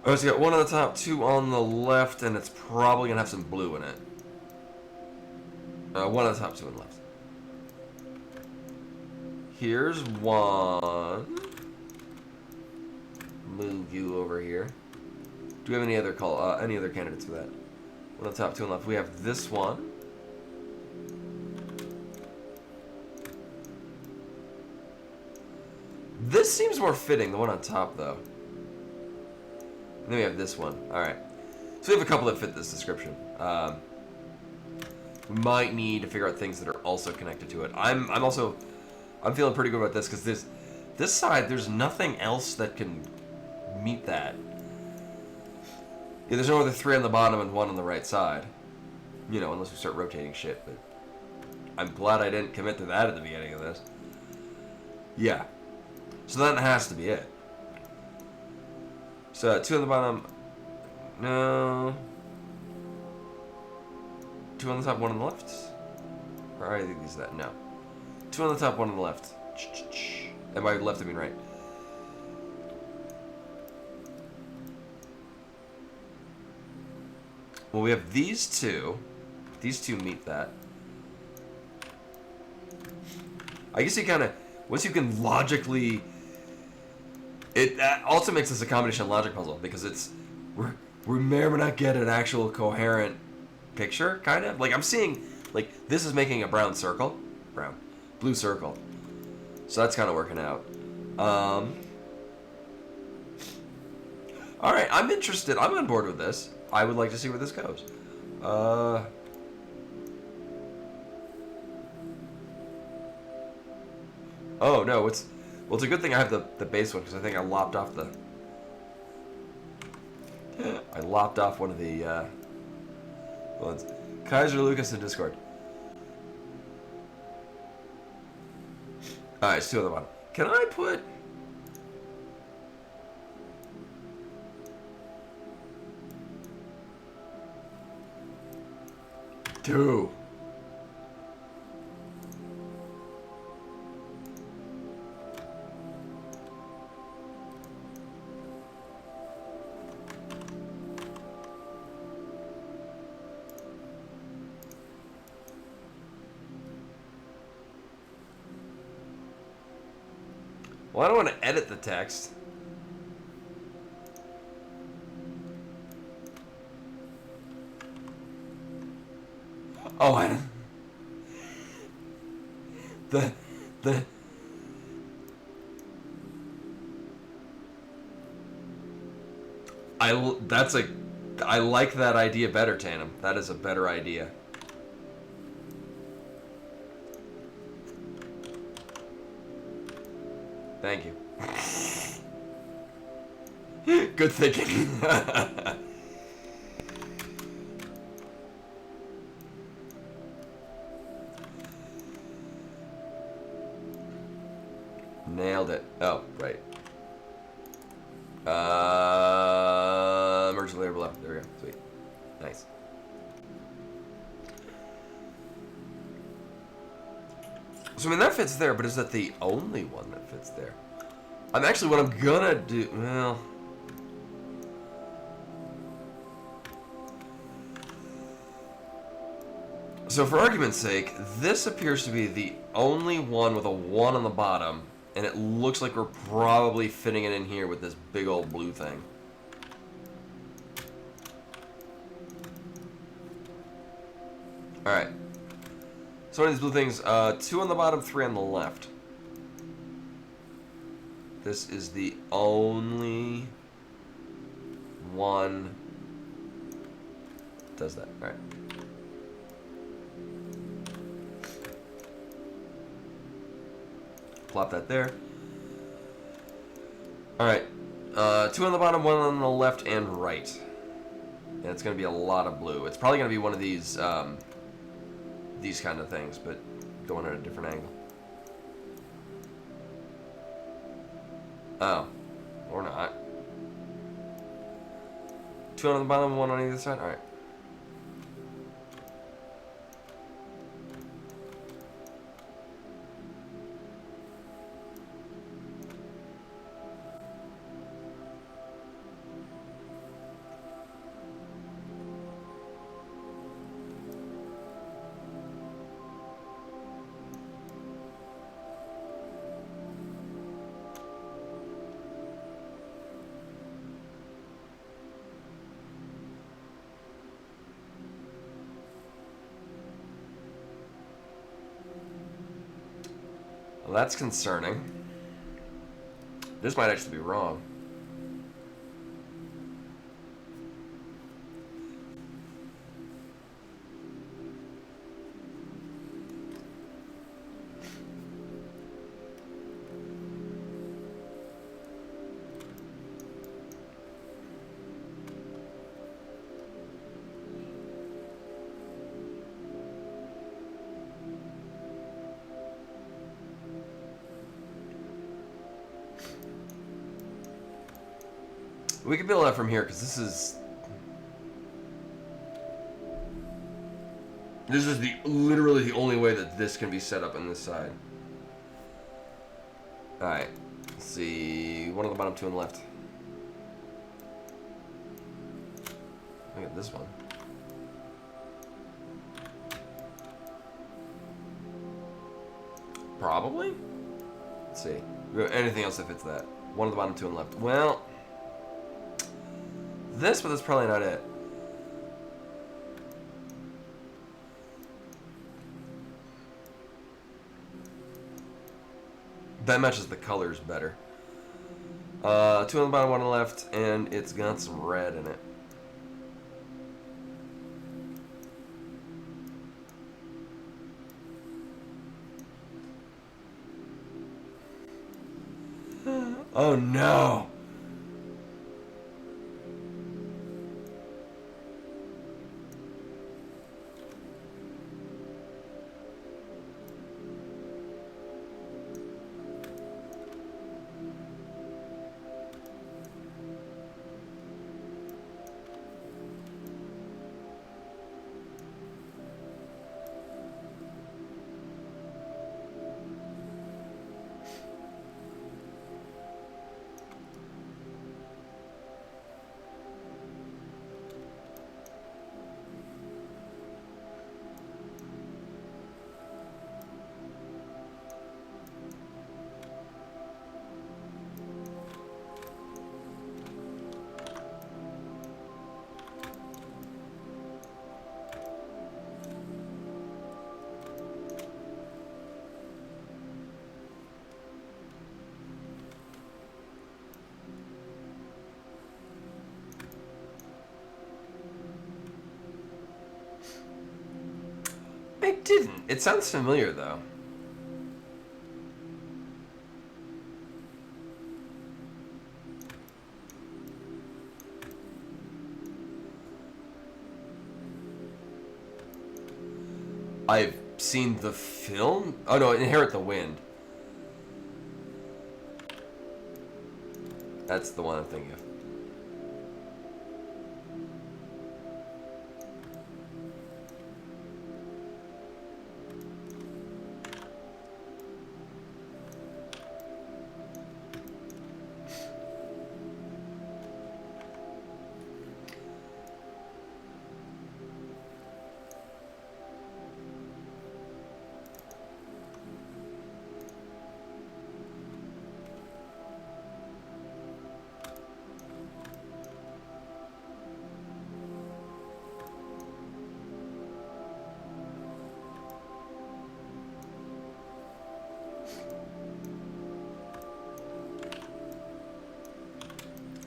Oh, so you got 1 on the top, 2 on the left, and it's probably going to have some blue in it. 1 on the top, 2 on the left. Here's 1. Move you over here. Do we have any other candidates for that? 1 on the top, 2 on the left. We have this one. This seems more fitting, the one on top, though. And then we have this one. Alright. So we have a couple that fit this description. We might need to figure out things that are also connected to it. I'm feeling pretty good about this, because this side, there's nothing else that can meet that. Yeah, there's no other 3 on the bottom and 1 on the right side. You know, unless we start rotating shit, but I'm glad I didn't commit to that at the beginning of this. Yeah. So that has to be it. So 2 on the bottom. No. 2 on the top, 1 on the left. Or I think these that. No. 2 on the top, 1 on the left. And by left, I mean right. Well, we have these two. These two meet that. I guess you kind of, once you can logically, it also makes this a combination logic puzzle, because it's, we may or may not get an actual coherent picture, kind of. Like, I'm seeing, like, this is making a blue circle. So that's kind of working out. Alright, I'm interested. I'm on board with this. I would like to see where this goes. Oh, no, it's a good thing I have the base one, because I think I lopped off the... I lopped off one of the, ones. Kaiser Lucas in Discord. Alright, it's 2 on the bottom. Can I put... Two. Well, I don't want to edit the text. Oh, I like that idea better, Tandem. That is a better idea. Thank you. Good thinking. Nailed it. Oh, right. Merge layer below. There we go. Sweet. Nice. So I mean that fits there, but is that the only one that fits there? I'm actually what I'm gonna do. Well, so for argument's sake, this appears to be the only one with a 1 on the bottom, and it looks like we're probably fitting it in here with this big old blue thing. Alright. So one of these blue things, 2 on the bottom, 3 on the left. This is the only one that does that. Alright. Plop that there. Alright. 2 on the bottom, 1 on the left and right. And it's going to be a lot of blue. It's probably going to be one of these kind of things, but going at a different angle. Oh. Or not. 2 on the bottom, 1 on either side? Alright. Well, that's concerning. This might actually be wrong. We can build that from here because this is literally the only way that this can be set up on this side. All right, let's see. 1 on the bottom, 2 on the left. Look at this one. Probably. Let's see. Anything else that fits that? 1 on the bottom, 2 on the left. Well. This, but that's probably not it. That matches the colors better. 2 on the bottom, 1 on the left, and it's got some red in it. Oh no! It didn't. It sounds familiar, though. I've seen the film? Oh no, Inherit the Wind. That's the one I'm thinking of.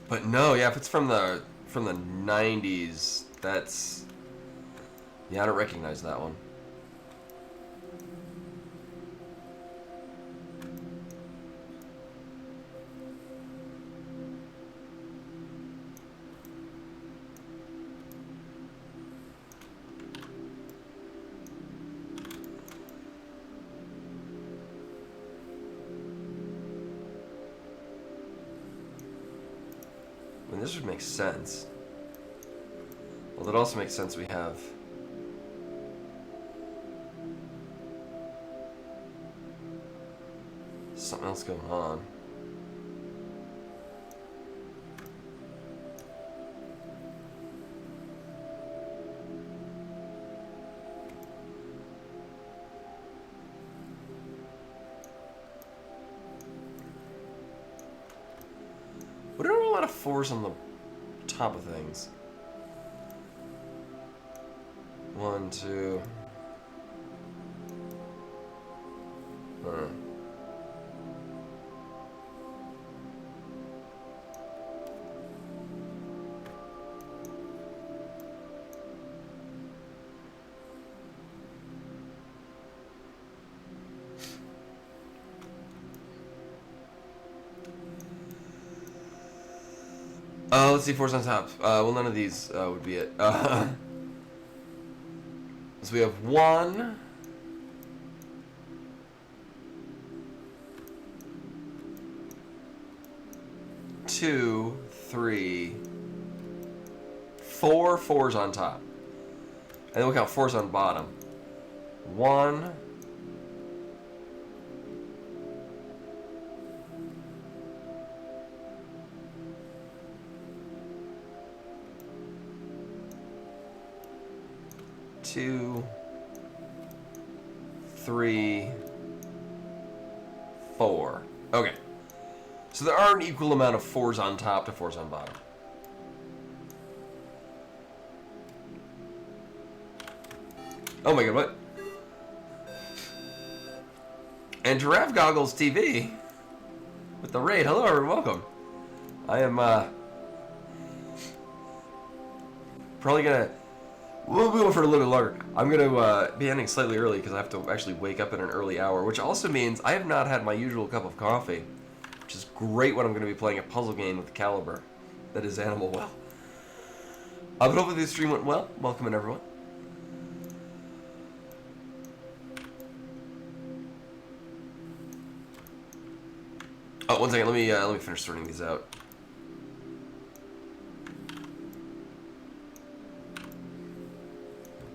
But no, yeah, if it's from the 90s, that's... Yeah, I don't recognize that one. I mean, this would make sense. Well, it also makes sense we have... something else going on. We don't have a lot of 4s on the top of things. 1, 2. Let's see, 4's on top. Well, none of these would be it. So we have 1. 2, 3, 4 4s on top. And then we'll count 4s on bottom. 1, 2, 3, 4. Okay. So there are an equal amount of 4s on top to 4s on bottom. Oh my god, what? And Giraffe Goggles TV with the raid. Hello, everyone, welcome. I am, probably gonna... We'll be on for a little bit longer. I'm gonna be ending slightly early because I have to actually wake up at an early hour, which also means I have not had my usual cup of coffee, which is great when I'm going to be playing a puzzle game with Caliber. That is Animal Well. But hopefully the stream went well. Welcome in, everyone. Oh, one second. Let me finish sorting these out.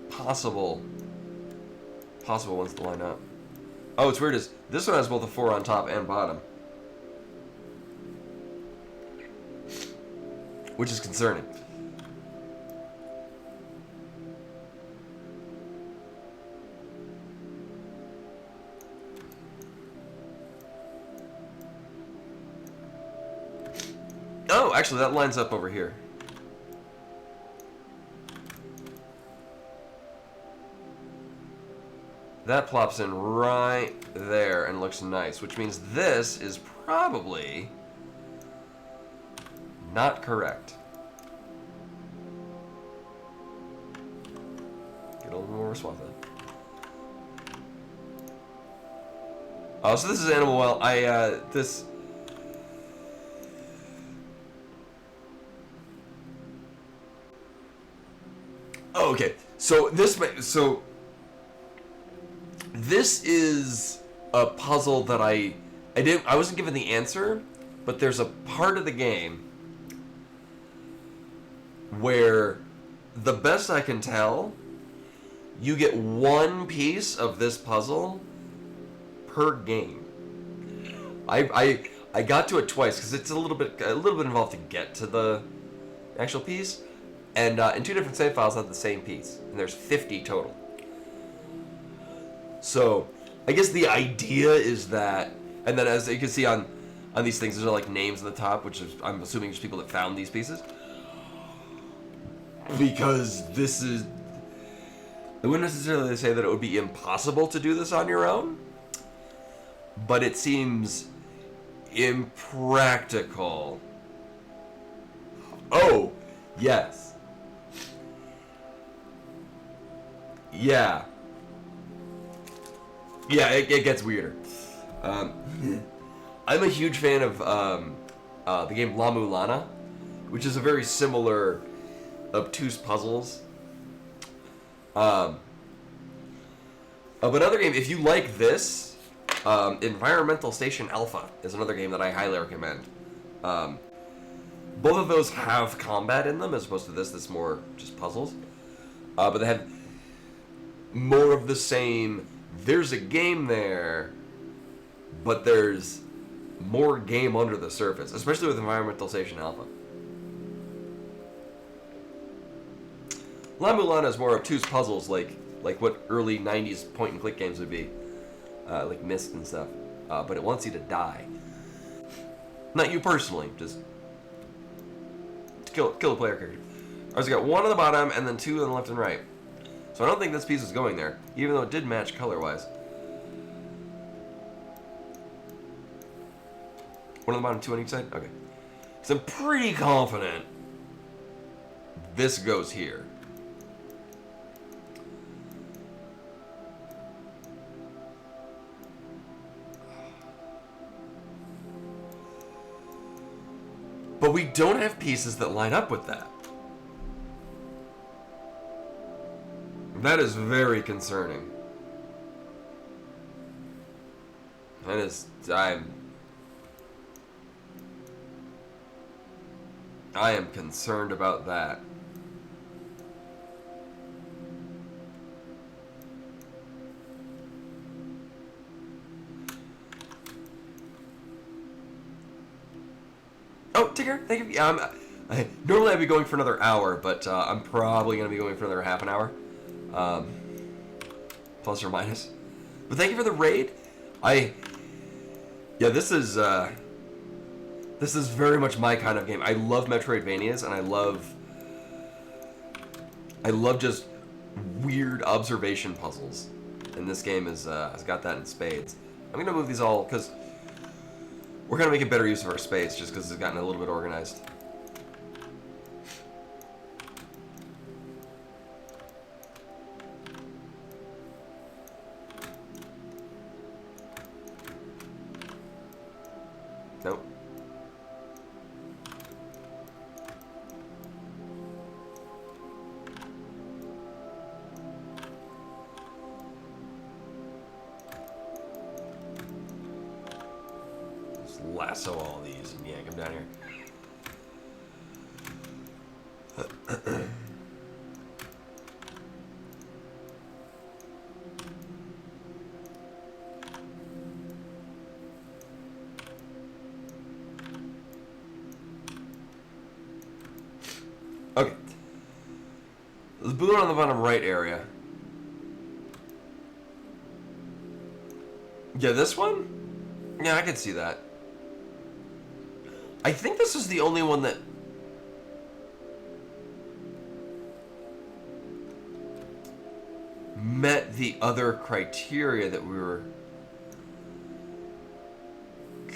Possible ones to line up. Oh, it's weird. Is this one has both a 4 on top and bottom, which is concerning. Oh, actually, that lines up over here. That plops in right there and looks nice, which means this is probably not correct. Get a little more swath in. Oh, so this is Animal Well. This... Oh, okay. So this is a puzzle that I wasn't given the answer, but there's a part of the game where, the best I can tell, you get one piece of this puzzle per game. I got to it twice because it's a little bit involved to get to the actual piece, and in 2 different save files I have the same piece, and there's 50 total. So, I guess the idea is that, and then as you can see on these things, there's like names on the top, which is, I'm assuming, just people that found these pieces. Because this is... I wouldn't necessarily say that it would be impossible to do this on your own, but it seems impractical Oh, yes. Yeah. Yeah, it gets weirder. I'm a huge fan of the game La Mulana, which is a very similar obtuse puzzles. But another game, if you like this, Environmental Station Alpha is another game that I highly recommend. Both of those have combat in them, as opposed to this that's more just puzzles. But they have more of the same, there's a game there, but there's more game under the surface, especially with Environmental Station Alpha. La Mulana is more obtuse puzzles, like what early 90s point-and-click games would be, like Myst and stuff. But it wants you to die. Not you personally, just to kill a player character. Alright, so I got one on the bottom and then two on the left and right. So I don't think this piece is going there, even though it did match color-wise. One on the bottom, two on each side? Okay. So I'm pretty confident this goes here. But we don't have pieces that line up with that. That is very concerning. That is... I am concerned about that. Oh, Tigger, thank you. Yeah, normally I'd be going for another hour, but I'm probably going to be going for another half an hour. Plus or minus. But thank you for the raid. Yeah, this is very much my kind of game. I love Metroidvanias, and I love just weird observation puzzles. And this game has got that in spades. I'm going to move these all, because we're going to make a better use of our space, just because it's gotten a little bit organized. Nope. Just lasso all these and yank them down here. Okay. The balloon on the bottom right area. Yeah, this one? Yeah, I could see that. I think this is the only one that... met the other criteria that we were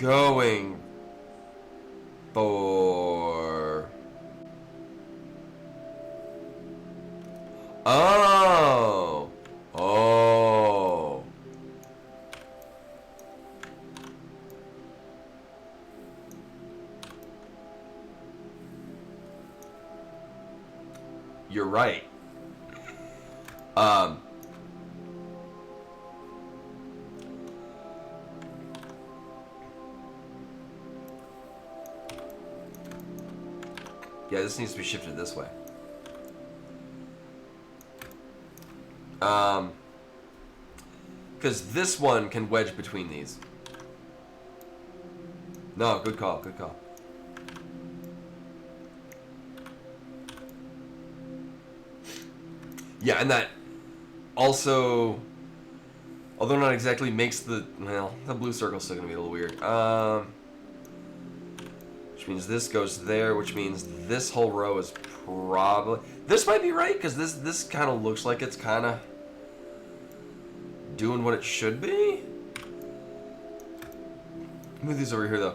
going for. Oh. Oh. You're right. Yeah, this needs to be shifted this way. Because this one can wedge between these. No, good call, good call. Yeah, and that also, although not exactly makes the, well, the blue circle's still gonna be a little weird. Which means this goes there, which means this whole row is probably, this might be right, because this kind of looks like it's kind of doing what it should be. Move these over here though.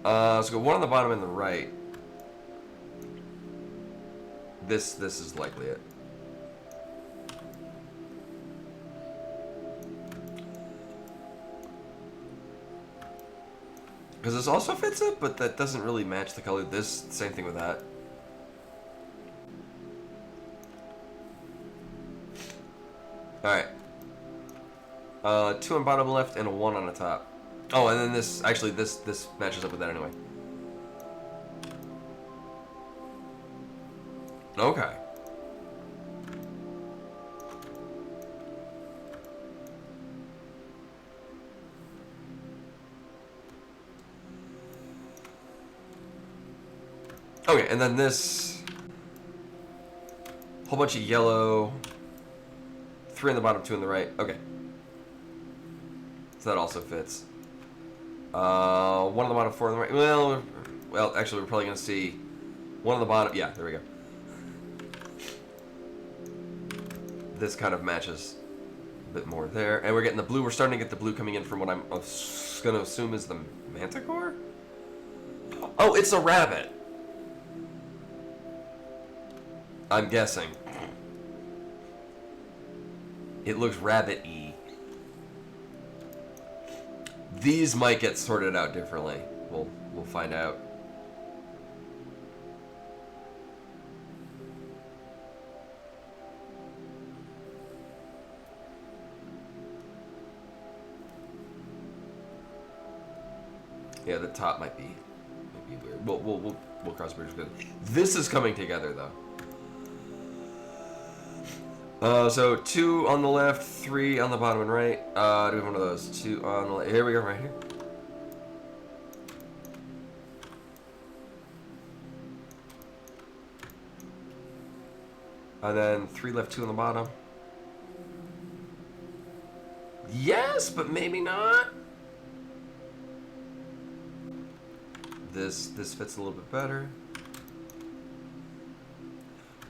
Let's go one on the bottom and the right. This is likely it. Because this also fits it, but that doesn't really match the color. This, same thing with that. Alright. 2 on bottom left and a 1 on the top. Oh, and then this, actually, this matches up with that anyway. Okay. Okay, and then this whole bunch of yellow, 3 on the bottom, 2 on the right. Okay, so that also fits. 1 on the bottom, 4 on the right. Well, actually, we're probably gonna see 1 on the bottom. Yeah, there we go. This kind of matches a bit more there, and we're getting the blue. We're starting to get the blue coming in from what I'm gonna assume is the manticore. Oh, it's a rabbit. I'm guessing. It looks rabbit-y. These might get sorted out differently. We'll find out. Yeah, the top might be weird. We'll cross bridges good. This is coming together though. So 2 on the left, 3 on the bottom and right. Do we have one of those? 2 on the left. Here we go, right here. And then 3 left, 2 on the bottom. Yes, but maybe not. This fits a little bit better.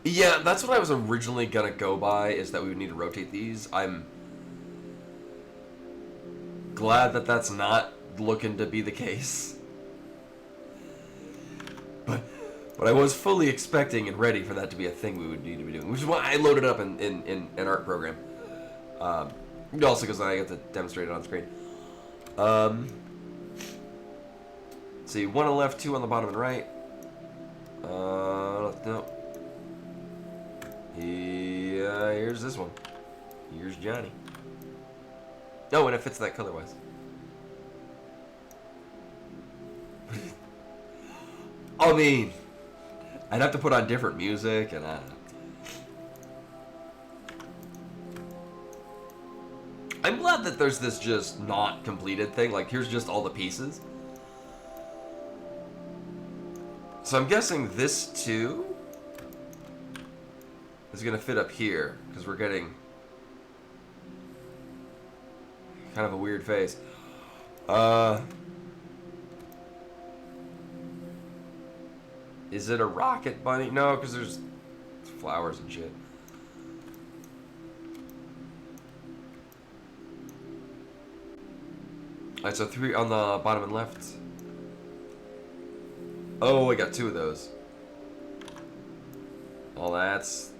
Yeah, that's what I was originally gonna go by, is that we would need to rotate these. I'm glad that that's not looking to be the case. But I was fully expecting and ready for that to be a thing we would need to be doing, which is why I loaded up in an art program. Also because I get to demonstrate it on screen. See, 1 on the left, 2 on the bottom and right. No. Here's this one. Here's Johnny. Oh, and it fits that color-wise. I mean, I'd have to put on different music, and I don't know. I'm glad that there's this just not completed thing. Like, here's just all the pieces. So I'm guessing this too is gonna fit up here, because we're getting kind of a weird face. Is it a rocket bunny? No, because there's flowers and shit. Alright, so 3 on the bottom and left. Oh, I got 2 of those. Well, that's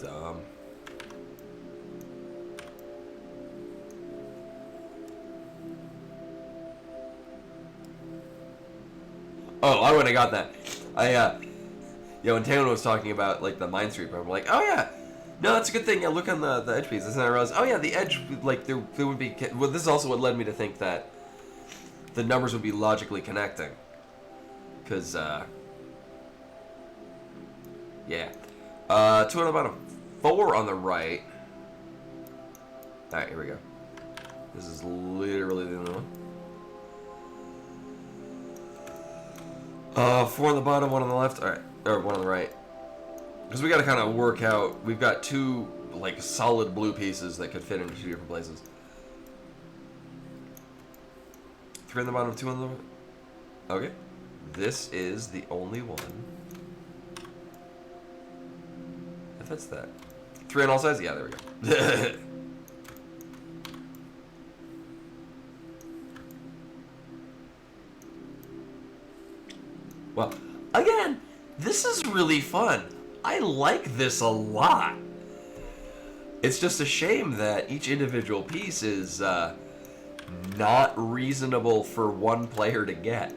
dumb. Oh, I wouldn't have got that. When Taylor was talking about like the Mine Street program, I'm like, oh yeah, no, that's a good thing. Yeah, look on the edge pieces, and I realized, oh yeah, the edge, like there would be. Well, this is also what led me to think that the numbers would be logically connecting, because yeah, 2 on the bottom, 4 on the right. All right, here we go. This is literally the other one. 4 on the bottom, 1 on the left, alright, or 1 on the right. Because we gotta kind of work out, we've got 2, like, solid blue pieces that could fit into 2 different places. 3 on the bottom, 2 on the... Okay. This is the only one that fits that. 3 on all sides? Yeah, there we go. Well, again, this is really fun. I like this a lot. It's just a shame that each individual piece is not reasonable for one player to get.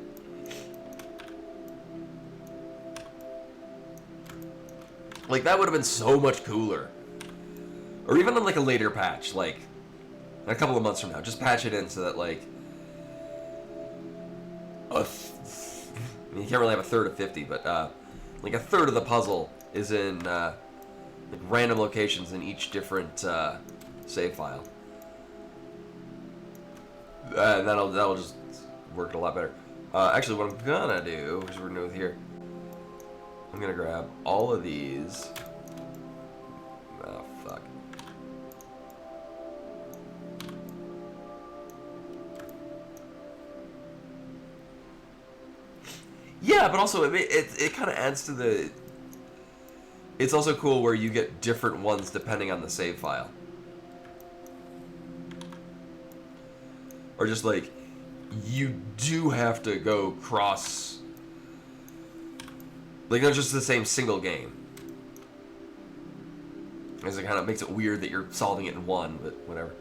Like, that would have been so much cooler. Or even on, like, a later patch, like, a couple of months from now. Just patch it in so that, like, I mean, you can't really have a third of 50, but, like, a third of the puzzle is in, like, random locations in each different, save file. And that'll just work a lot better. Actually, what I'm gonna do, which we're gonna do with here, I'm gonna grab all of these. Oh, fuck. Yeah, but also it kind of adds to the... It's also cool where you get different ones depending on the save file. Or just like, you do have to go cross... Like, not just the same single game. Because it kind of makes it weird that you're solving it in one, but whatever.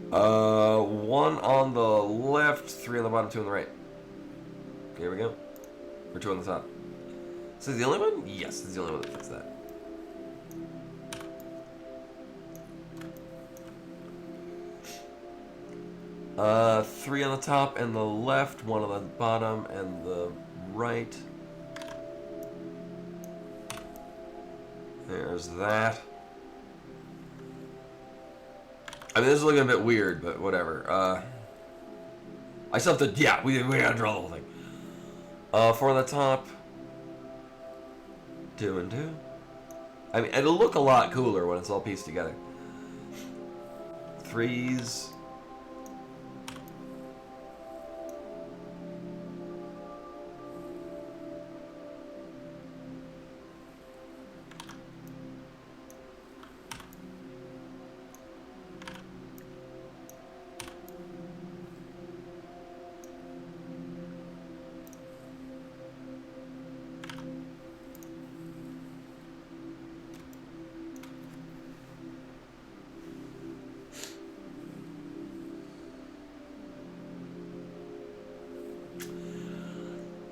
1 on the left, 3 on the bottom, 2 on the right. Here we go. Or 2 on the top. Is this the only one? Yes, this is the only one that fits that. Three on the top and the left, 1 on the bottom and the right. There's that. I mean, this is looking a bit weird, but whatever. I still have to, yeah, we gotta draw the whole thing. 4 on the top. 2 and 2. I mean, it'll look a lot cooler when it's all pieced together. 3s.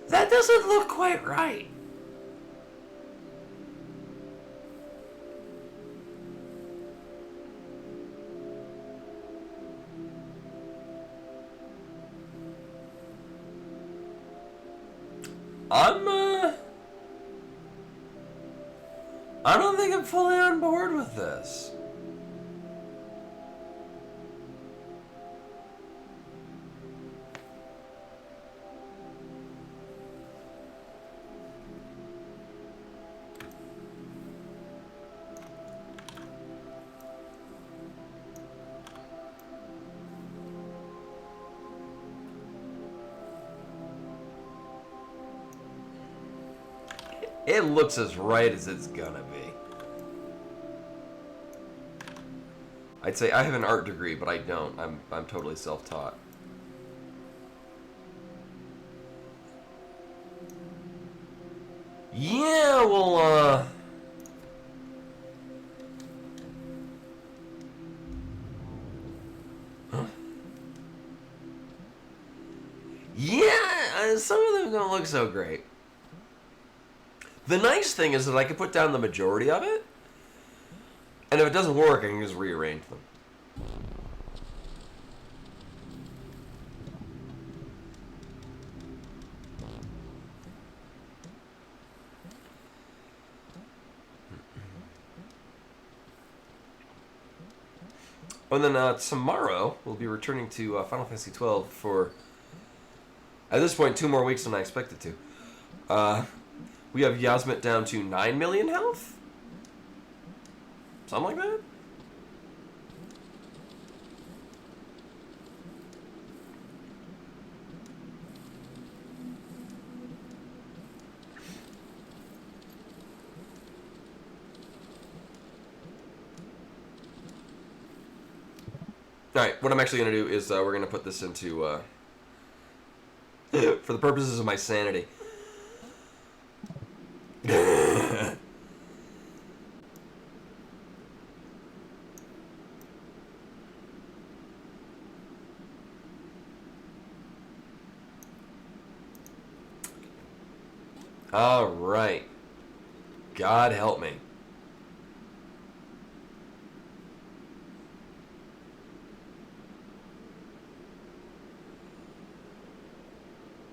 That doesn't look quite right. I don't think I'm fully on board with this. It looks as right as it's gonna be. I'd say I have an art degree, but I don't. I'm totally self-taught. Yeah, well, yeah, some of them don't look so great. The nice thing is that I can put down the majority of it, and if it doesn't work, I can just rearrange them. Oh, and then tomorrow, we'll be returning to Final Fantasy XII for, at this point, 2 more weeks than I expected to. We have Yasmit down to 9 million health? Something like that? Alright, what I'm actually going to do is we're going to put this into, for the purposes of my sanity. All right. God help me.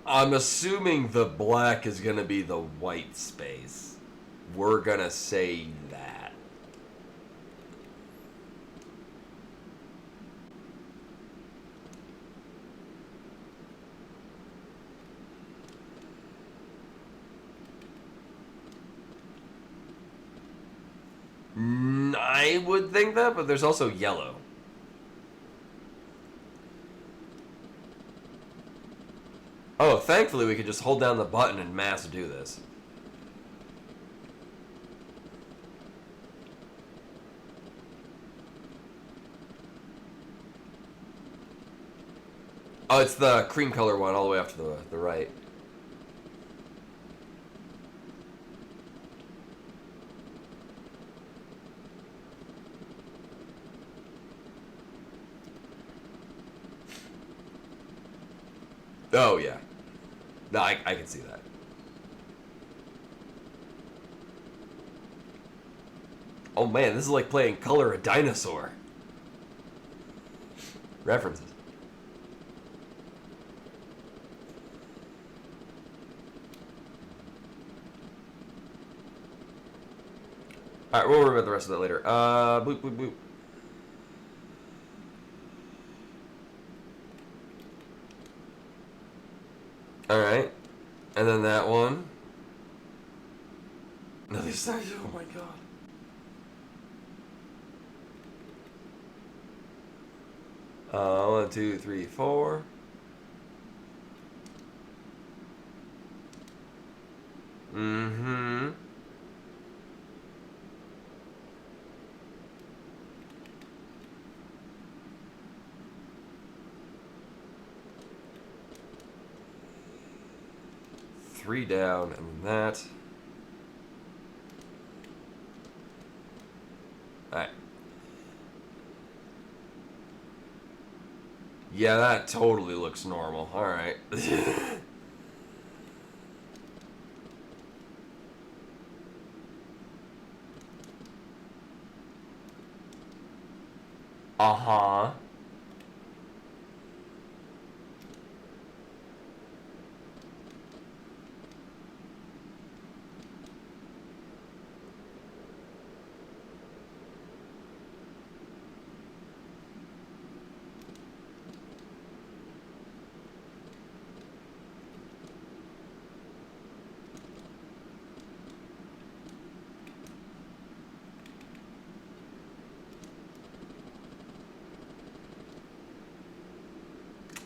I'm assuming the black is going to be the white space. We're going to say that. I would think that, but there's also yellow. Oh, thankfully we could just hold down the button and mass do this. Oh, it's the cream color one all the way off to the right. Oh, yeah. No, I can see that. Oh man, this is like playing Color a Dinosaur. References. Alright, we'll worry about the rest of that later. Boop, boop, boop. Alright. And then that one. No, these things, oh my god. One, two, three, four. Mm-hmm. Three down, and that. Alright. Yeah, that totally looks normal. Alright. Uh-huh.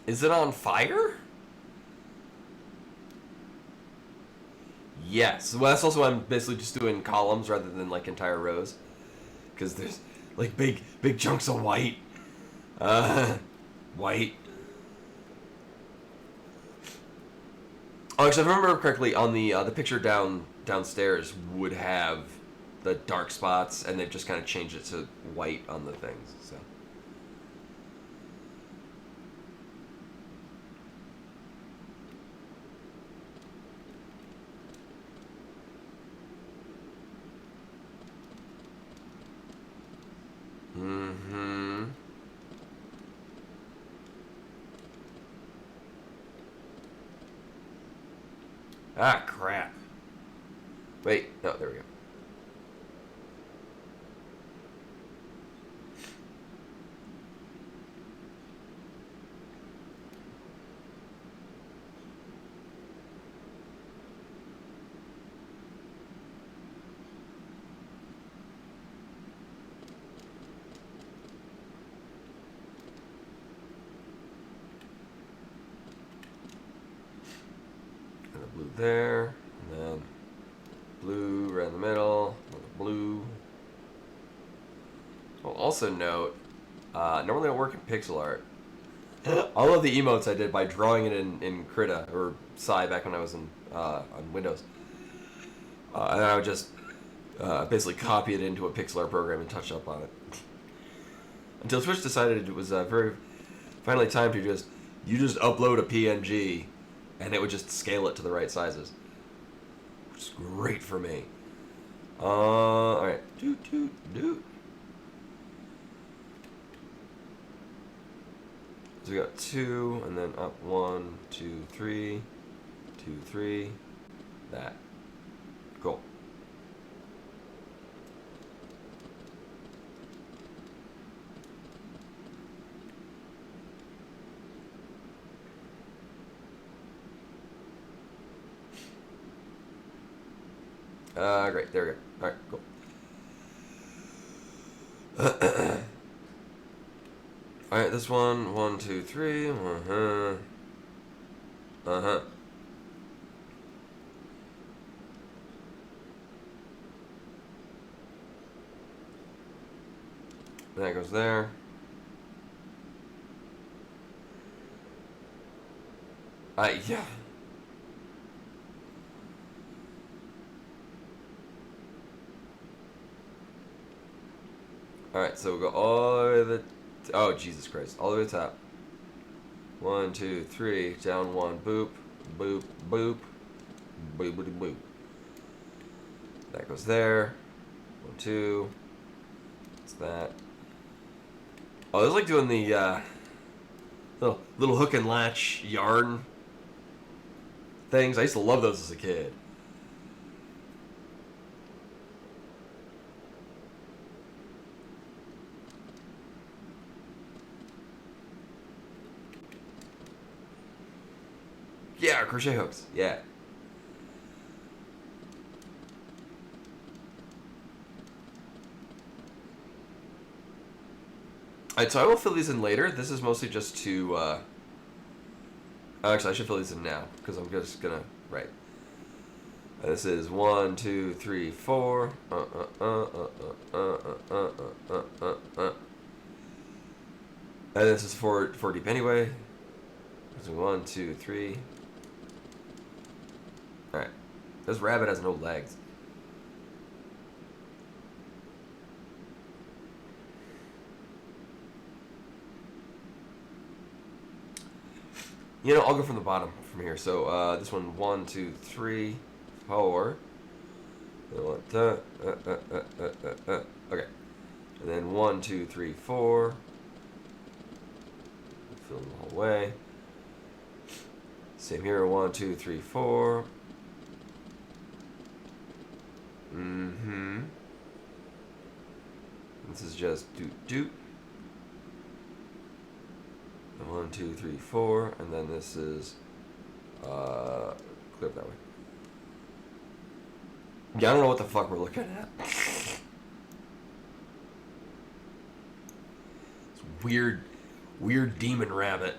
Is it on fire? Yes. Well, that's also why I'm basically just doing columns rather than like entire rows. Because there's like big chunks of white. White. Oh, actually, if I remember correctly, on the picture downstairs would have the dark spots, and they've just kind of changed it to white on the things. So. Mm-hmm. Ah, crap. Wait, no, there we go. And the blue there, and then blue right in the middle, blue. I'll also note, normally I work in pixel art. All of the emotes I did by drawing it in Krita, or Psy back when I was on Windows. And I would just basically copy it into a pixel art program and touch up on it. Until Twitch decided it was finally time to you just upload a PNG, and it would just scale it to the right sizes. It's great for me. Alright. Doot, doot, doot. So we got 2, and then up 1, 2, 3, 2, 3. That. Cool. Great. There we go. Alright, cool. Alright, this one. 1, 2, 3. Uh-huh. Uh-huh. That goes there. Yeah. Alright, so we'll go all the way to the... Oh, Jesus Christ. All the way to the top. 1, 2, 3. Down 1. Boop. Boop. Boop. Boop. Boop. Boop. That goes there. 1, 2. What's that? Oh, it's like doing the little hook and latch yarn things. I used to love those as a kid. Yeah, crochet hooks. Yeah. Alright, so I will fill these in later. This is mostly just to, actually, I should fill these in now, because I'm just gonna, right. This is 1, 2, 3, 4. And this is 4 deep anyway. This is 1, 2, 3. Alright. This rabbit has no legs. You know, I'll go from the bottom from here. So, this one, 1, 2, 3, 4. Okay. And then 1, 2, 3, 4. Fill them the whole way. Same here, 1, 2, 3, 4. This is just doot doot. 1, 2, 3, 4, and then this is clear up that way. Yeah, I don't know what the fuck we're looking at. It's weird demon rabbit.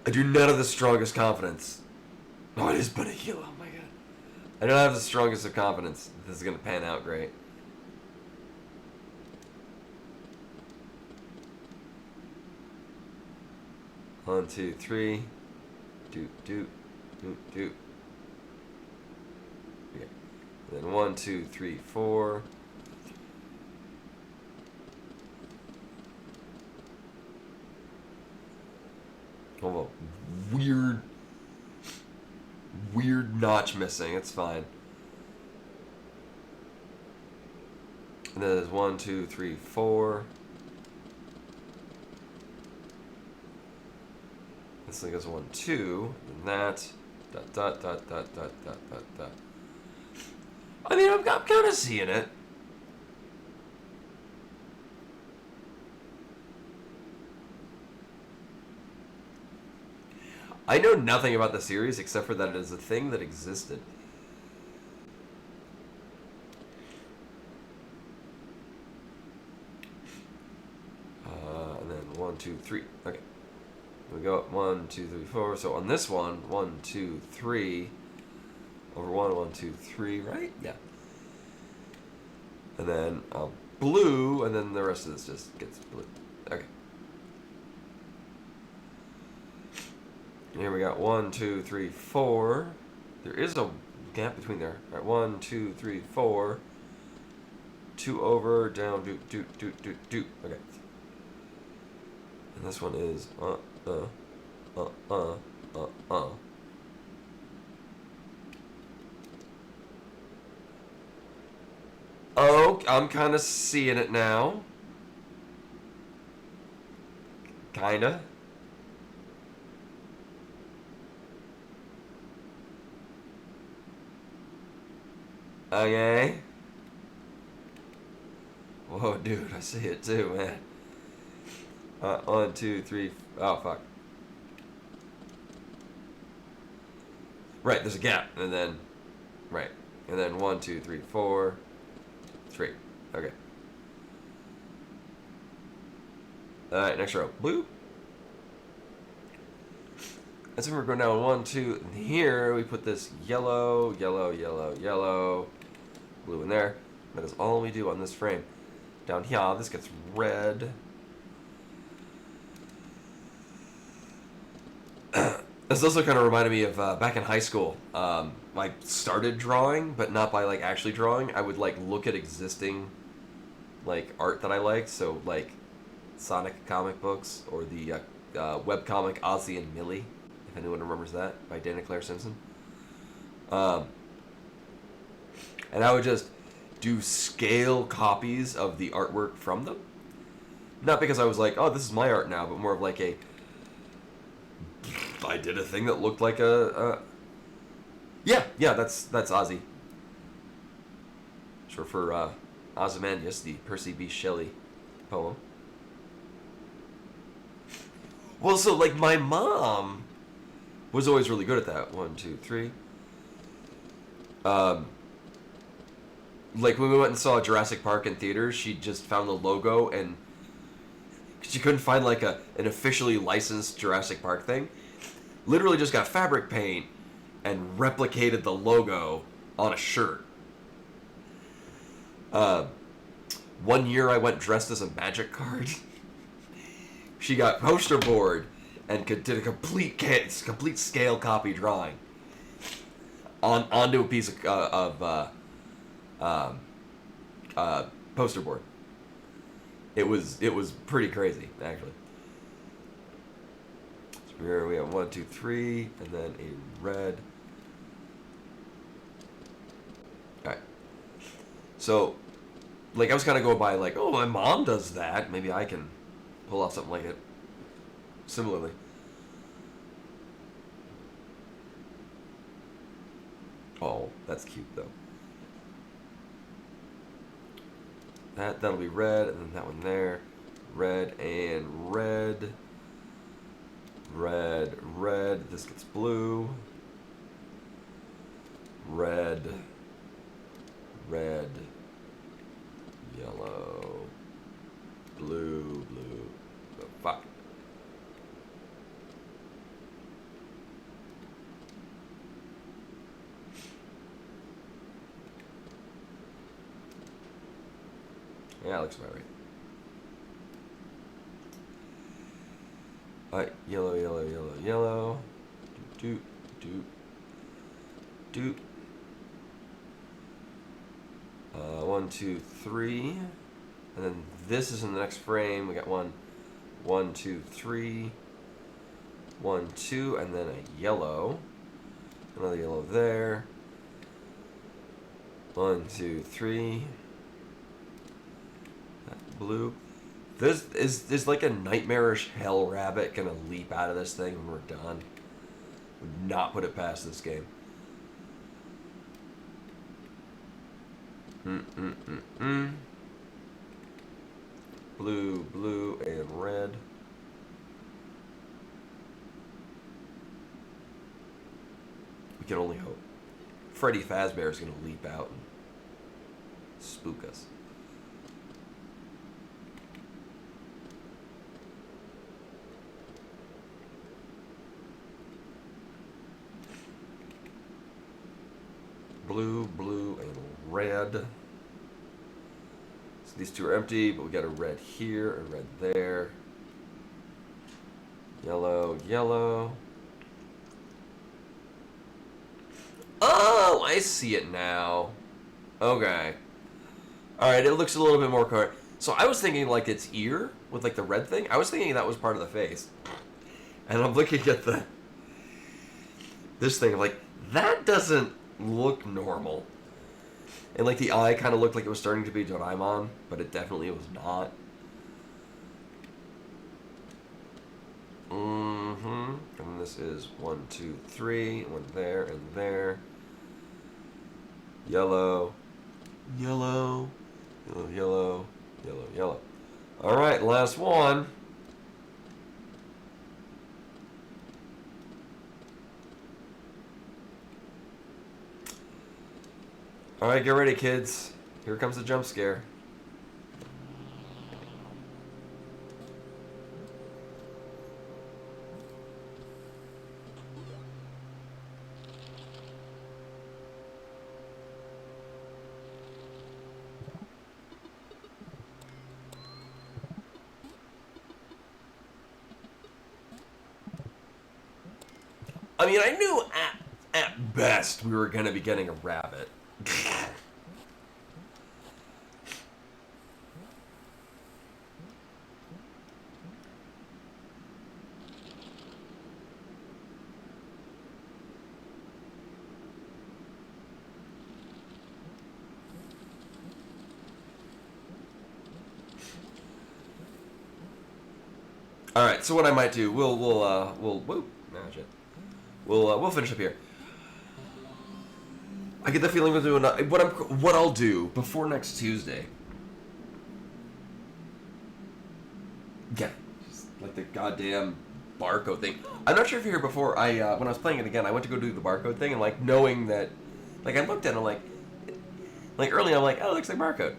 I do not have the strongest confidence. Oh, it is but a heal. Oh my god. I don't have the strongest of confidence. This is gonna pan out great. One, 2, 3. Doot, doot, doot, doot. Okay. And then 1, 2, 3, 4. Oh, weird notch missing. It's fine. And then there's 1, 2, 3, 4. This thing goes 1, 2. And that. Dot, dot, dot, dot, dot, dot, dot, dot. I mean, I'm kind of seeing it. I know nothing about the series except for that it is a thing that existed. And then 1, 2, 3. Okay. We go up 1, 2, 3, 4. So on this one, 1, 2, 3. Over 1, 1, 2, 3, right? Yeah. And then blue, and then the rest of this just gets blue. Okay. Here we got 1, 2, 3, 4. There is a gap between there. All right, 1, 2, 3, 4. 2 over, down, do. Okay. And this one is Oh, I'm kind of seeing it now. Kinda. Okay. Whoa, dude, I see it too, man. 1, 2, 3. Oh, fuck. Right, there's a gap, and then, right, and then 1, 2, 3, 4, 3. Okay. All right, next row, blue. And so we're going down 1, 2, and here we put this yellow, blue in there. That is all we do on this frame. Down here, this gets red. This also kind of reminded me of back in high school. I started drawing, but not by like actually drawing. I would like look at existing like art that I liked. So like Sonic comic books or the webcomic Ozzy and Millie, if anyone remembers that, by Dana Claire Simpson. And I would just do scale copies of the artwork from them. Not because I was like, oh, this is my art now, but more of like a, I did a thing that looked like yeah, that's Ozzy. Short for Ozymandias, the Percy B. Shelley poem. Well, so like my mom was always really good at that. 1, 2, 3. Like when we went and saw Jurassic Park in theaters, she just found the logo and she couldn't find like an officially licensed Jurassic Park thing. Literally just got fabric paint and replicated the logo on a shirt. One year I went dressed as a Magic card. She got poster board and did a complete scale copy drawing onto a piece of poster board. It was pretty crazy, actually. So here we have 1, 2, 3, and then a red. All right. So, like, I was kind of going by like, oh, my mom does that. Maybe I can pull off something like it. Similarly. Oh, that's cute though. That'll be red, and then that one there. Red and red. Red, red. This gets blue. Red. Red. Yellow. Blue, blue. Oh, fuck. Yeah, it looks about right. Alright, yellow, yellow, yellow, yellow. Doot, doot, doot. 1, 2, 3. And then this is in the next frame. We got 1, 2, 3. 1, 2, and then a yellow. Another yellow there. 1, 2, 3. Blue. This is like a nightmarish hell rabbit gonna leap out of this thing when we're done. Would not put it past this game. Blue, blue, and red. We can only hope. Freddy Fazbear is gonna leap out and spook us. Blue, blue, and red. So these two are empty, but we got a red here, a red there. Yellow, yellow. Oh, I see it now. Okay. Alright, it looks a little bit more correct. So I was thinking like its ear with like the red thing. I was thinking that was part of the face. And I'm looking at this thing, like, that doesn't look normal. And like the eye kind of looked like it was starting to be Doraemon, but it definitely was not. And this is 1, 2, 3, one there and there. Yellow, yellow, yellow, yellow, yellow, yellow. All right, last one. All right, get ready, kids. Here comes the jump scare. I mean, I knew at best we were going to be getting a rabbit. All right, so what I might do, we'll whoop, shit. We'll finish up here. I get the feeling we'll do what I'll do before next Tuesday. Yeah, just like the goddamn barcode thing. I'm not sure if you're here before. When I was playing it again, I went to go do the barcode thing, and like knowing that, like I looked at it, like early, I'm like, oh, it looks like barcode,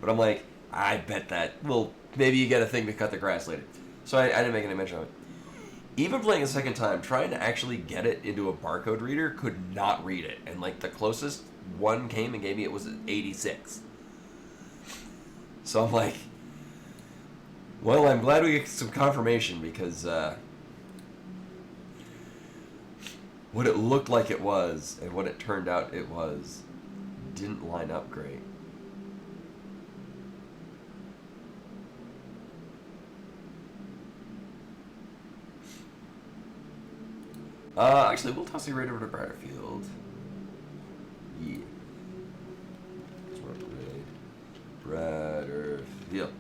but I'm like, I bet that, well, maybe you get a thing to cut the grass later. So I didn't make any mention of it. Even playing a second time, trying to actually get it into a barcode reader could not read it. And like the closest one came and gave me it was 86. So I'm like, well, I'm glad we get some confirmation because what it looked like it was and what it turned out it was didn't line up great. Actually, we'll toss you right over to Bratterfield. Yeah. That's where Bratterfield.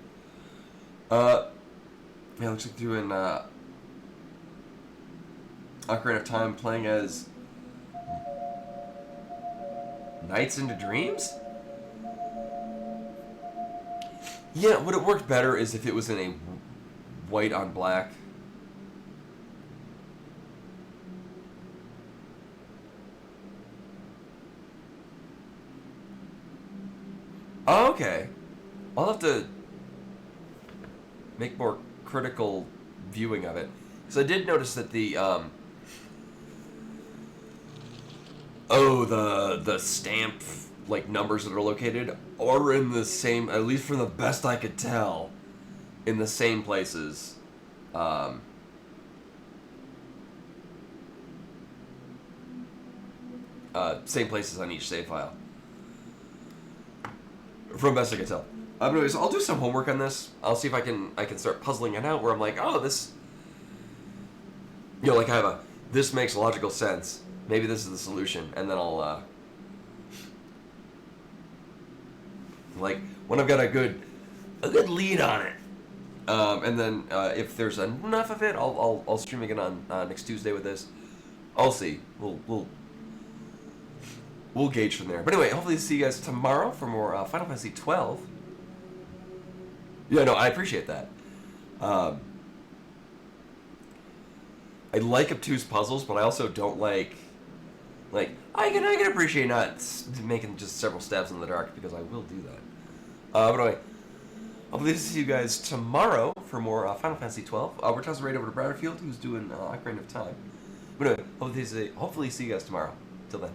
Yeah, looks like doing, Ocarina of Time playing as Nights into Dreams? Yeah, would it work better is if it was in a white on black. Oh, okay. I'll have to make more critical viewing of it. Because I did notice that the stamp, like, numbers that are located are in the same, at least from the best I could tell, in the same places. Same places on each save file. From best I can tell. Anyways, I'll do some homework on this. I'll see if I can start puzzling it out where I'm like, oh, this, like I have this makes logical sense. Maybe this is the solution, and then I'll like when I've got a good lead on it, and then if there's enough of it, I'll stream again on next Tuesday with this. I'll see. We'll gauge from there. But anyway, hopefully see you guys tomorrow for more Final Fantasy 12. Yeah, no, I appreciate that. I like obtuse puzzles, but I also don't like I can appreciate not making just several stabs in the dark because I will do that. But anyway, hopefully see you guys tomorrow for more Final Fantasy 12. We're tossing right over to Bratterfield, who's doing Ocarina of Time. But anyway, hopefully see you guys tomorrow. Till then.